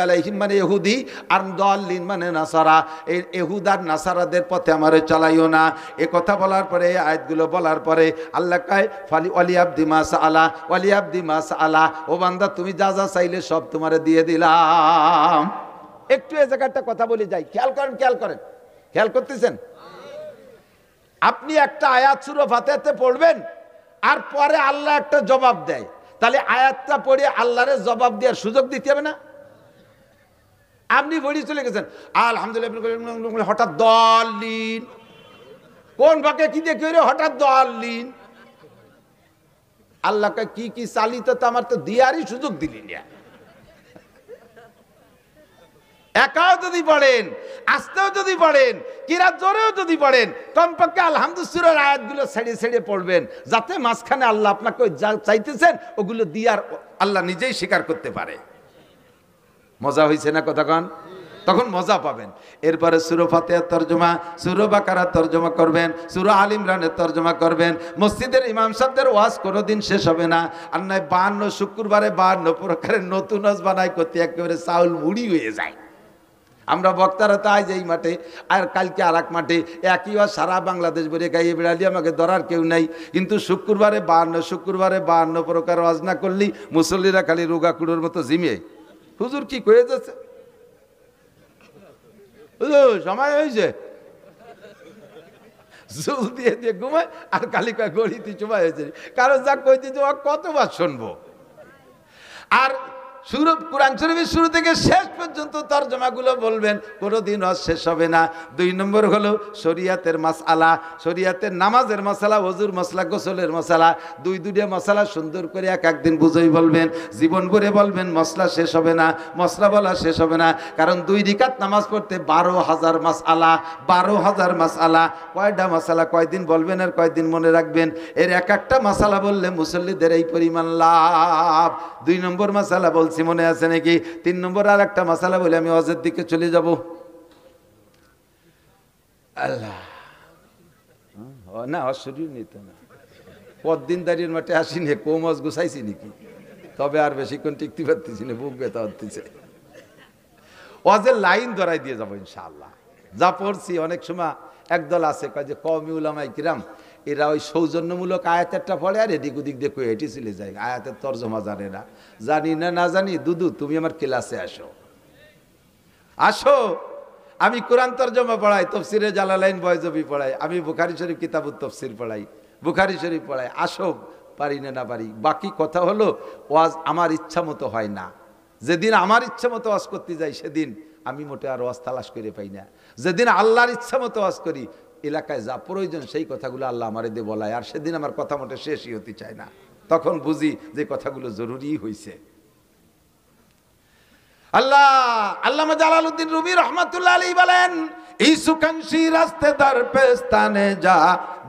আলাইহিম মানে ইহুদি, আর দাল্লিন মানে নাসারা, এই ইহুদ আর নাসারাদের পথে আমারে চালাইও না। এ কথা বলার পরে, এই আয়াতগুলো বলার পরে আল্লাহ কয় ফালি ওয়ালি আব্দি মা সাআলা, ওয়ালি আব্দি মা সাআলা, ও বান্দা তুমি যা যা চাইলে সব তোমারে দিয়ে দিলাম। একটু এই জায়গাটা কথা বলে যাই, খেয়াল করেন, খেয়াল করেন, খেয়াল করতেছেন? আপনি একটা আয়াত সূরা ফাতিহাতে পড়বেন, আর পরে আল্লাহ একটা জবাব দেয়, তাহলে আয়াতটা পড়ে আল্লাহরে জবাব দেওয়ার সুযোগ দিতে হবে না? আপনি বড়ি চলে গেছেন আলহামদুলিল্লাহ, হঠাৎ দলিন কোন বাকে কি দেখে রে হঠাৎ দলিন। আল্লাহকে কি কি চালিত তো আমার তো দিয়ারই সুযোগ দিলি না। একাও যদি পড়েন, আস্তেও যদি পড়েন, কিরাত জোরেও যদি পড়েন, কমপক্ষে আলহামদুলিল্লাহর আয়াতগুলো ছেড়ে ছেড়ে পড়বেন, যাতে মাঝখানে আল্লাহ আপনাকে যা চাইতেছেন ওগুলো দিয়ার আল্লাহ নিজেই স্বীকার করতে পারে। মজা হয়েছে না কথাক্ষণ? তখন মজা পাবেন। এরপরে সূরা ফাতিহার তরজমা, সূরা বাকারার তরজমা করবেন, সূরা আল ইমরানের তরজমা করবেন। মসজিদের ইমাম সাহেবদের ওয়াজ কোনোদিন শেষ হবে না। আর নয় 52 শুক্রবারে 52 প্রকারের নতুন ওয়াজ বানাই করতে একেবারে চাউল মুড়ি হয়ে যায়। আমরা বক্তারা তো আজ এই মাঠে আর কালকে আর এক মাঠে, একই ওয়াজ সারা বাংলাদেশ ভরে গাইয়ে বেড়ালি, আমাকে ধরার কেউ নাই। কিন্তু শুক্রবারে 52 প্রকার ওয়াজ না করলি মুসল্লিরা খালি রোগা কুড়োর মতো জিমে, হুজুর কি কয়ে যাচ্ছে, সময় হয়েছে জুল দিয়ে দিয়ে ঘুমায় আর কালি কয় গড়িতে সময় হয়েছে। কারণ যা কইতে কতবার শুনবো। আর শুরু কোরআন শরীফের শুরু থেকে শেষ পর্যন্ত তরজমাগুলো বলবেন, কোনোদিন ওয়াজ শেষ হবে না। 2 নম্বর হলো শরিয়াতের মাসআলা, শরিয়াতের নামাজের মশালা, ওযুর মশলা, গোসলের মশালা, দুইটা মশালা সুন্দর করে এক একদিন বুঝেই বলবেন, জীবন ভরে বলবেন, মশলা শেষ হবে না, মশলা বলা শেষ হবে না। কারণ 2 রিকাত নামাজ পড়তে 12,000 মাসআলা, 12,000 মাসআলা। কয়টা মশালা কয়দিন বলবেন আর কয়দিন মনে রাখবেন? এর এক একটা মশালা বললে মুসল্লিদের এই পরিমাণ লাভ। 2 নম্বর মশালা বলছি, মনে আছে নাকি? 3 নম্বর আর একটা মশালা বলে আমি ওয়াজের দিকে চলে যাব। আল্লাহ না অশরীর নিত না, কতদিন দাঁড়িয়ে মাঠে আসিনি, কম ওয়াজ গুছাইছি নাকি? তবে আর বেশিক্ষণ টিকতে পারতেছি না, বুক ব্যথা হচ্ছে। ওয়াজের লাইন ধরাই দিয়ে যাবো ইনশাআল্লাহ। যা পড়ছি অনেক সময় একদল আছে কয় যে কওমি উলামায়ে কিরাম এরা ওই সৌজন্যমূলক আয়াতেরটা পড়ে আর এদিক ওদিক দিয়ে কই এটি চলে যায়, আয়াতের তর্জমা জানে না। জানি না না জানি, দুদু তুমি আমার ক্লাসে আসো, আসো। আমি কোরআন তর্জমা পড়াই, তফসিরে জালালাইন বয়জবি পড়াই, আমি বুখারী শরীফ কিতাবুত তফসির পড়াই, বুখারী শরীফ পড়াই। আসো, পারি না না পারি। বাকি কথা হলো ওয়াজ আমার ইচ্ছা মতো হয় না। যেদিন আমার ইচ্ছা মতো ওয়াজ করতে যাই সেদিন আমি মোটে আর ওয়াজ তালাশ করে পাই না। যেদিন আল্লাহর ইচ্ছা মতো ওয়াজ করি, এলাকায় যা প্রয়োজন সেই কথাগুলো আল্লাহ আমারে দিয়ে বলায়, আর সেদিন আমার কথা মোটে শেষই হতে চায় না। তখন বুঝি যে কথাগুলো জরুরি হয়েছে। আল্লামা জালালউদ্দিন রুমি রহমাতুল্লাহ আলাইহি বলেন, ইসুকানশি রাস্তে দার পেস্তানে যা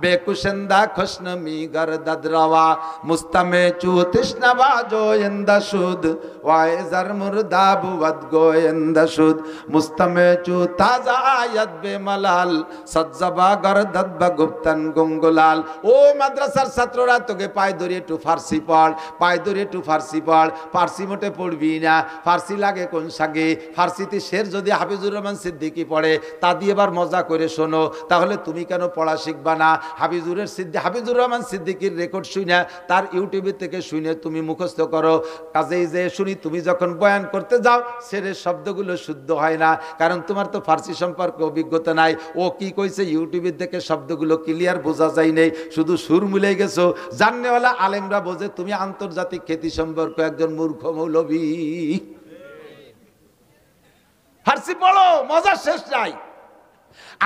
বেকুশন্দা খুশনমি গরদদ রওয়া মুস্তামে চু তৃষ্ণা বাজো ইন্দাশুদ ওয়াইজার মুরদাব ওয়াদ গোয়েন্দাশুদ মুস্তামে চু তাজা আয়াত বে মালাল সজ্জাবা গরদদ বগুপ্তন গুঙ্গুলাল। ও মাদ্রাসার ছাত্ররা, তোকে পায় ধরে একটু ফার্সি পড়, পায় ধরে একটু ফার্সি পড়। ফার্সি মোটে পড়বি না, ফার্সি লাগে কোন সাগে? ফার্সিতে শের যদি হাফিজুর রহমান সিদ্দিকী পড়ে তা দিয়ে এবার মজা করে শোনো, তাহলে তুমি কেন পড়া শিখবা না? হাফিজুর রহমান সিদ্দিকীর রেকর্ড শুনে, তার ইউটিউবে থেকে শুনে তুমি মুখস্থ করো। কাজেই যে শুনি তুমি যখন বয়ান করতে যাও শেরের শব্দগুলো শুদ্ধ হয় না, কারণ তোমার তো ফার্সি সম্পর্কে অভিজ্ঞতা নাই। ও কি কইছে ইউটিউবের থেকে শব্দগুলো ক্লিয়ার বোঝা যায় নেই, শুধু সুর মিলে গেছো। জাননেওয়ালা আলেমরা বোঝে তুমি আন্তর্জাতিক খ্যাতি সম্পর্কে একজন মূর্খ মৌলবী। ফার্সি পড়ো, মজা শেষ নাই।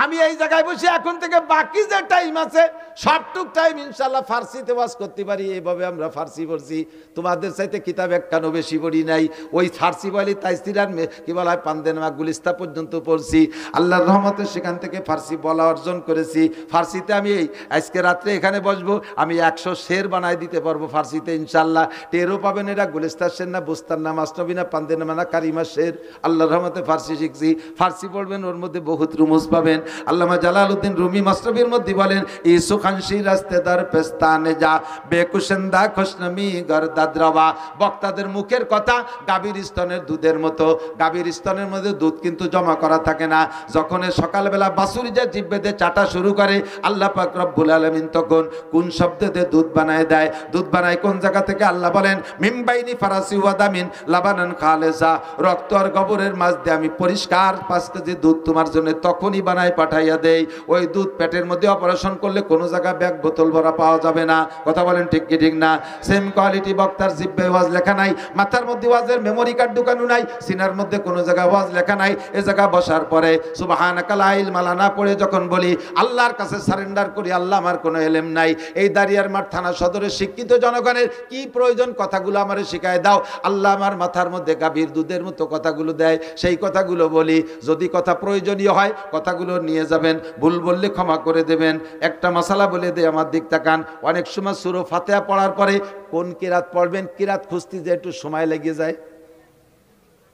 আমি এই জায়গায় বসে এখন থেকে বাকি যে টাইম আছে সবটুক টাইম ইনশাল্লাহ ফার্সিতে ওয়াজ করতে পারি। এইভাবে আমরা ফার্সি পড়ছি, তোমাদের চাইতে কিতাব একখানো বেশি পড়ি নাই। ওই ফার্সি বলি তাইসিরার কি বলা হয় পান্দেনামা গুলিস্তা পর্যন্ত পড়ছি। আল্লাহর রহমতে সেখান থেকে ফার্সি বলা অর্জন করেছি। ফার্সিতে আমি আজকে রাত্রে এখানে বসবো, আমি 100 শের বানাই দিতে পারবো ফার্সিতে ইনশাল্লাহ। টেরও পাবেন এটা গুলিস্তার শের না, বুস্তার না, মাসনবী না, পান্দেনামা না, কারিমা শের। আল্লাহর রহমতে ফার্সি শিখছি। ফার্সি পড়বেন, ওর মধ্যে বহুত রুমুজ পাবেন। আল্লামা জালালউদ্দিন রুমি মাসনবীর মধ্যে বলেন, ইসুখানশি রাস্তেদার পেস্তানে যা বেকুশন্দা খুশনমি গরদাদ রওয়া। বক্তাদের মুখের কথা গাভীর স্তনের দুধের মতো। গাভীর স্তনের মধ্যে দুধ কিন্তু জমা করা থাকে না। যখন সকালবেলা বাছুরি যা জিব্বেতে চাটা শুরু করে, আল্লাহ পাক রব্বুল আলামিন তখন কোন শব্দতে দুধ বানায় দেয়? দুধ বানায় কোন জায়গা থেকে? আল্লাহ বলেন, মিমবাইনি ফারাসি ওয়াদামিন লাবানান খালেসা। রক্ত আর গোবরের মাঝ দিয়ে আমি পরিষ্কার 5 কেজি দুধ তোমার জন্য তখনই বানায় পাঠাইয়া দেই, ওই দুধ পেটের মধ্যে অপারেশন করলে কোনো জায়গায় ব্যাগ বোতল ভরা পাওয়া যাবে না। কথা বলেন ঠিক কি ঠিক না? সেম কোয়ালিটি বক্তার জিহ্বায় ওয়াজ লেখা নাই, মাথার মধ্যে ওয়াজের মেমোরি কার্ড ঢুকানো নাই, সিনার মধ্যে কোনো জায়গায় ওয়াজ লেখা নাই। এ জায়গা বসার পরে সুবহানাকা লা ইলমা লানা পড়ে যখন বলি, আল্লাহর কাছে সারেন্ডার করি, আল্লাহ আমার কোনো এলেম নাই, এই দাঁড়িয়ার মাঠ থানা সদরের শিক্ষিত জনগণের কি প্রয়োজন কথাগুলো আমারে শিখায় দাও। আল্লাহ আমার মাথার মধ্যে গাভীর দুধের মতো কথাগুলো দেয়, সেই কথাগুলো বলি। যদি কথা প্রয়োজনীয় হয় কথাগুলো নিয়ে যাবেন, ভুল বললে ক্ষমা করে দেবেন। একটা মশালা বলে দে, আমার দিক তাকান। অনেক সময় সূরা ফাতিহা পড়ার পরে কোন কিরাত পড়বেন, কিরাত খুঁজতে যে একটু সময় লেগে যায়।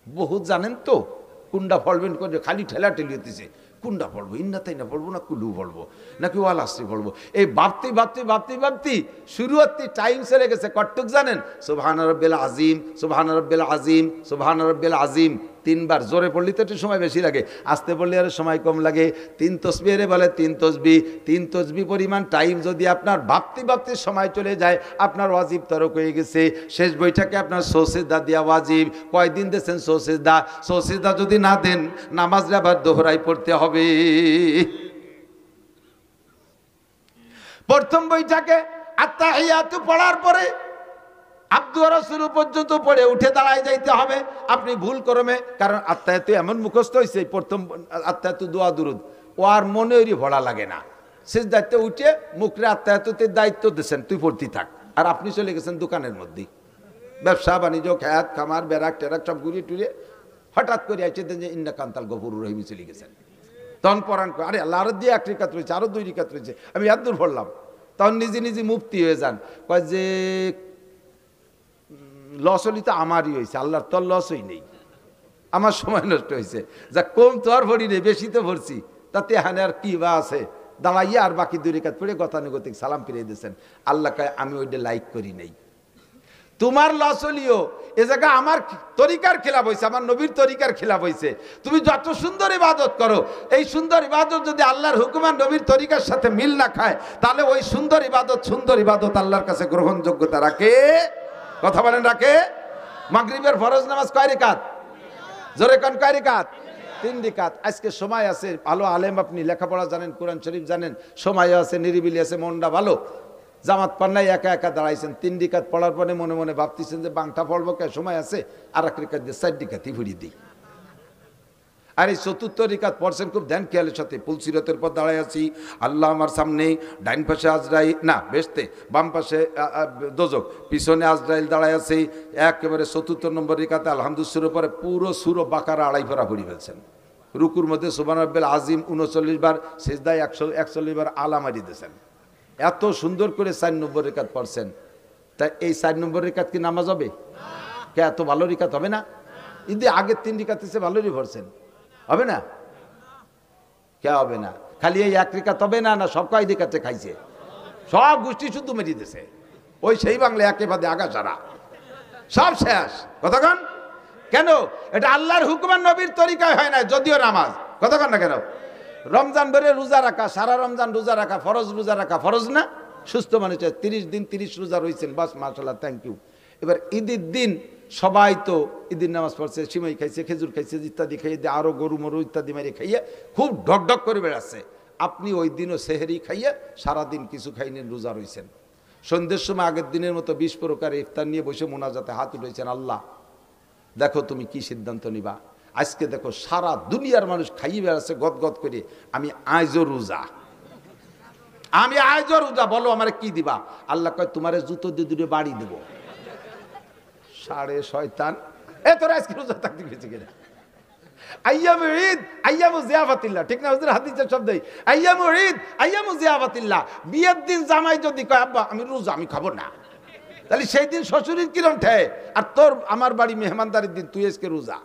বহুত জানেন তো কুন্ডা পড়বেন করে খালি ঠেলা ঠেলি হতেছে, কুন্ডা পড়বো, ইন্না তাই না পড়বো, না কুলু পড়বো, নাকি ওয়াল আসরি পড়বো, এই ভাবতে ভাবতে ভাবতে ভাবতে শুরুয়াতি টাইম চলে গেছে কটুক জানেন? সুবহান রাব্বিল আযীম, সুবহান রাব্বিল আযীম, সুবহান রাব্বিল আযীম তিনবার। জোরে পড়লে তো একটু সময় বেশি লাগে, আস্তে পড়লে আর সময় কম লাগে। 3 তসবিহ বলে 3 তসবিহ, 3 তসবিহ পরিমাণ টাইম যদি আপনার ভাবতে ভাবতে সময় চলে যায়, আপনার ওয়াজিব তরক হয়ে গেছে। শেষ বৈঠকে আপনার সৌসিদা দিয়া ওয়াজিব, কয়দিন দিয়েছেন সৌসিদা? সৌসিদা যদি না দেন নামাজে আবার দোহরাই পড়তে হবে। প্রথম বৈঠকে আত্তাহিয়াতু পড়ার পরে আব্দু রাসূল পর্যন্ত পড়ে উঠে দাঁড়ায় যাইতে হবে। আপনি ভুল করবে, কারণ আত্তাহিয়াতু এমন মুখস্থ হয়েছে, প্রথম আত্তাহিয়াতু দোয়া দুরুদ ও আর মনেরই ভরা লাগে না। শেষ দায়িত্ব উঠে মুখরে আত্তাহিয়াতুতে দায়িত্ব দিয়েছেন, তুই পড়তে থাক, আর আপনি চলে গেছেন দোকানের মধ্যে, ব্যবসা বাণিজ্য খ্যাত খামার বেরাক টেরাক সব ঘুরিয়ে টুরিয়ে হঠাৎ করে আইছে যে ইন্না কান্তাল গফুরুর রহিম চলে গেছেন। তখন পরাণ করে, আরে আল্লাহ আরো দিয়ে 1 রিকাত রয়েছে, আরো 2 রিকাত রয়েছে, আমি এত দূর পড়লাম। তখন নিজে নিজে মুফতি হয়ে যান, কয় যে লস হলি তো আমারই হয়েছে, আল্লাহর তোর লসই নেই, আমার সময় নষ্ট হয়েছে। যা কম তো আর ভরি নেই, বেশি তো ভরছি, তাতে এখানে আর কি বা আছে। দাঁড়াইয়া আর বাকি 2 রিকাত পড়ে গতানুগতিক সালাম ফিরিয়ে দিয়েছেন। আল্লাহ কয় আমি ওইটা লাইক করি নাই, তোমার লস হলিও এ জায়গা আমার তরিকার খেলাফ হয়েছে, আমার নবীর তরিকার খেলাফ হয়েছে। তুমি যত সুন্দর ইবাদত করো, এই সুন্দর ইবাদত যদি আল্লাহর হুকুম আর নবীর তরিকার সাথে মিল না খায়, তাহলে ওই সুন্দর ইবাদত আল্লাহর কাছে গ্রহণযোগ্যতা রাখে? কথা বলেন রাখে? মাগরিবের ফরজ নামাজ কয় রিকাত? জোরে কোন কয় রিকাত? 3 রিকাত। আজকে সময় আছে, ভালো আলেম, আপনি লেখাপড়া জানেন, কোরআন শরীফ জানেন, সময় আছে, নিরিবিলি আছে, মনটা ভালো, জামাত পান্নায় একা একা দাঁড়াইছেন। 3 রিকাত পড়ার পরে মনে মনে ভাবতেছেন যে বাংটা পড়বো কে, সময় আছে, আর 1 রিকাত দিয়ে 4 রিকাতই ভরিয়ে দিই। আর এই 4র্থ রিকাত পড়ছেন খুব ধ্যান খেয়ালের সাথে। পুলসিরতের পর দাঁড়ায় আছি, আল্লাহ আমার সামনে, ডাইন পাশে আজরাইল, না বেশতে, বাম পাশে দোজক, পিছনে আজরাইল দাঁড়ায় আছে। একেবারে 4র্থ নম্বর রিকাতে আলহামদুলিল্লাহর পরে পুরো সূরা বাকারা 2.5 পারা পড়ে ফেলছেন। রুকুর মধ্যে সুবহান রাব্বিল আযীম 39 বার, সিজদায় 141 বার আলা মারি দিয়েছেন। এত সুন্দর করে 4 নম্বর রিকাত পড়ছেন। তাই এই 4 নম্বর রিকাত কি নামাজ হবে? কে এত ভালো রিকাত হবে না? ঈদে আগের 3 রিকাত এসে ভালোই পড়ছেন, হবে না? কে হবে না? খালি এই 1 রিকাত হবে না, না সব কয় রিকাতে খাইছে, সব গোষ্ঠী শুদ্ধ মেরিয়ে দিছে। ওই সেই বাংলা একে বাদে আগা সারা সব শেষ। কতক্ষণ কেন? এটা আল্লাহর হুকুম আর নবীর তরিকায় হয় না, যদিও নামাজ। কতক্ষণ না কেন? রমজান ভরে রোজা রাখা, সারা রমজান রোজা রাখা ফরজ, রোজা রাখা ফরজ না? সুস্থ মানুষ 30 দিন 30 রোজা রয়েছেন, বাস মাশাআল্লাহ, থ্যাংক ইউ। এবার ঈদের দিন সবাই তো ঈদের নামাজ পড়ছে, সিমাই খাইছে, খেজুর খাইছে, ইত্যাদি খাইয়ে দিয়ে আরো গরু মরু ইত্যাদি মেরে খাইয়ে খুব ঢকঢক করে বেড়াচ্ছে। আপনি ওই দিনও সেহরি খাইয়ে সারাদিন কিছু খাইনেন, রোজা রয়েছেন। সন্ধ্যের সময় আগের দিনের মতো 20 প্রকার ইফতার নিয়ে বসে মোনাজাতে হাত উঠেছেন, আল্লাহ দেখো তুমি কি সিদ্ধান্ত নিবা। আজকে দেখো সারা দুনিয়ার মানুষ খাইয়ে বেড়াচ্ছে গদগদ করে, আমি আজও রোজা, আমি আজও রোজা, বলো আমার কি দিবা? আল্লাহ কয় তোমারে জুতো দিয়ে 2 বাড়ি দেবো। সাড়ে শয়তান, তোরা আজকে রোজা থাকতে গেছে কিনা? আইয়ামু ঈদ আইয়ামু জিয়াফাতিল্লাহ, ঠিক না হুজুর? হাদিসের শব্দই আইয়ামু ঈদ আইয়ামু জিয়াফাতিল্লাহ। বিয়ের দিন জামাই যদি কয় আব্বা আমি রোজা, আমি খাবো না, তাহলে সেই দিন শ্বশুরের কিরম ঠেয়, আর তোর আমার বাড়ি মেহমানদারির দিন তুই আজকে রোজা।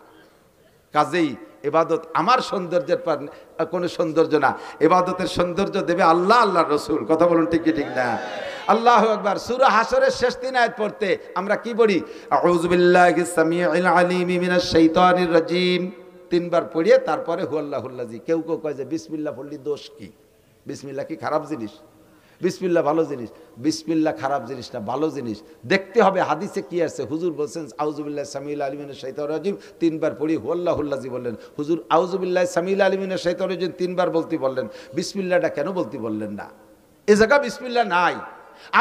কাজেই ইবাদত আমার সৌন্দর্যের পর কোনো সৌন্দর্য না, ইবাদতের সৌন্দর্য দেবে আল্লাহ, আল্লাহর রাসূল। কথা বলুন ঠিক কি ঠিক না? আল্লাহু আকবার। সূরা হাশরের শেষ 3 আয়াত পড়তে আমরা কি পড়ি? আউযু বিল্লাহিস সামিউল আলিম মিনাশ শাইতানির রাজিম 3 বার পড়িয়ে তারপরে হুয়াল্লাহুল্লাযী। কেউ কেউ কয় যে বিসমিল্লাহ পড়লি দোষ কি? বিসমিল্লাহ কি খারাপ জিনিস? বিসমিল্লাহ ভালো জিনিস, বিসমিল্লাহ খারাপ জিনিস না, ভালো জিনিস। দেখতে হবে হাদিসে কি আছে। হুজুর বলছেন আউযুবিল্লাহি সামিউল আলিম মিনাশ শাইতানির রাজিম 3 বার পড়ি, হুয়াল্লাহুল্লাযী বললেন। হুজুর আউযুবিল্লাহি সামিউল আলিম মিনাশ শাইতানির রাজিম 3 বার বলতে বললেন, বিসমিল্লাহটা কেন বলতে বললেন না? এ জায়গা বিসমিল্লাহ নাই।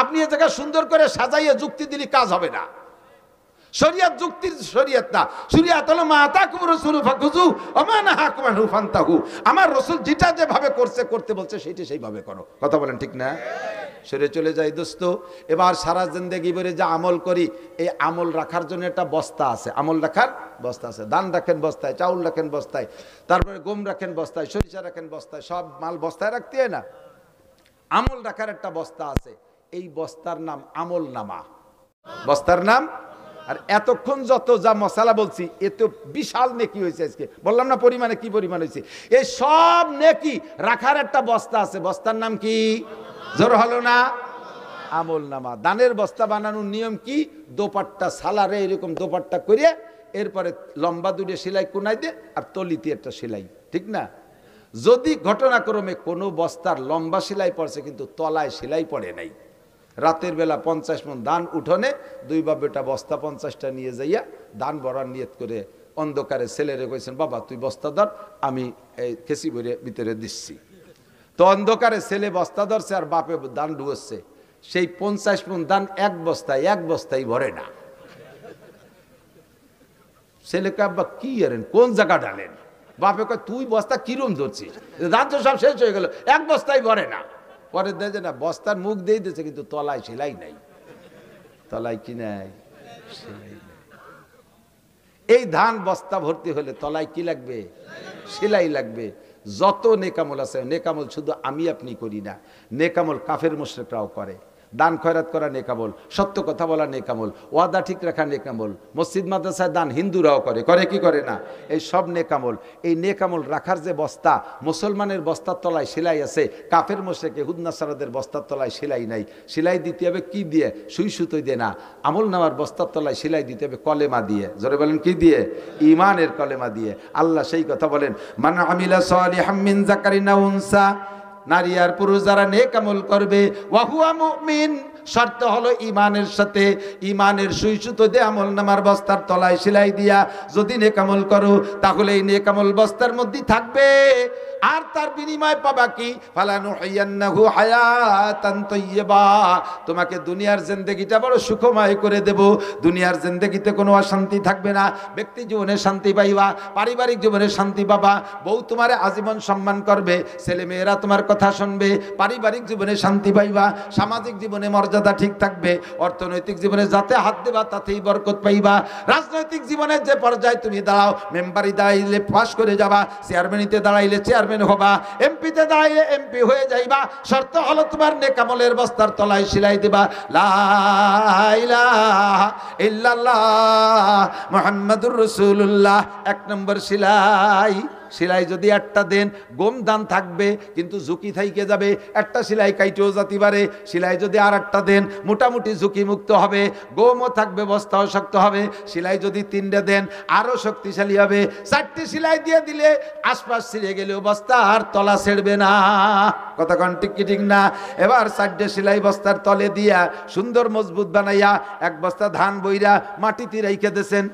আপনি এ জায়গা সুন্দর করে সাজাইয়ে যুক্তি দিলে কাজ হবে না। শরিয়ত যুক্তির শরিয়ত না, শরিয়ত হলো মা আতাকুম রাসূলু ফাখুযু ওয়া মা নাহাকুম আনহু ফান্তাহু। আমার রাসূল যেটা যেভাবে করতে বলছে সেটা সেইভাবে করো। কথা বলেন ঠিক না? সরে চলে যাই দোস্ত। এবার সারা জিন্দেগি ভরে যা আমল করি, এই আমল রাখার জন্য একটা বস্তা আছে। আমল রাখার বস্তা আছে। ধান রাখেন বস্তায়, চাউল রাখেন বস্তায়, তারপরে গম রাখেন বস্তায়, সরিষা রাখেন বস্তায়, সব মাল বস্তায় রাখতে হয় না? আমল রাখার একটা বস্তা আছে। এই বস্তার নাম আমল নামা। বস্তার নাম। আর এতক্ষণ যত যা মশালা বলছি, এত বিশাল নেকি হয়েছে। আজকে বললাম না পরিমাণে কি পরিমাণ হয়েছে। এই সব নেকি রাখার একটা বস্তা আছে। বস্তার নাম কি? জোর হলো না? আমল নামা। দানের বস্তা বানানোর নিয়ম কি? দোপাট্টা সালারে এরকম দোপাট্টা করে, এরপরে লম্বা দুটো সেলাই কোনাই দে, আর তলিতে একটা সেলাই, ঠিক না? যদি ঘটনাক্রমে কোনো বস্তার লম্বা সেলাই পড়ছে কিন্তু তলায় সেলাই পড়ে নাই, রাতের বেলা 50 মণ ধান উঠোনে 2 বাপ বেটা বস্তা 50টা নিয়ে যাইয়া ধান ভরার নিয়ত করে অন্ধকারে ছেলেরে কইছেন, বাবা তুই বস্তা ধর, আমি এই খেসি ভরে ভিতরে দিচ্ছি। তো অন্ধকারে ছেলে বস্তা ধরছে আর বাপে ধান ডুবছে। সেই 50 মণ ধান এক বস্তায় ভরে না। ছেলেকে আব্বা কি আরেন, কোন জায়গা ডালেন? বাপে কয় তুই বস্তা কিরম ধরছিস, ধান তো সব শেষ হয়ে গেল, এক বস্তায় ভরে না। পরে দেখে না বস্তার মুখ দিয়ে দিয়েছে কিন্তু তলায় সেলাই নাই। তলায় কি নাই? সেলাই নাই। এই ধান বস্তা ভর্তি হলে তলায় কি লাগবে? সেলাই লাগবে। যত নেকামল আছে, নেকামল শুধু আমি আপনি করি না, নেকামল কাফের মুশরিকরাও করে। দান খয়রাত করা নেকামল, সত্য কথা বলা নেকামল, ওয়াদা ঠিক রাখা নেকামল, মসজিদ মাদ্রাসায় দান হিন্দুরাও করে, করে কি করে না? এই সব নেকামল। এই নেকামল রাখার যে বস্তা, মুসলমানের বস্তার তলায় সেলাই আছে, কাফের মুশরিক ইহুদ নাসারাদের বস্তার তলায় সেলাই নাই। সেলাই দিতে হবে কি দিয়ে? সুই সুতোই দিয়ে না। আমল নামার বস্তার তলায় সেলাই দিতে হবে কলেমা দিয়ে। জোরে বলেন কি দিয়ে? ঈমানের কলেমা দিয়ে। আল্লাহ সেই কথা বলেন, মান আমিলা সালিহাম মিন যাকারিন আও উনসা, নারী আর পুরুষ যারা নেক আমল করবে, ওয়া হুয়া মুমিন, শর্ত হলো ঈমানের সাথে। ঈমানের সুই সুতো দিয়ে আমল নামার বস্তার তলায় সেলাই দিয়া যদি নেক আমল করো, তাহলে এই নেক আমল বস্তার মধ্যে থাকবে। আর তার বিনিময় পাবা কি? ফালানুহিয়ান্নাহু হায়াতান তাইয়্যিবা, তোমাকে দুনিয়ার জিন্দেগিটা বড় সুখময় করে দেব। দুনিয়ার জিন্দেগিতে কোনো অশান্তি থাকবে না। ব্যক্তি জীবনে শান্তি পাইবা, পারিবারিক জীবনে শান্তি পাবা, বউ তোমারে আজীবন সম্মান করবে, ছেলে মেয়েরা তোমার কথা শুনবে, পারিবারিক জীবনে শান্তি পাইবা, সামাজিক জীবনে মর্যাদা ঠিক থাকবে, অর্থনৈতিক জীবনে যাতে হাত দেবা তাতেই বরকত পাইবা। রাজনৈতিক জীবনের যে পর্যায়ে তুমি দাঁড়াও, মেম্বারি দাঁড়াইলে পাস করে যাবা, চেয়ারম্যানিতে দাঁড়াইলে চেয়ারম্যান হবা, এমপিতে দাঁড়াইলে এমপি হয়ে যাইবা। শর্ত হলো তোমার নেক আমলের বস্তার তলায় সেলাই দিবা লা ইলাহা ইল্লাল্লাহ মুহাম্মাদুর রাসূলুল্লাহ। 1 নম্বর সেলাই। সেলাই যদি একটা দেন, গম দান থাকবে কিন্তু ঝুঁকি থাইকে যাবে, একটা সেলাই কাইটেও যেতে পারে। সেলাই যদি আর একটা দেন, মোটামুটি ঝুঁকি মুক্ত হবে, গমও থাকবে, বস্তাও শক্ত হবে। সেলাই যদি 3টে দেন, আরো শক্তিশালী হবে। 4টে সেলাই দিয়ে দিলে আশপাশ ছিঁড়ে গেলেও বস্তা আর তলা ছেড়বে না। কথা কোন ঠিক কি ঠিক না? এবার 4টে সেলাই বস্তার তলে দিয়া সুন্দর মজবুত বানাইয়া 1 বস্তা ধান বইরা মাটিতে রেখে দিয়েছেন।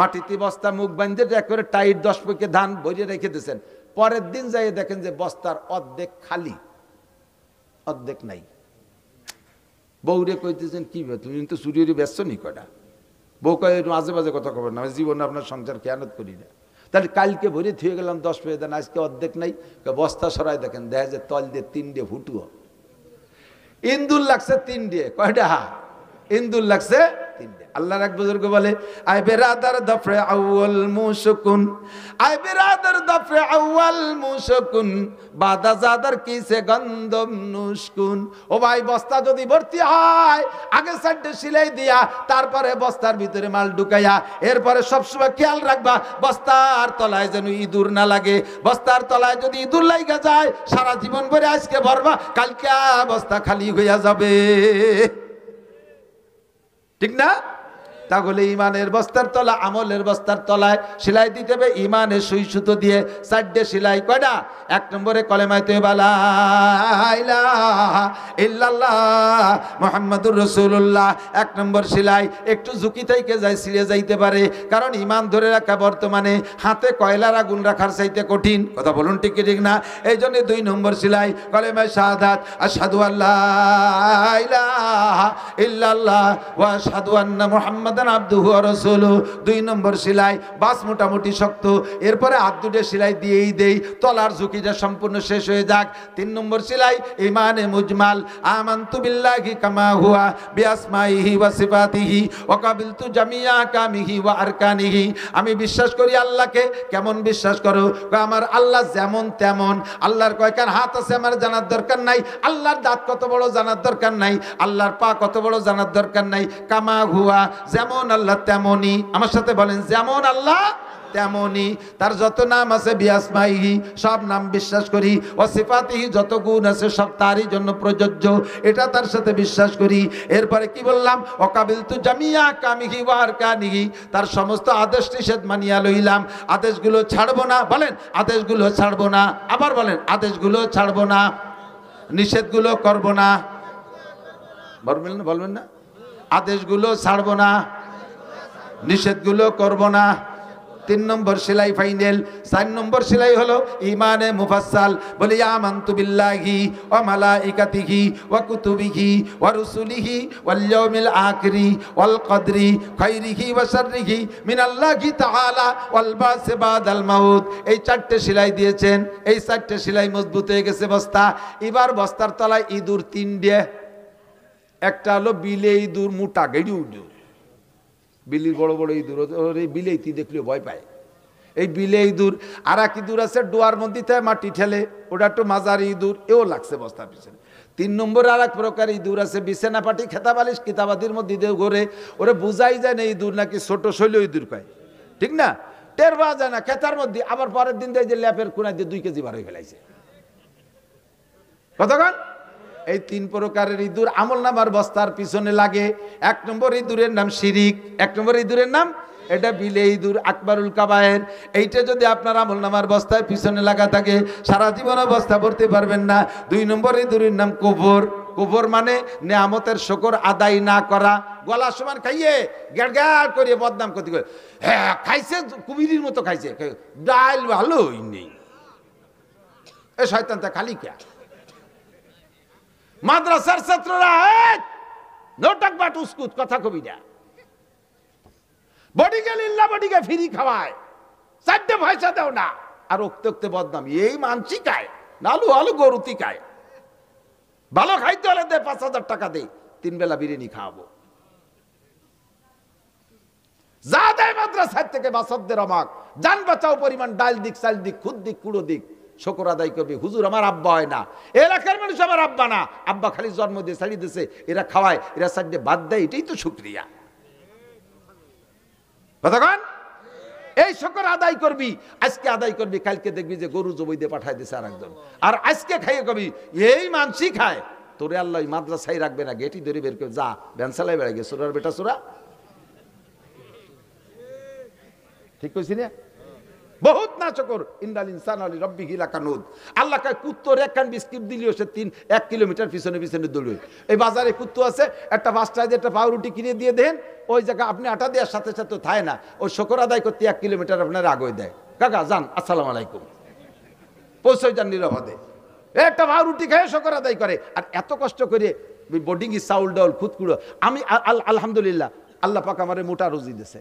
মাটিতে বস্তা মুখ বাঁধে একবারে টাইট 10 পয়কে ধান ভরে রেখে দিয়েছেন। পরের দিন যাই দেখেন যে বস্তার অর্ধেক খালি, অর্ধেক নাই। বউরে কইতেছেন কি তুমি তো চুরিয়ে ব্যস্ত নি কয়টা? বউ কয় মাঝে মাঝে কথা খবর না, আমি জীবনে আপনার সংসার খেয়ানত করি না। তাহলে কালকে ভরে থুয়ে গেলাম 10 পয়কে ধান, আজকে অর্ধেক নাই। বস্তা সরাই দেখেন, দেখা যায় তল দিয়ে 3টে ফুটুও। ইন্দুর লাগছে 3টে, কয়টা ইন্দুর লাগছে? 3টে। আল্লাহর এক বুজুর্গ বলে, আই বেরাদার দফরে আউয়াল মুশকুন, আই বেরাদার দফরে আউয়াল মুশকুন, বাদা জাদার কিসে গন্ধম নুশকুন। ও ভাই, বস্তা যদি ভর্তি হয়, আগে 4টে সেলাই দিয়া তারপরে বস্তার ভিতরে মাল ঢুকাইয়া, এরপরে সবসময় খেয়াল রাখবা বস্তার তলায় যেন ইঁদুর না লাগে। বস্তার তলায় যদি ইঁদুর লাগা যায়, সারা জীবন ভরে আজকে ভরবা, কালকে বস্তা খালি হইয়া যাবে। ঠিক না? তাহলে ইমানের বস্তার তলা আমলের বস্তার তলায় সেলাই দিতে হবে ইমানের সুই সুতো দিয়ে। 4টে সেলাই কয়টা? 1 নম্বরে কলেমায়ে তয়্যিবা লা ইলাহা ইল্লাল্লাহ মুহাম্মাদুর রাসূলুল্লাহ। 1 নম্বর সেলাই একটু ঝুঁকি থেকে যায়, ছিঁড়ে যাইতে পারে, কারণ ইমান ধরে রাখা বর্তমানে হাতে কয়লার আগুন রাখার চাইতে কঠিন। কথা বলুন ঠিক কি ঠিক না? এই জন্য 2 নম্বর সেলাই কলেমায়ে শাহাদাত আশহাদু আল্লা ইলাহা ইল্লাল্লাহ ওয়া আশহাদু আন্না মুহাম্মাদান আবদুহু ওয়া রাসূলুহু। 2 নম্বর সেলাই বাস মোটামুটি শক্ত, এরপরে হাত দুটো সেলাই দিয়েই দেই, তলার ঝুঁকিটা সম্পূর্ণ শেষ হয়ে যাক। 3 নম্বর সেলাই ইমানে মুজমাল আমানতু বিল্লাহি কামা হুয়া বিআসমাইহি ওয়া সিফাতিহি ওয়া কাবিলতু জামিয়া কামিহি ওয়া আরকানিহি। আমি বিশ্বাস করি আল্লাহকে। কেমন বিশ্বাস করো? আমার আল্লাহ যেমন তেমন। আল্লাহর কয়কার হাত আছে আমার জানার দরকার নাই, আল্লাহর দাঁত কত বড় জানার দরকার নাই, আল্লাহর পা কত বড় জানার দরকার নাই। কামা হুয়া যেমন আল্লাহ তেমনই। আমার সাথে বলেন যেমন আল্লাহ তেমনই। তার যত নাম আছে বিআসমাইহি সব নাম বিশ্বাস করি, ও সিফাতিহি যত গুণ আছে সব তারই জন্য প্রযোজ্য, এটা তার সাথে বিশ্বাস করি। এরপরে কি বললাম? ওয়াকাবিলতু জামিয়া কামিহি ওয়া আরকানিহি, তার সমস্ত আদেশ নিষেধ মানিয়া লইলাম, আদেশগুলো ছাড়বো না। বলেন আদেশগুলো ছাড়বো না। আবার বলেন আদেশগুলো ছাড়বো না, নিষেধগুলো করব না। বলবেন না? বলবেন না? আদেশগুলো ছাড়বো না, নিষেধগুলো করব না। 3 নম্বর সেলাই ফাইনাল। 4 নম্বর সেলাই হলো ইমানে মুফাসসাল। বলি আমানতু বিল্লাহি ওয়া মালাইকাতিহি ওয়া কুতুবিহি ওয়া রুসুলিহি ওয়াল ইয়াউমিল আখিরি ওয়াল কদরি খাইরিহি ওয়া শাররিহি মিনাল্লাহি তাআলা ওয়াল বাস বাদাল মাউত। এই 4টে সেলাই দিয়েছেন, এই 4টে সেলাই মজবুত হয়ে গেছে বস্তা। এবার বস্তার তলায় ইঁদুর 3টে। একটা হলো বিলে ইঁদুর, মোটা গেড়ি ইঁদুর, বিলির বড় বড় ইঁদুর, এই বিলেইতি দেখলে ভয় পায়। এই বিলে ইঁদুর। আর এক ইঁদুর আছে ডোয়ার মধ্যে থেকে মাটি ঠেলে, ওটা একটু মাঝারি ইঁদুর, এও লাগছে বস্তার পিছনে। 3 নম্বর আর এক প্রকার ইঁদুর আছে বিছানা পাটি খেতা বালিশ কিতাবাদির মধ্যে দিয়ে ঘোরে, ওরে বুঝাই যায় না ইঁদুর নাকি ছোট শৈল ইঁদুর কয়, ঠিক না? টের পাওয়া যায় না খেতার মধ্যে। আবার পরের দিন দেয় যে ল্যাপের কোনায় দিয়ে 2 কেজি বার হয়ে ফেলাইছে। কতক্ষণ? এই 3 প্রকারের ইঁদুর আমল নামার বস্তার পিছনে লাগে। 1 নম্বর ইঁদুরের নাম শিরিক। 1 নম্বর ইঁদুরের নাম এটা বিলে ইঁদুর, আকবারুল কাবায়ের। এইটা যদি আপনার আমল নামার বস্তায় পিছনে লাগা থাকে সারা জীবন বস্তা ভরতে পারবেন না। 2 নম্বর ইঁদুরের নাম কুফর। কুফর মানে নেয়ামতের শুকর আদায় না করা। গলা সমান খাইয়ে গ্যাড় গ্যাড় করে বদনাম করতে করে, হ্যাঁ খাইছে কুমিরির মতো খাইছে, ডাল ভালোই নেই, এ শয়তান তা খালি কে। মাদ্রাসার ছাত্ররা নোটাক বাট উস্কুত কথা কবি না, বডিকে লিল্লা বডিকে ফ্রি খাওয়ায়, 4টে পয়সা দাও না, আর উক্তে উক্তে বদনাম। এই মানসি খায়, নালু আলু গরুতি খায়। ভালো খাইতে হলে দে 5,000 টাকা দে, 3 বেলা বিরিয়ানি খাওয়াবো। যা দেয় মাদ্রাসার থেকে বাসবদের অমাক, জান বাঁচাও পরিমাণ ডাল দিক, চাল দিক, খুদ দিক, কুড়ো দিক, শুকর আদায় করবি। হুজুর আমার আব্বা হয় না, এলাকার মানুষ আমার আব্বা না, আব্বা খালি জন্ম দিয়ে ছাড়িয়ে দিছে, এরা খাওয়ায়, এরা সাইডে বাদ দেয়, এটাই তো শুকরিয়া। কতক্ষণ? এই শুকর আদায় করবি, আজকে আদায় করবি, কালকে দেখবি যে গরু জবই দিয়ে পাঠায় দিছে আর একজন, আর আজকে খাইয়ে কবি এই মানসি খায়, তোরে আল্লাহ মাদ্রাসায় রাখবে না, গেটি ধরে বের করে যা ভ্যানসালাই বেড়ে গেছে সোরার বেটা সোরা। ঠিক কইছি না? বহুত না চকর ইন্দাল ইনসান আলী রব্বিহি লাকানুদ। আল্লাহ কয় কুত্তর একখান বিস্কিট দিলেও সে 1 কিলোমিটার পিছনে পিছনে দৌড়ে। এই বাজারে কুত্তো আছে, একটা 5 টাকা দিয়ে একটা পাউরুটি কিনে দিয়ে দেন, ওই জায়গা আপনি আটা দেওয়ার সাথে সাথে থায় না, ওই শুকর আদায় করতে 1 কিলোমিটার আপনার আগে দেয়। কাকা যান, আসসালামু আলাইকুম, পৌঁছে যান নিরাপদে। একটা পাউরুটি খেয়ে শুকর আদায় করে। আর এত কষ্ট করে বোর্ডিং চাউল ডাউল খুদকুড়ো। আমি আলহামদুলিল্লাহ আল্লাহ পাক আমারে মোটা রুজি দিছে,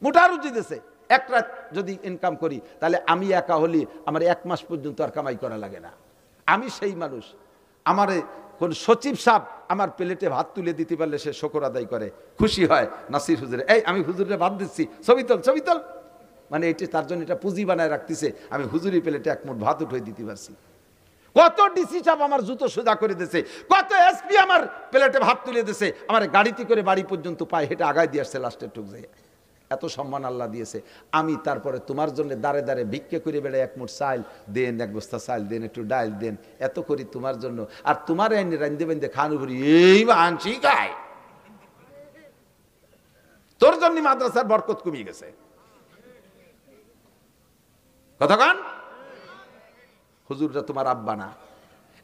মোটা রুজি দিছে। এক রাত যদি ইনকাম করি তাহলে আমি একা হলি আমার 1 মাস পর্যন্ত আর কামাই করা লাগে না। আমি সেই মানুষ, আমারে কোন সচিব সাহেব আমার প্লেটে ভাত তুলে দিতে পারলে সে শুকর আদায় করে, খুশি হয়। নাসির হুজুরে, এই আমি হুজুরে ভাত দিচ্ছি, ছবি তোল, ছবি তোল, মানে এটি তার জন্য এটা পুঁজি বানায় রাখতেছে, আমি হুজুরি প্লেটে 1 মুঠ ভাত উঠে দিতে পারছি। কত ডিসি সাহেব আমার জুতো সোজা করে দিয়েছে, কত এসপি আমার প্লেটে ভাত তুলে দিয়েছে, আমার গাড়িতে করে বাড়ি পর্যন্ত পায়ে হেঁটে আগায় দিয়ে আসছে লাস্টের টুক যায়। এত সম্মান আল্লাহ দিয়েছে। আমি তারপরে তোমার জন্য দাঁড়ে দাঁড়ে ভিক্ষে করে বেড়াই, 1 মুঠ চাল দেন, 1 বস্তা চাল দেন, একটু ডাল দেন, এত করি তোমার জন্য। আর তোমার এনে রান্ধে বান্ধে খানু করি, এই মানসি খায়, তোর জন্য মাদ্রাসার বরকত কমিয়ে গেছে। কতক্ষণ? হুজুররা তোমার আব্বা না,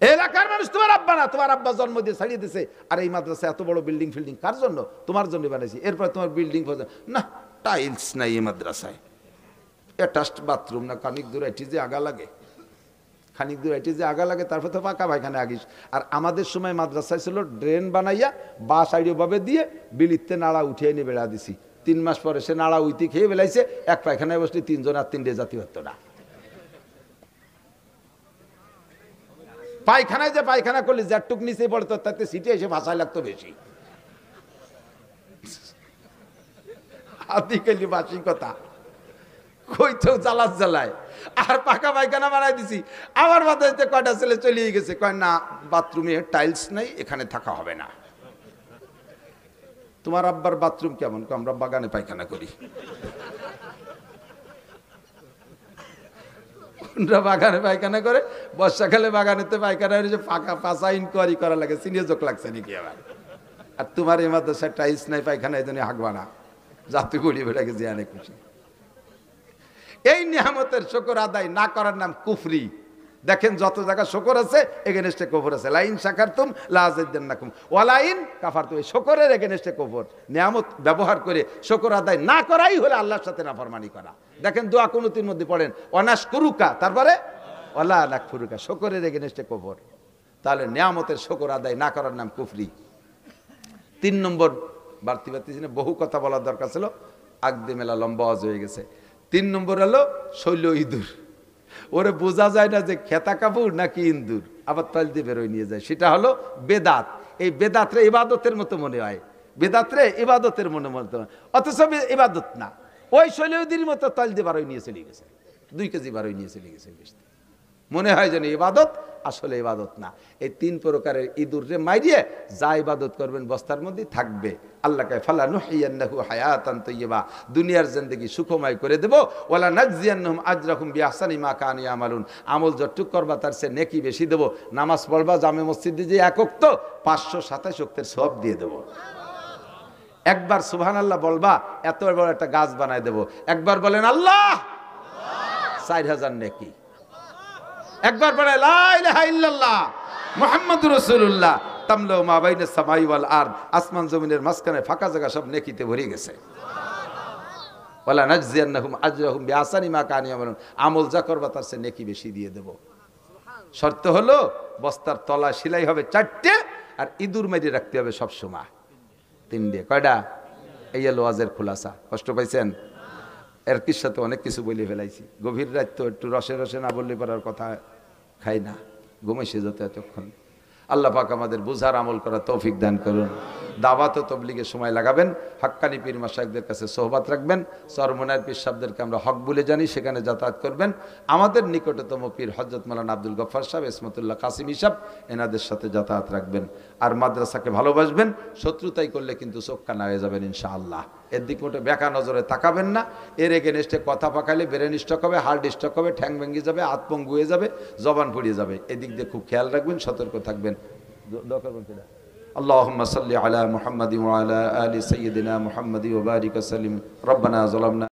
এলাকার মানুষ তোমার আব্বা না, তোমার আব্বা জন্ম দিয়ে ছাড়িয়ে দিছে। আর এই মাদ্রাসা এত বড় বিল্ডিং ফিল্ডিং কার জন্য? তোমার জন্য বানাইছি। এরপর তোমার বিল্ডিং না, টাইলস নাই এই মাদ্রাসায়, অ্যাটাচড বাথরুম না, খানিক দূর এটি যে আগা লাগে, খানিক দূর এটি যে আগা লাগে, তারপর তো পাকা পায়খানা আগিস। আর আমাদের সময় মাদ্রাসায় ছিল ড্রেন বানাইয়া বা সাইডে ভাবে দিয়ে বিলিতে নাড়া উঠিয়ে নিয়ে বেড়া দিছি। 3 মাস পরে সে নাড়া উইতি খেয়ে বেলাইছে, এক পায়খানায় বসলে 3 জন আর 3টে জাতি হতো না। পায়খানায় যে পায়খানা করলে যারটুক নিচে পড়তো তাতে সিটে এসে ভাষায় লাগতো বেশি। আদিকালি বাসি কথা কইতেও জ্বালাস জ্বালায়। আর পাকা পায়খানা বানাই দিছি। আমার মাথায় কয়টা ছেলে চলিয়ে গেছে, কয় না বাথরুমে টাইলস নাই, এখানে থাকা হবে না। তোমার আব্বার বাথরুম কেমন? আমরা বাগানে পায়খানা করি। বাগানে পায়খানা করে, বর্ষাকালে বাগানেতে পায়খানা ফাঁকা পাশা ইনকোয়ারি করা লাগে, সিনিয়র চোখ লাগছে নাকি আবার। আর তোমার এই মাদ্রাসায় টাইলস নাই, পায়খানা এই জন্য হাঁকবা না, যাতে করি বেটাকে যে অনেক খুশি। এই নিয়ামতের শুকর আদায় না করার নাম কুফরি। দেখেন যত জায়গা শুকর আছে এগেনস্টে কফর আছে। লাইন শাকারতুম লাযিদান্নাকুম ওয়া লাইন কাফারতুম। এই শুকরের এগেনস্টে কফর। নিয়ামত ব্যবহার করে শুকর আদায় না করাই হলো আল্লাহর সাথে নাফরমানি করা। দেখেন দোয়া কুনুতের মধ্যে পড়েন অনাশকুরুকা, তারপরে ওয়ালা নাকফুরুকা, শুকরের এগেনস্টে কফর। তাহলে নিয়ামতের শুকর আদায় না করার নাম কুফরি। 3 নম্বর, বাড়তি বহু কথা বলার দরকার ছিল, আগদে মেলা লম্বা আওয়াজ হয়ে গেছে। 3 নম্বর হলো শৈল ইঁদুর। ওরে বোঝা যায় না যে খেতা কাপড় নাকি ইন্দুর, আবার তাল দিয়ে বেরোয় নিয়ে যায়। সেটা হলো বেদাত। এই বেদাতরে ইবাদতের মতো মনে হয়, বেদাতরে ইবাদতের মতো, অথচ ইবাদত না। ওই শৈলদির মতো তাল দিয়ে বারোয় নিয়ে চলে গেছে, 2 কেজি বারোয় নিয়ে চলে গেছে। মনে হয় যেন ইবাদত, আসলে ইবাদত না। এই 3 প্রকারের ইঁদুরে মাইরিয়ে যা ইবাদত করবেন বস্তার মধ্যে থাকবে। আল্লাহকে ফালানুহিয়ান্নাহু হায়াতান তাইয়্যিবা, দুনিয়ার জিন্দেগি সুখময় করে দেব। ওয়ালা নাজজিয়ান্নাহুম আজরাহুম বিআহসানি মা কানু ইয়ামালুন, আমল যতটুক করবা তার চেয়ে নেকি বেশি দেব। নামাজ পড়বা জামে মসজিদে যে এক ওয়াক্ত 527 ওয়াক্তের সওয়াব দিয়ে দেব। একবার সুবহানাল্লাহ বলবা, এত বড় একটা গাছ বানায় দেব। একবার বলেন আল্লাহ, 4000 নেকি। একবার পড়ে লা ইলাহা ইল্লাল্লাহ মুহাম্মাদুর রাসূলুল্লাহ তামলাউ মা বাইনাস সামাই ওয়াল আরদ, আসমান জমিনের মাঝখানে ফাঁকা জায়গা সব নেকিতে ভরে গেছে। ওয়ালা নাজজিয়ান্নাহুম আজরাহুম বিআহসানি মা কানু ইয়ামালুন, আমল যা করবা তার চেয়ে নেকি বেশি দিয়ে দেব। শর্ত হলো বস্তার তলা সেলাই হবে 4টে, আর ইঁদুর মেরে রাখতে হবে সব সময় 3টে। কয়টা? এই হলো ওয়াজের খুলাসা। কষ্ট পাইছেন? এর সাথে অনেক কিছু বলে ফেলাইছি। গভীর রাত তো একটু রসে রসে না বললে পারার কথা, খাই না, ঘুমাইছে যত এতক্ষণ। আল্লাহ পাক আমাদের বুঝার আমল করার তৌফিক দান করুন। দাওয়াত ও তবলিগের সময় লাগাবেন, হাক্কানি পীর মাশায়েখদের কাছে সোহবত রাখবেন, চরমনায়ের পীর সাহেবদেরকে আমরা হক বলে জানি, সেখানে যাতায়াত করবেন। আমাদের নিকটতম পীর হযরত মাওলানা আব্দুল গফফার সাহেব, ইসমতুল্লাহ কাসিমি সাহেব, এনাদের সাথে যাতায়াত রাখবেন। আর মাদ্রাসাকে ভালোবাসবেন, শত্রুতাই করলে কিন্তু চোখ কানা হয়ে যাবেন ইনশাআল্লাহ। এর দিক মোটে বেকা নজরে তাকাবেন না। এর এগেনস্টে কথা পাকালে ব্রেন স্ট্রোক হবে, হার্ট স্ট্রোক হবে, ঠ্যাং ভেঙে যাবে, হাত পঙ্গু হয়ে যাবে, জবান পুড়িয়ে যাবে। এদিক দিয়ে খুব খেয়াল রাখবেন, সতর্ক থাকবেন। اللهم صل على محمد وعلى آل سيدنا محمد وبارك وسلم. ربنا ظلمنا